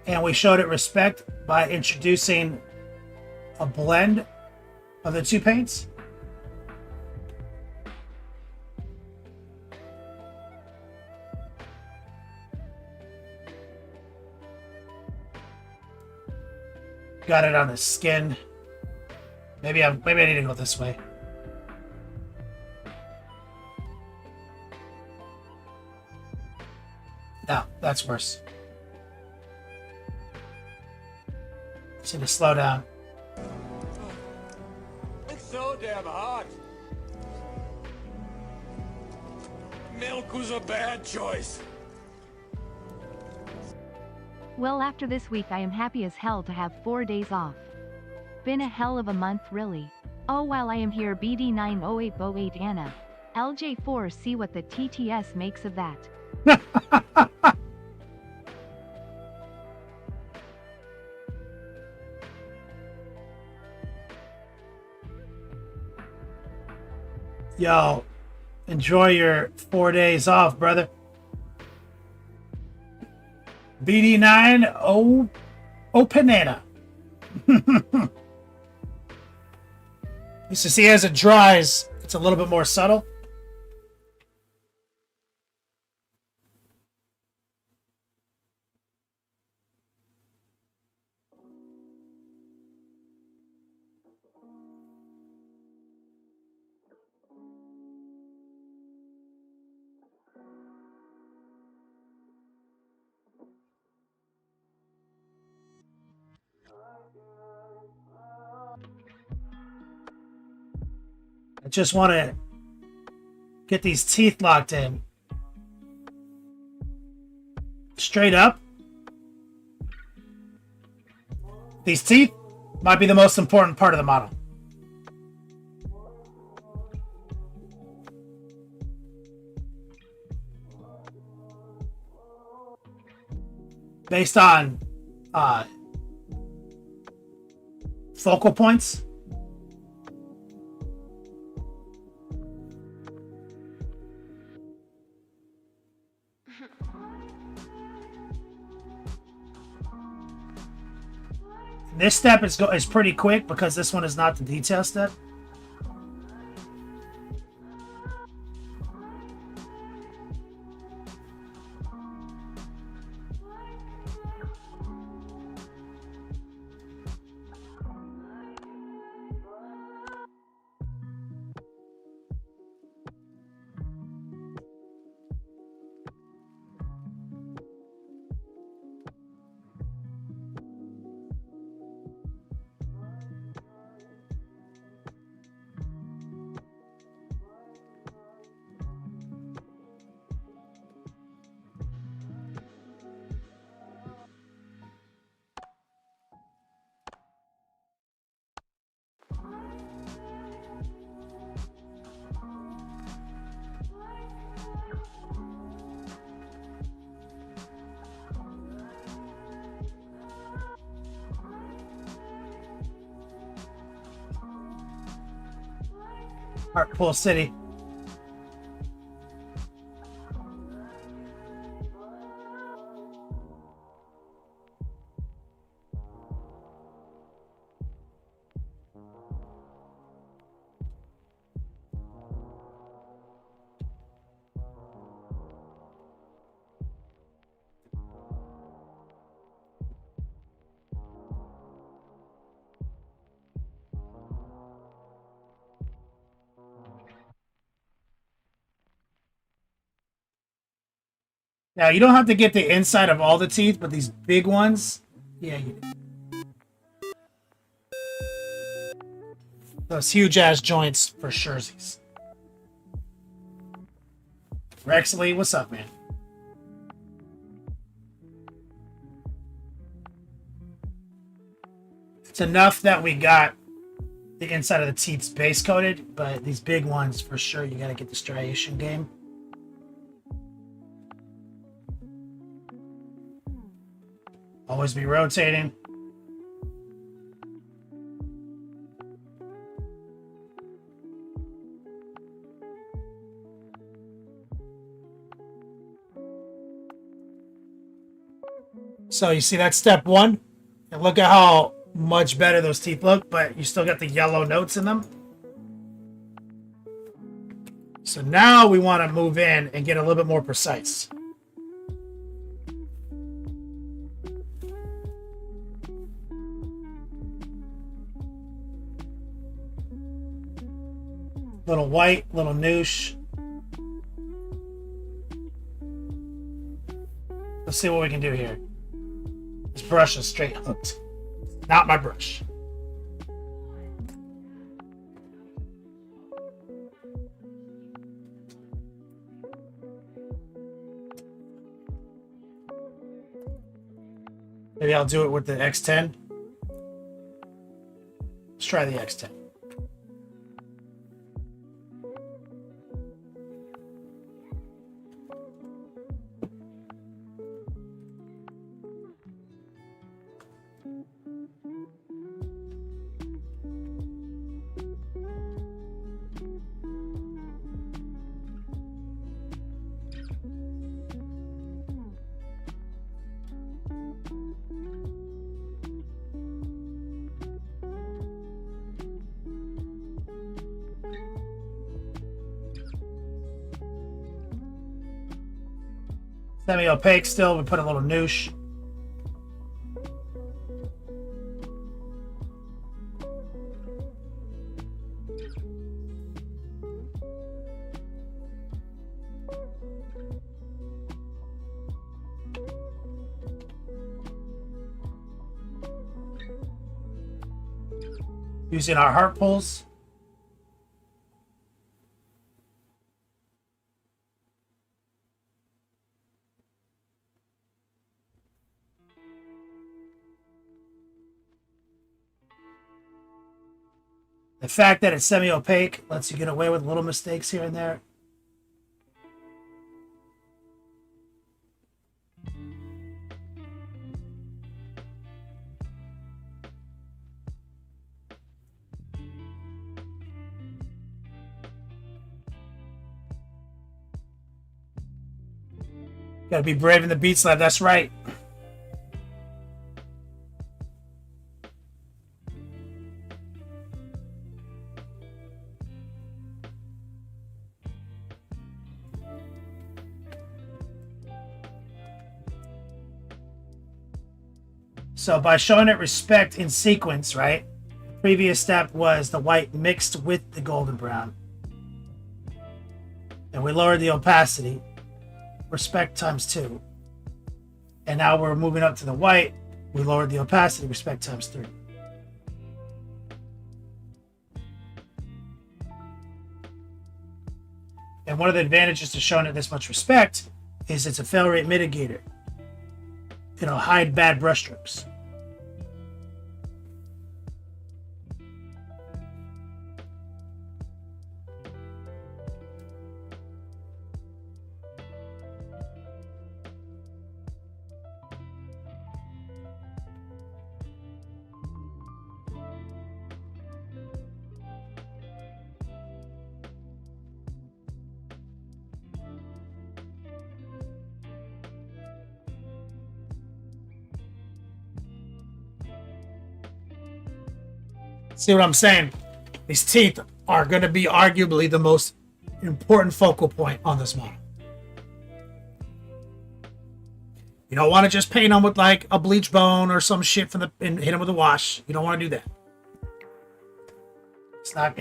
And we showed it respect by introducing a blend of the 2 paints. Got it on the skin. Maybe I need to go this way. No, that's worse. Just need to slow down. It's so damn hot. Milk was a bad choice. Well, after this week I am happy as hell to have 4 days off. Been a hell of a month really. Oh, while I am here, BD90808 Anna. LJ4, see what the TTS makes of that. Yo, enjoy your 4 days off, brother. BD9 Openana. You see, as it dries, it's a little bit more subtle. I just want to get these teeth locked in. Straight up. These teeth might be the most important part of the model. Based on focal points. This step is pretty quick because this one is not the detail step. Hartpool City. Now, you don't have to get the inside of all the teeth, but these big ones, yeah, you do. Those huge-ass joints for surezies. Rexley, what's up, man? It's enough that we got the inside of the teeth base coated, but these big ones, for sure, you gotta get the striation game. Always be rotating. So you see that's step one. And look at how much better those teeth look, but you still got the yellow notes in them. So now we want to move in and get a little bit more precise. Little white, little noosh. Let's see what we can do here. This brush is straight hooked. Not my brush. Maybe I'll do it with the X10. Let's try the X10. Semi-opaque still, we put a little noosh. Using our heart pulls. The fact that it's semi-opaque lets you get away with little mistakes here and there. Gotta be brave in the beat slab, that's right. So by showing it respect in sequence, right? The previous step was the white mixed with the golden brown. And we lowered the opacity. Respect times 2. And now we're moving up to the white. We lowered the opacity. Respect times 3. And one of the advantages to showing it this much respect is it's a fail rate mitigator. It'll hide bad brush strokes. See what I'm saying? These teeth are going to be arguably the most important focal point on this model. You don't want to just paint them with like a bleach bone or some shit from and hit them with a wash. You don't want to do that. It's not.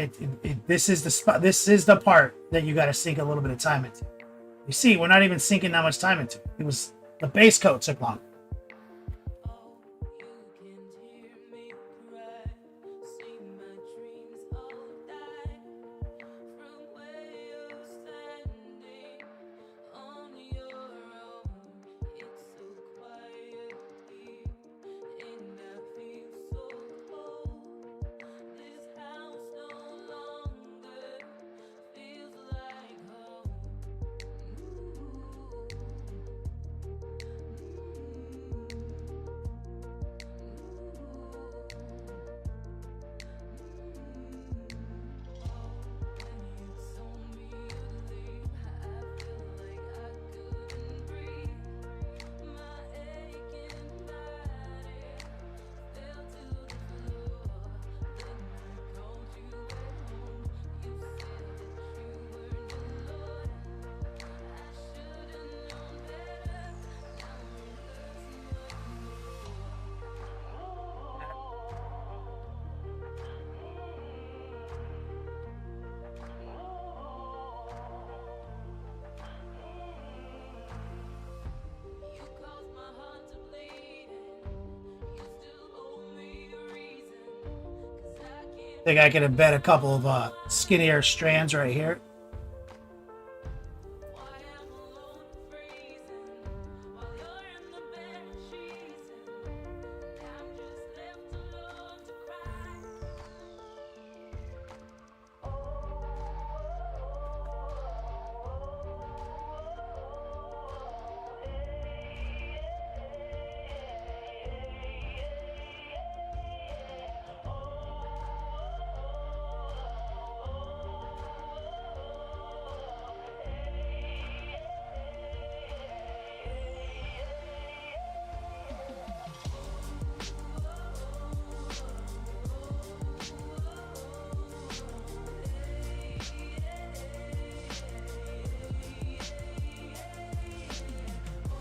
This is the spot. This is the part that you got to sink a little bit of time into. You see, we're not even sinking that much time into it. It was the base coat took long. I think I could embed a couple of skinnier strands right here.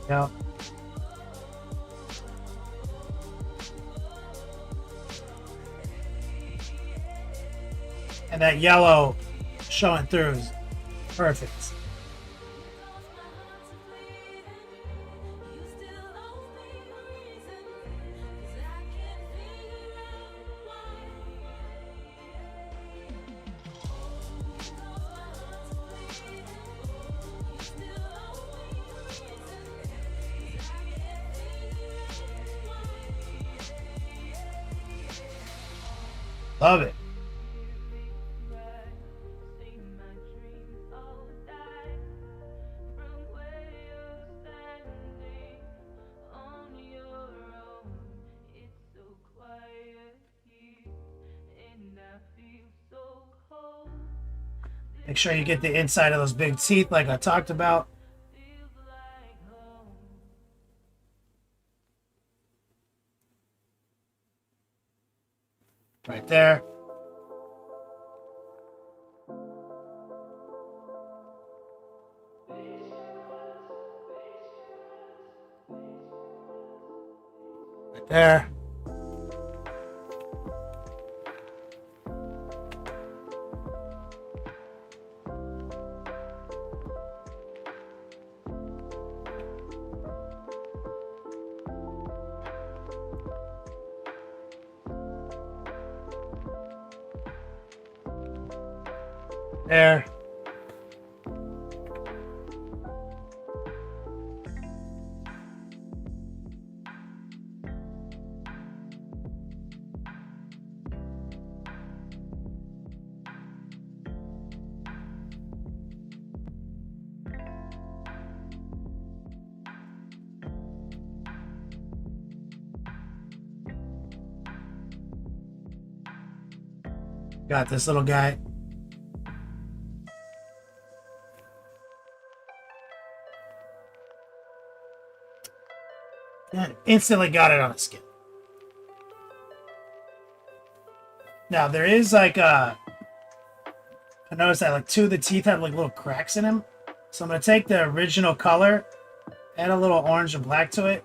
Yeah. And that yellow showing through is perfect. Love it. Make sure you get the inside of those big teeth like I talked about. Right there. Right there. There. Got this little guy. And instantly got it on the skin. Now there is like I noticed that like two of the teeth have like little cracks in them. So I'm gonna take the original color, add a little orange and black to it,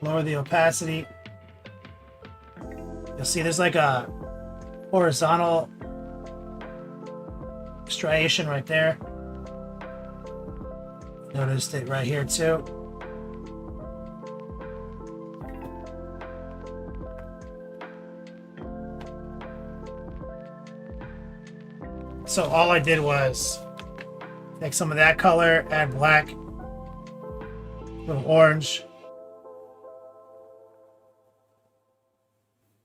lower the opacity. You'll see there's like a horizontal striation right there. Noticed it right here too. So all I did was take some of that color, add black, a little orange,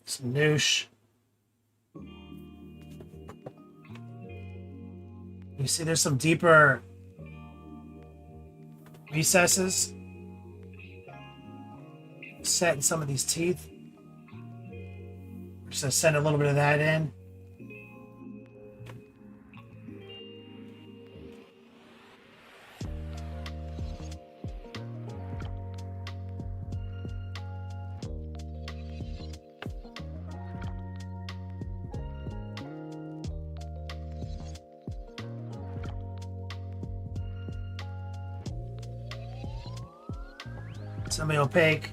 some noosh. You see there's some deeper recesses set in some of these teeth. Just gonna send a little bit of that in. Semi-opaque.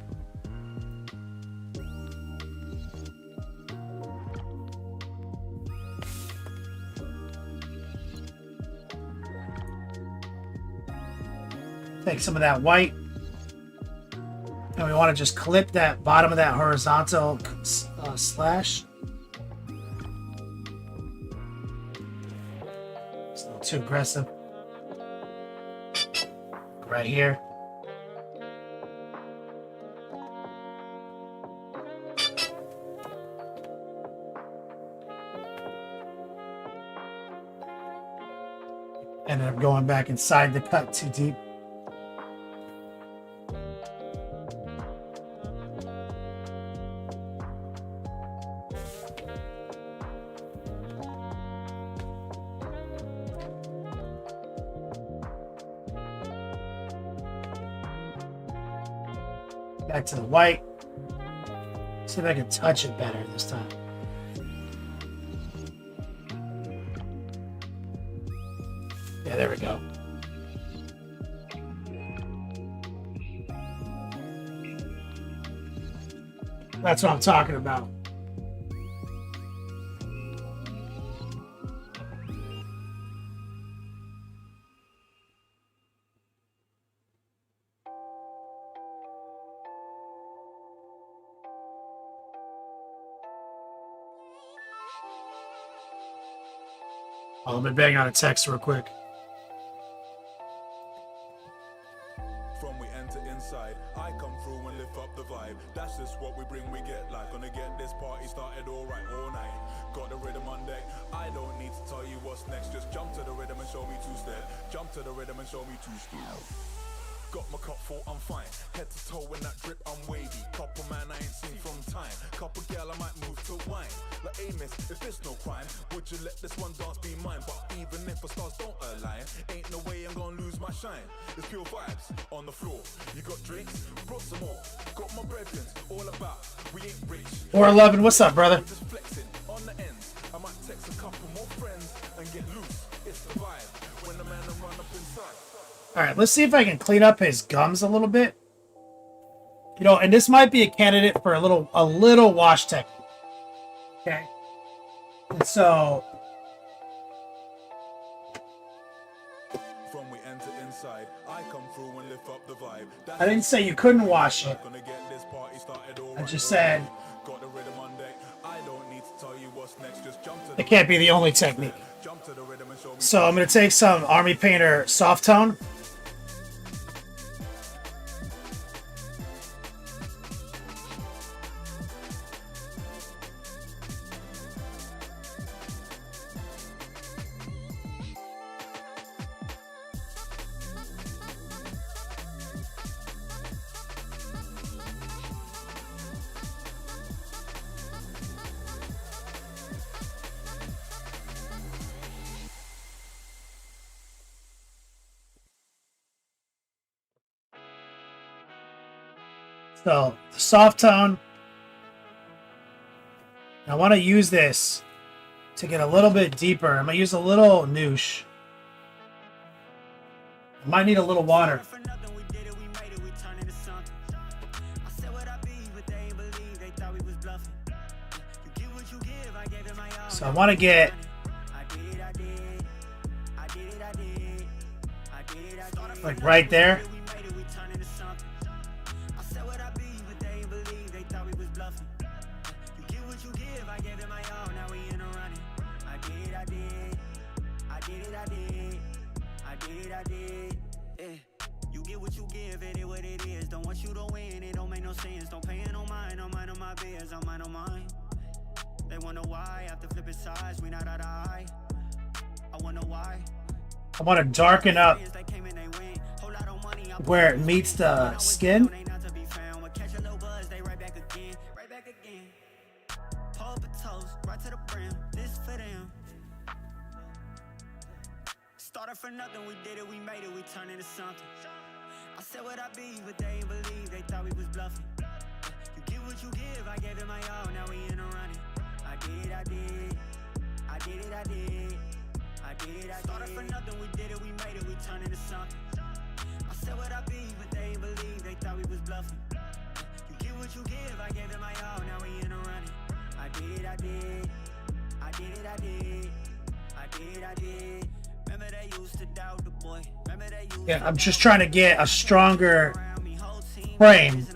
Take some of that white. And we want to just clip that bottom of that horizontal slash. It's a little too aggressive. Right here. Ended up going back inside the cut too deep. Back to the white. See if I can touch it better this time. Yeah, there we go. That's what I'm talking about. Oh, let me bang on a text real quick. From we enter inside, I come through and lift up the vibe. That's just what we bring, we get like. Gonna get this party started alright all night. Got the rhythm on deck, I don't need to tell you what's next. Just jump to the rhythm and show me two-step. Jump to the rhythm and show me two-step. Got my cup full, I'm fine. Head to toe in that drip, I'm wavy. Couple man I ain't seen from time. Couple gal I might move to wine. Like Amos, if it's no crime, would you let this one dance be mine? But even if the stars don't align, ain't no way I'm gonna lose my shine. It's pure vibes on the floor. You got drinks? Brought some more. Got my brethren all about. We ain't rich. 411, what's up, brother? We're just flexing on the ends. I might text a couple more friends and get loose. It's the vibe when the man run up inside. All right, let's see if I can clean up his gums a little bit. You know, and this might be a candidate for a little wash technique. Okay. And so From we enter inside, I come through and lift up the vibe. I didn't say you couldn't wash it. Gonna get this party started all I right. just said Got the rhythm on deck. I don't need to tell you what's next. Just jump to it the can't be the only technique. jump to the rhythm and show me. So I'm gonna take some Army Painter soft tone. So the soft tone I want to use this to get a little bit deeper. I'm going to use a little noosh. I might need a little water. So I want to get like right there. You get what you give, it is what it is. Don't want you to win, it don't make no sense. Don't pay no mind, I'm mind on my biz, I'm mind on mine. They wonder why, after flipping sides, we not out of eye. I wonder why. I want to darken up where it meets the skin. Started from nothing, we did it, we made it, we turned into something. I said what I be, but they ain't believe, they thought we was bluffing. You get what you give, I gave it my all, now we in a running. I did it, I did. I did it, I did. I did it, I did. Started from nothing, we did it, we made it, we turned into something. I said what I be, but they ain't believe, they thought we was bluffing. You get what you give, I gave it my all, now we in a running. I did it, I did. I did it, I did. I did it, I did. Remember they used to doubt the boy. Remember they used Yeah, I'm just trying to get a stronger frame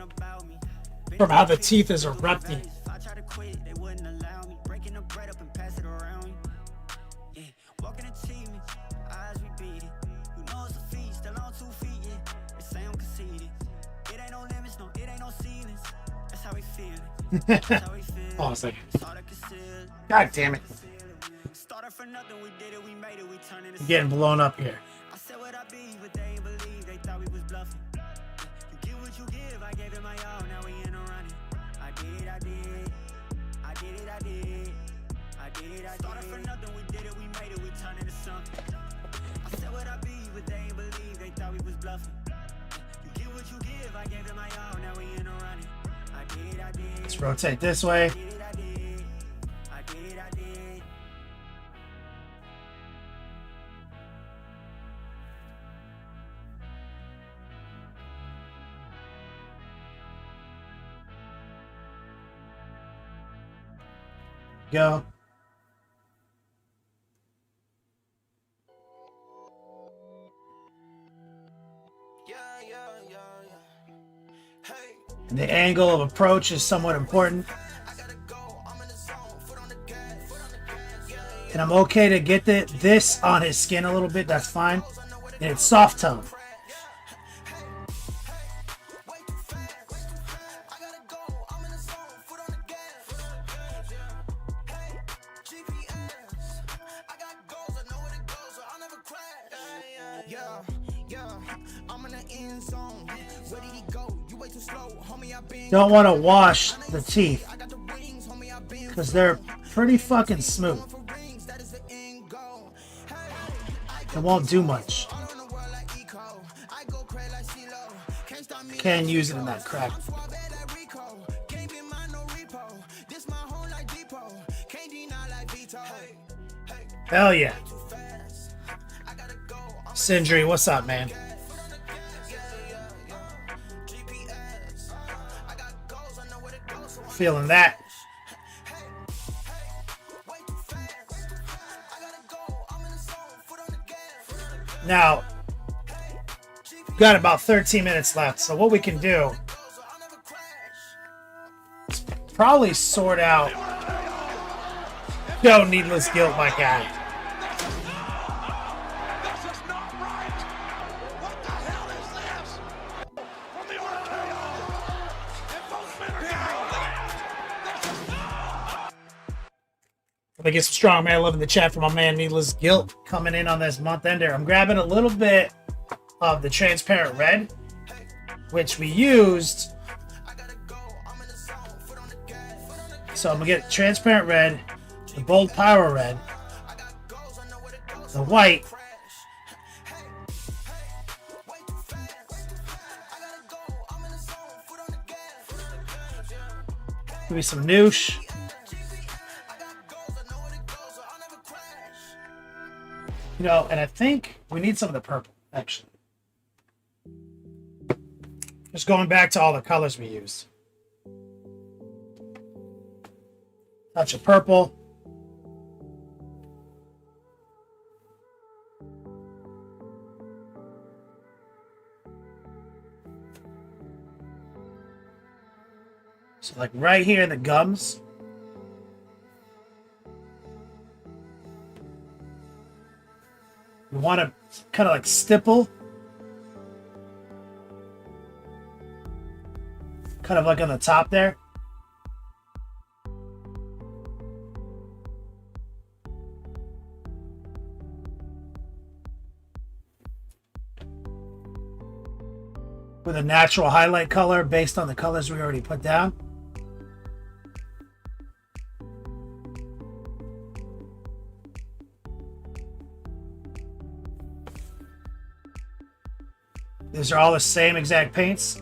from how the teeth is erupting. I tried to quit, they wouldn't allow me. Breaking the bread up and pass it around. Yeah, walking achievements, eyes we beat it. You know it's a feat, still on 2 feet, yeah. They say I'm conceited. It ain't no limits, no, it ain't no ceilings. That's how we feel. That's how we feel. Oh, it's like, God damn it. Started from nothing, we did it, we made it, we turned into I'm getting blown up here. I said what I be, but they ain't believe, they thought we was bluffing. You get what you give, I gave it my all, now we in a running. I did it, I did. I did it, I did. I did it, I did. Started from nothing, we did it, we made it, we turned into something. I said what I be, but they ain't believe, they thought we was bluffing. You get what you give, I gave it my all, now we in a running. I did it, I did. Let's rotate this way. I did it, I did. I did it, I did. Go. And the angle of approach is somewhat important. And I'm okay to get this on his skin a little bit, that's fine. And it's soft tone. Don't want to wash the teeth because they're pretty fucking smooth. It won't do much. Can't use it in that crack. Hell yeah. Sindri, what's up, man? Feeling that. Now, got about 13 minutes left, so what we can do is probably sort out no needless guilt, my guy. Let me get some strong man love in the chat for my man Needless Guilt coming in on this month ender. I'm grabbing a little bit of the transparent red, which we used. So I'm gonna get transparent red, the bold power red, the white, maybe some noosh. You know, and I think we need some of the purple, actually. Just going back to all the colors we used. Touch of purple. So like right here in the gums. We want to kind of like stipple. Kind of like on the top there. With a natural highlight color based on the colors we already put down. These are all the same exact paints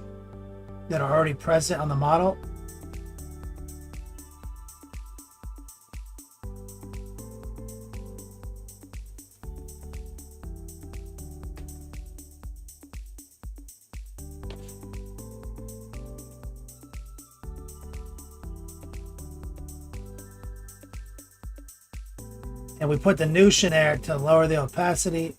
that are already present on the model. And we put the noosh in there to lower the opacity.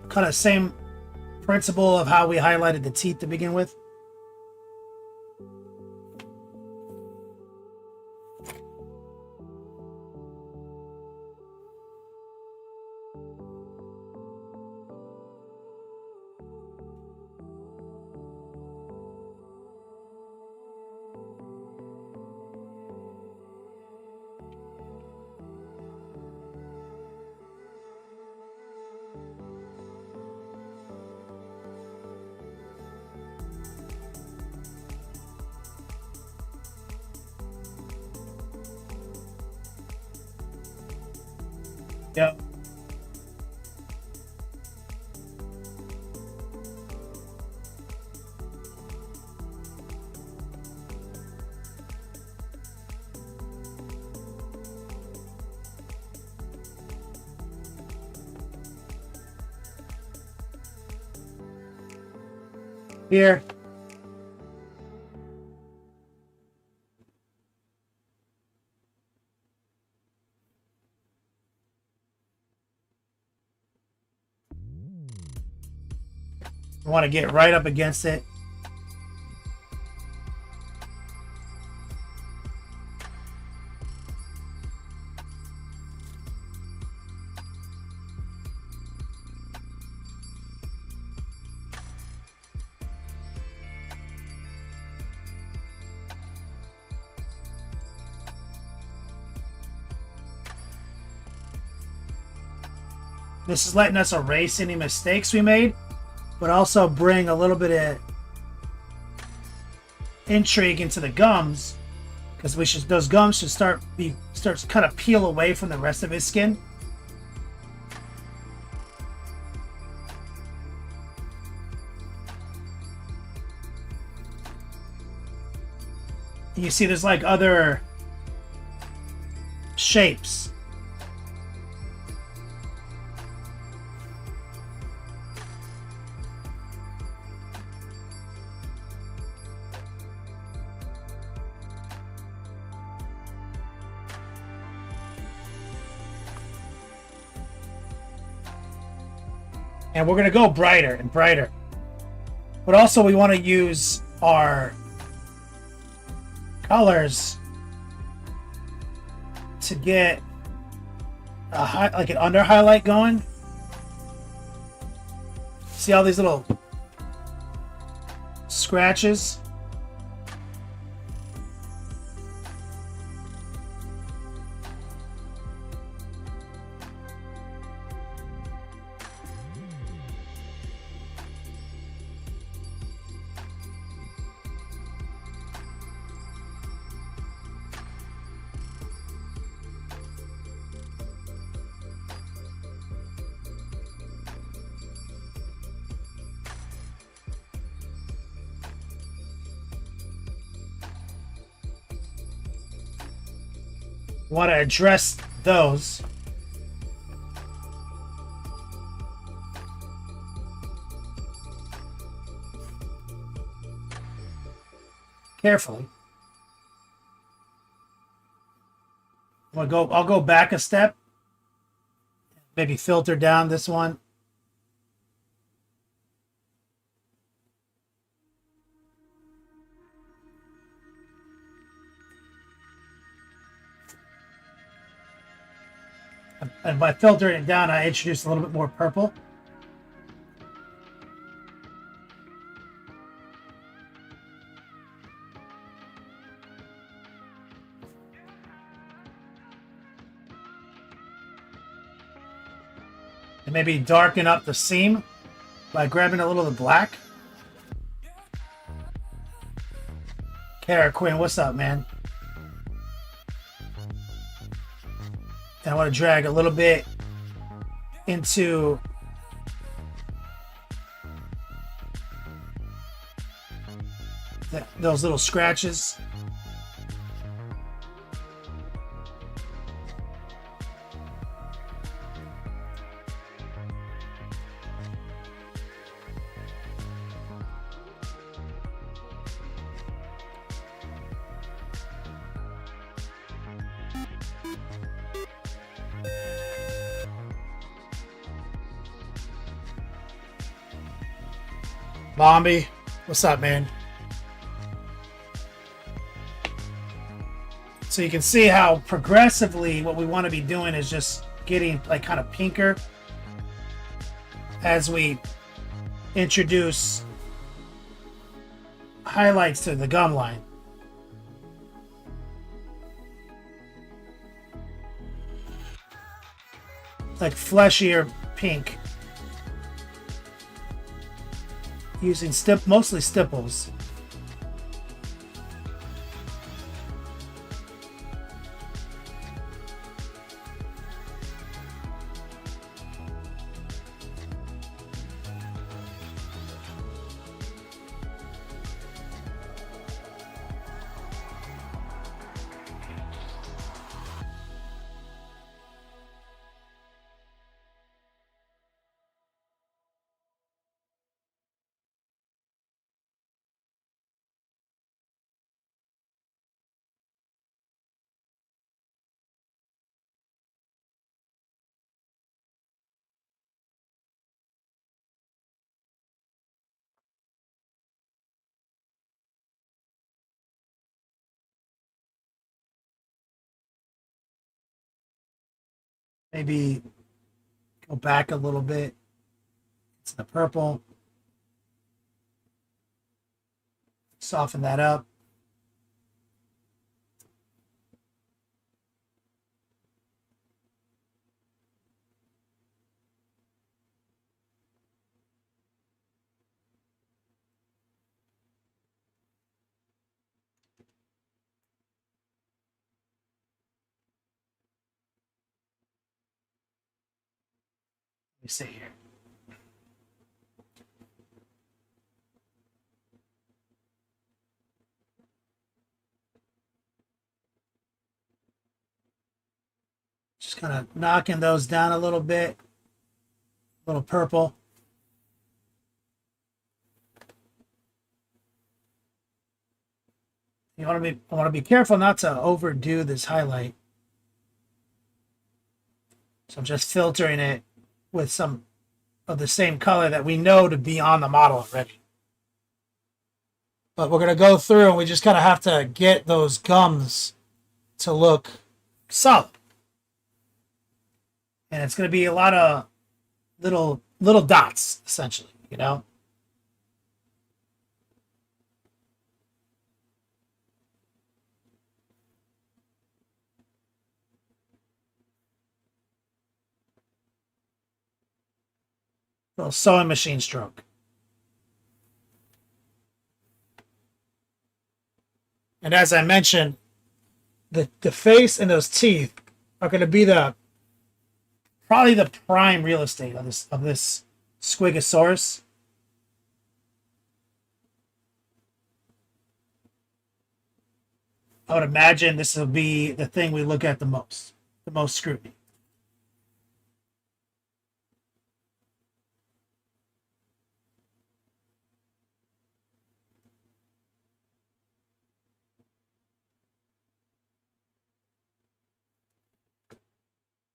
Kind of same principle of how we highlighted the teeth to begin with. Yep. Here. I want to get right up against it. This is letting us erase any mistakes we made, but also bring a little bit of intrigue into the gums, because those gums should start kind of peel away from the rest of his skin. And you see there's like other shapes. And we're going to go brighter and brighter. But also we want to use our colors to get like an under highlight going. See all these little scratches? want to address those. Carefully. I'll go back a step. Maybe filter down this one. And by filtering it down, I introduced a little bit more purple. And maybe darken up the seam by grabbing a little of the black. Kara Quinn, what's up, man? And I want to drag a little bit into those little scratches. Bombi, what's up, man? So you can see how progressively what we want to be doing is just getting like kind of pinker as we introduce highlights to the gum line. Like fleshier pink. Using mostly stipples. Maybe go back a little bit. It's the purple. Soften that up. Let me see here. Just kind of knocking those down a little bit. A little purple. I want to be careful not to overdo this highlight. So I'm just filtering it with some of the same color that we know to be on the model already. But we're going to go through and we just kind of have to get those gums to look solid. And it's going to be a lot of little dots, essentially, you know? Little sewing machine stroke. And as I mentioned, the face and those teeth are going to be probably the prime real estate of this Squigosaurus. I would imagine this will be the thing we look at the most scrutiny.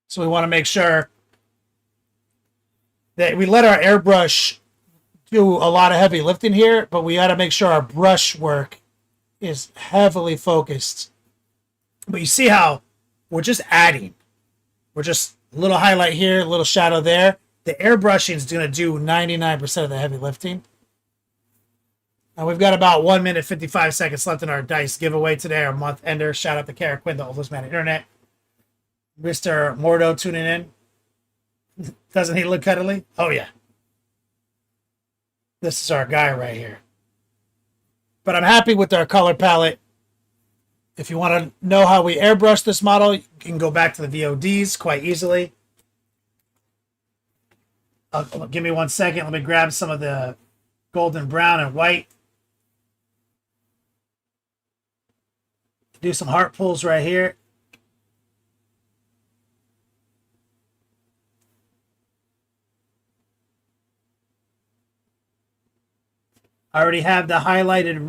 So we want to make sure that we let our airbrush do a lot of heavy lifting here, but we got to make sure our brush work is heavily focused. But you see how we're just adding. We're just a little highlight here, a little shadow there. The airbrushing is going to do 99% of the heavy lifting. And we've got about 1 minute, 55 seconds left in our dice giveaway today, our month ender. Shout out to Kara Quinn, the oldest man on the internet. Mr. Mordo tuning in. Doesn't he look cuddly? Oh, yeah. This is our guy right here. But I'm happy with our color palette. If you want to know how we airbrush this model, you can go back to the VODs quite easily. Give me 1 second. Let me grab some of the golden brown and white. Do some heart pulls right here. I already have the highlighted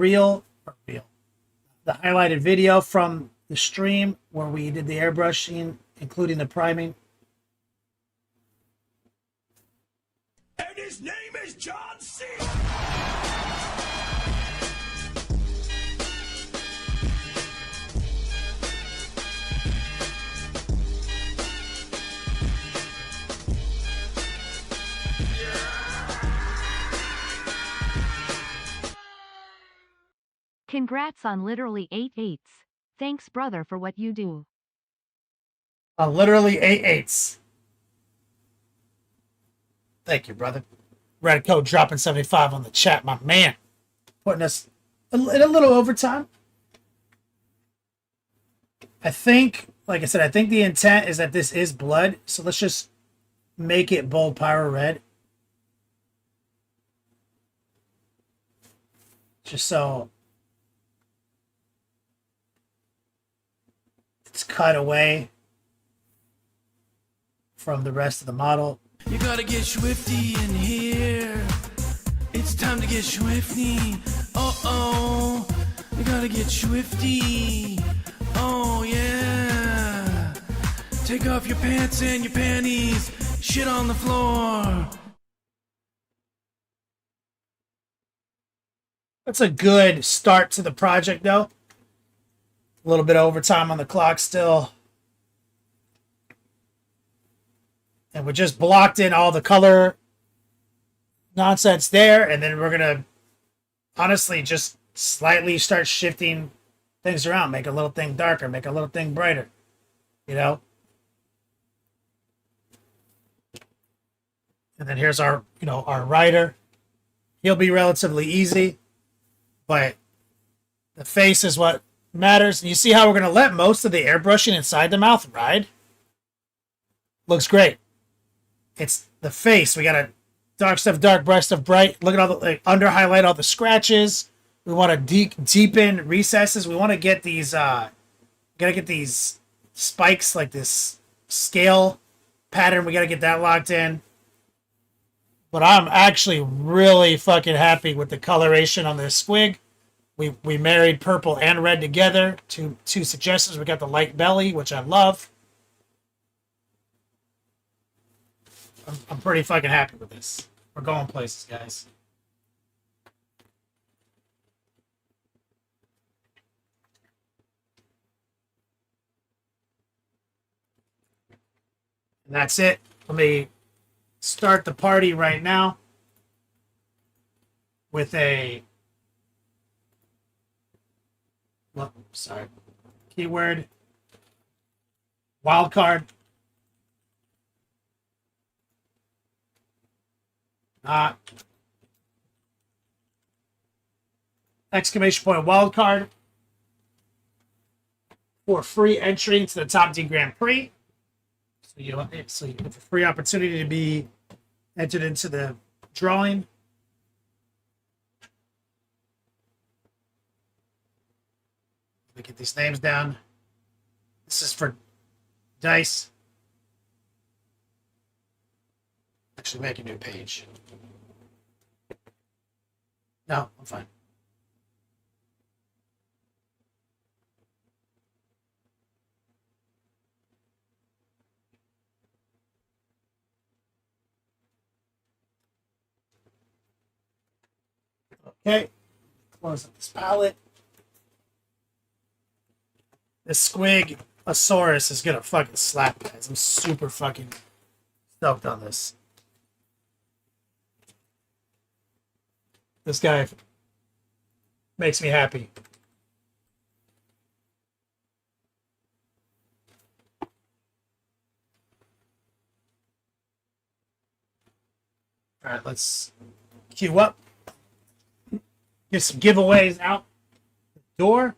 the highlighted video from the stream where we did the airbrushing, including the priming. And his name is John C. Congrats on literally 8 eights. Thanks, brother, for what you do. Literally 8 eighths. Thank you, brother. Red Coat dropping 75 on the chat, my man. Putting us in a little overtime. I think, like I said, I think the intent is that this is blood. So let's just make it bold pyro red. Just so it's cut away from the rest of the model. You gotta get swifty in here. It's time to get swifty. Uh-oh. You gotta get swifty. Oh, yeah. Take off your pants and your panties. Shit on the floor. That's a good start to the project, though. A little bit of overtime on the clock still. And we just blocked in all the color nonsense there. And then we're going to honestly just slightly start shifting things around. Make a little thing darker. Make a little thing brighter. You know? And then here's our, our rider. He'll be relatively easy. But the face is what matters. And you see how we're going to let most of the airbrushing inside the mouth ride? Looks great. It's the face. We got to dark stuff dark, bright stuff bright. Look at all the under highlight all the scratches. We want to deepen recesses. We want to get these gotta get these spikes, like this scale pattern. We got to get that locked in. But I'm actually really fucking happy with the coloration on this squig. We married purple and red together. Two suggestions. We got the light belly, which I love. I'm pretty fucking happy with this. We're going places, guys. And that's it. Let me start the party right now with a keyword wild card. Exclamation point wild card for free entry into the Top D Grand Prix. So you have a free opportunity to be entered into the drawing. me get these names down. This is for dice. Actually, make a new page. No, I'm fine. Okay, close up this palette. This Squig Asaurus is gonna fucking slap, guys. I'm super fucking stoked on this. This guy makes me happy. All right, let's queue up. Get some giveaways out the door.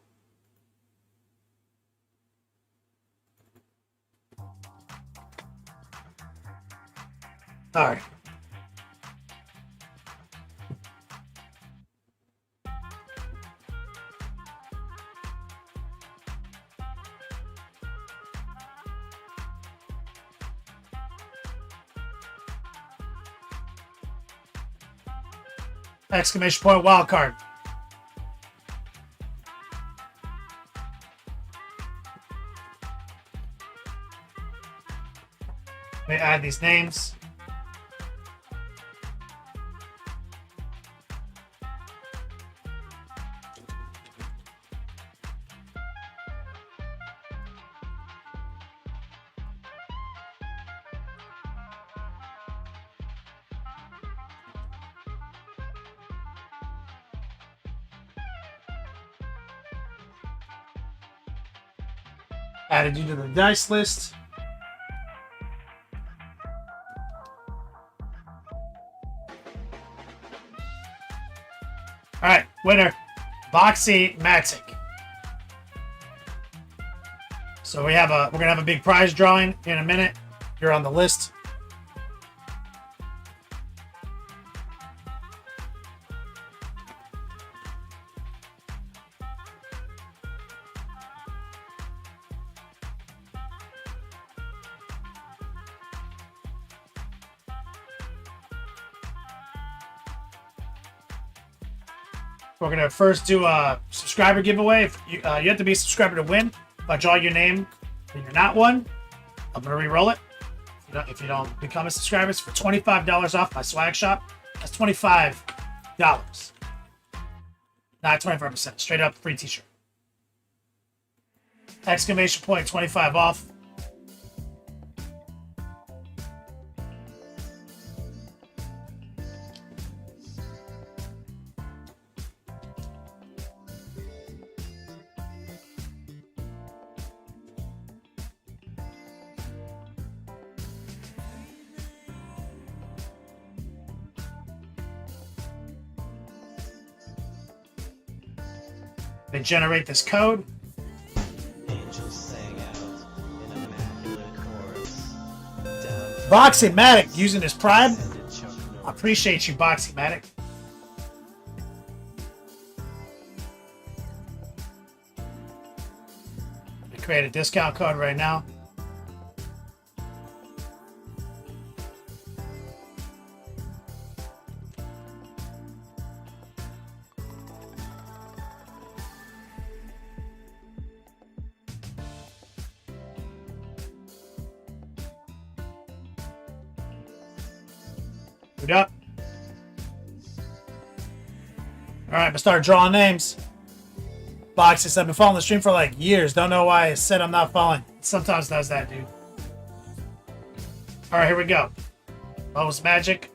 All right. Exclamation point wild card. Let me add these names. Added you to the dice list. All right, winner, Boxy Matic. So we're gonna have a big prize drawing in a minute. You're on the list. We're going to first do a subscriber giveaway. If you have to be a subscriber to win. If I draw your name and you're not one, I'm going to re-roll it. If you don't become a subscriber, it's for $25 off my swag shop. That's $25. Not 25%. Straight up free t-shirt. Exclamation point 25 off. They generate this code. Angels sang out in immaculate chorus. Boxy-matic using his prime. I appreciate you, Boxy-matic. Create a discount code right now. Up. All right, I'm gonna start drawing names. Boxes. I've been following the stream for like years. Don't know why I said I'm not following. It sometimes does that, dude. All right, here we go. Most Magic.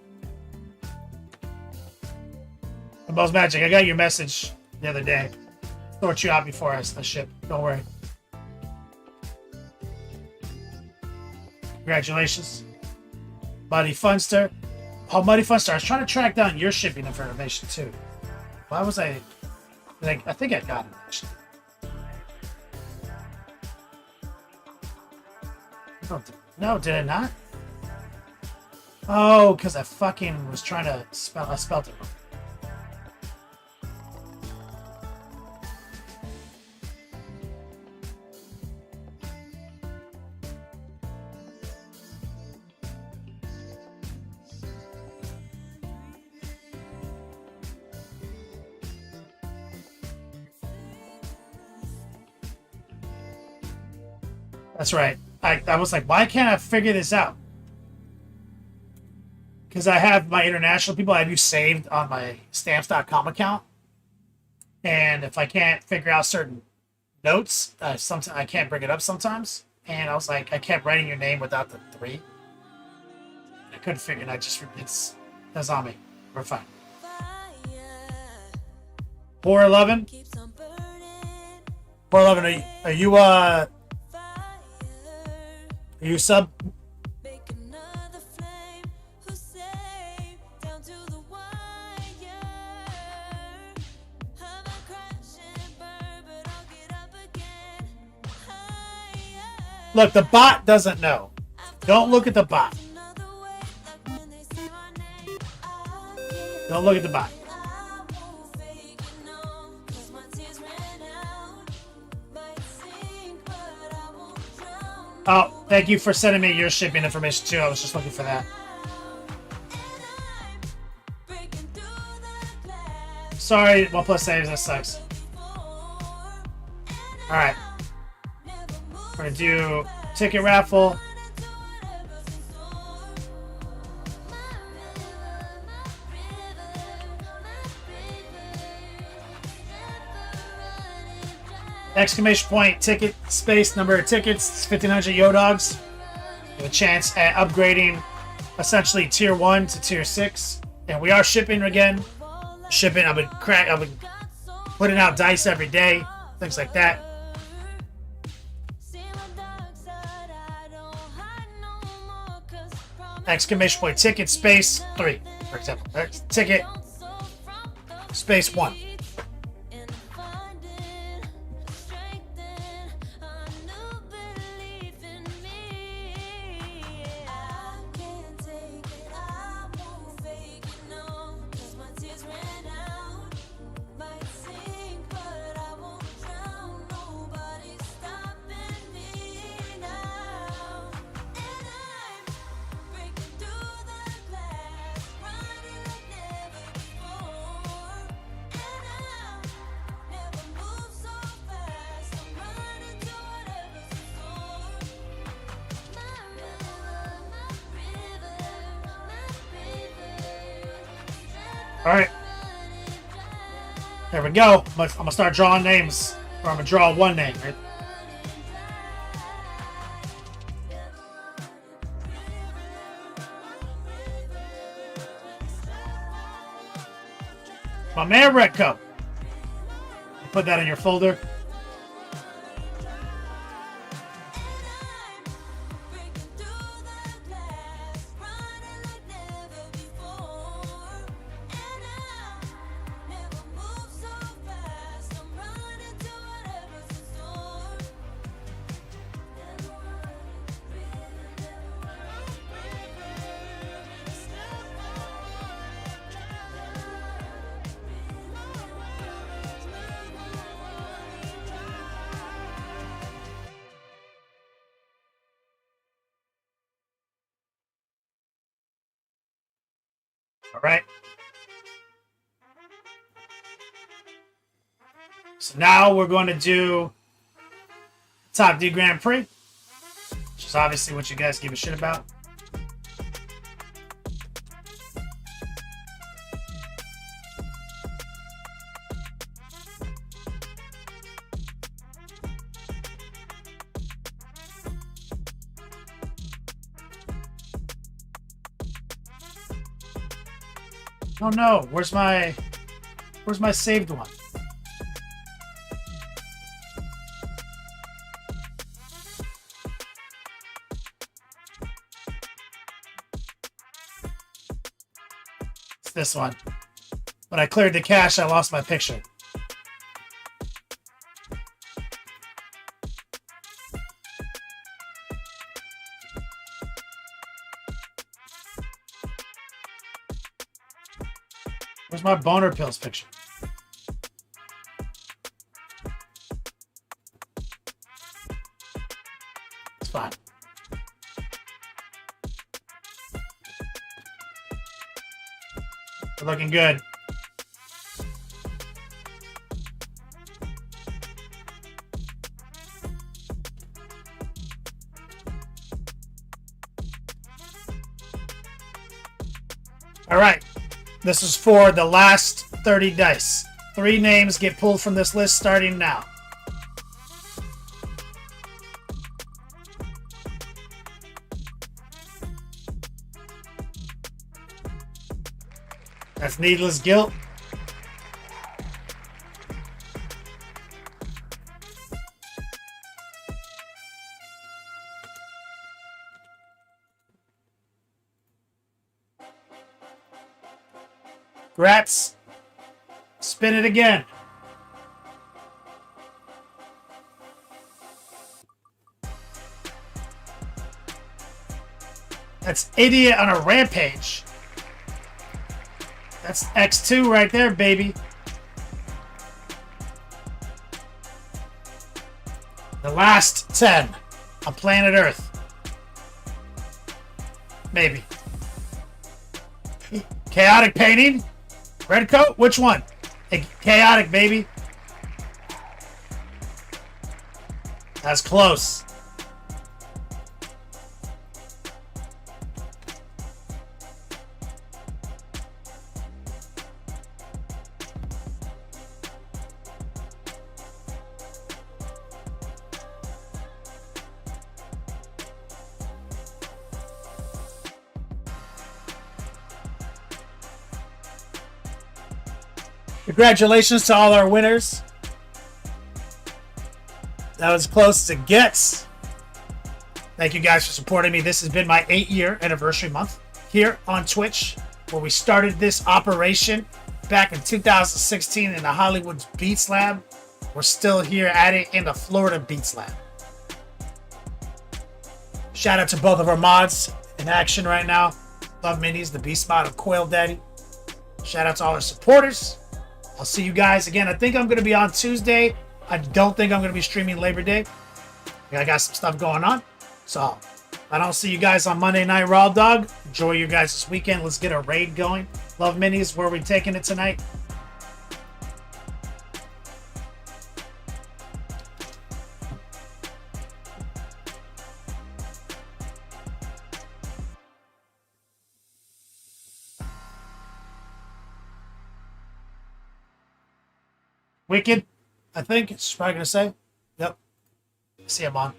Most Magic. I got your message the other day. Sort you out before I ship. Don't worry. Congratulations, Buddy Funster. Oh, Muddy Funster, I was trying to track down your shipping information too. Why was I think I got it actually. No, did I not? Oh, because I fucking was trying to I spelled it wrong. That's right. I was like, why can't I figure this out? Because I have my international people I have you saved on my stamps.com account. And if I can't figure out certain notes, sometimes I can't bring it up sometimes. And I was like, I kept writing your name without the 3. I couldn't figure it. That's on me. We're fine. 411. 411. Are you sub? Look, the bot doesn't know. Don't look at the bot. Don't look at the bot. Oh, thank you for sending me your shipping information too. I was just looking for that. Sorry, OnePlus saves. That sucks. Alright. We're going to do ticket raffle. Exclamation point, ticket, space, number of tickets, it's 1,500 Yo Dogs. With a chance at upgrading essentially tier 1 to tier 6. And we are shipping again. I've been putting out dice every day, things like that. Exclamation point, ticket, space, 3, for example. Ticket, space, 1. All right. There we go. I'm gonna start drawing names, or I'm gonna draw one name, right? My man Redco. Put that in your folder. All right. So now we're going to do Top D Grand Prix, which is obviously what you guys give a shit about. Oh no, where's my saved one? It's this one. When I cleared the cache, I lost my picture. Where's my boner pills picture? It's fine. We're looking good. All right. This is for the last 30 dice. 3 names get pulled from this list starting now. That's Needless Guilt. Grats. Spin it again. That's Idiot on a Rampage. That's X2 right there, baby. The last 10 on planet Earth. Maybe. Chaotic Painting. Red Coat? Which one? Chaotic, baby. That's close. Congratulations to all our winners. That was as close as it gets. Thank you guys for supporting me. This has been my 8-year anniversary month here on Twitch, where we started this operation back in 2016 in the Hollywood Beats Lab. We're still here at it in the Florida Beats Lab. Shout out to both of our mods in action right now. Love Minis, the Beast mod of Coil Daddy. Shout out to all our supporters. I'll see you guys again. I think I'm going to be on Tuesday. I don't think I'm going to be streaming Labor Day. I got some stuff going on. So, if I don't see you guys on Monday Night Raw Dog, enjoy you guys this weekend. Let's get a raid going. Love Minis, where are we taking it tonight? Wicked, I think it's probably going to say. Yep. See him on.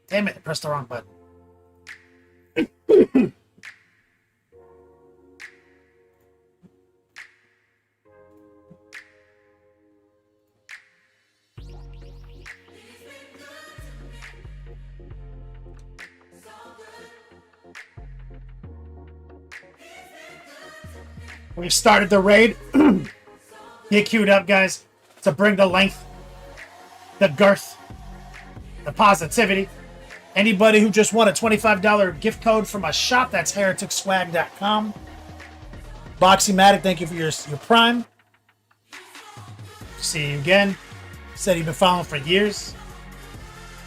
Damn it, I pressed the wrong button. We've started the raid. Get queued up, guys, to bring the length, the girth, the positivity. Anybody who just won a $25 gift code from my shop, that's hereticswag.com. Boxymatic, thank you for your prime. See you again. Said you've been following for years.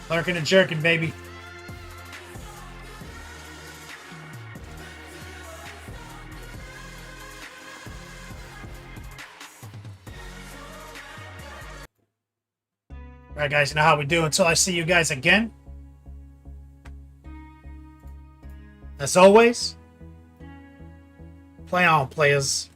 Lurking and jerking, baby. All right, guys, you know how we do. Until I see you guys again. As always, play on, players.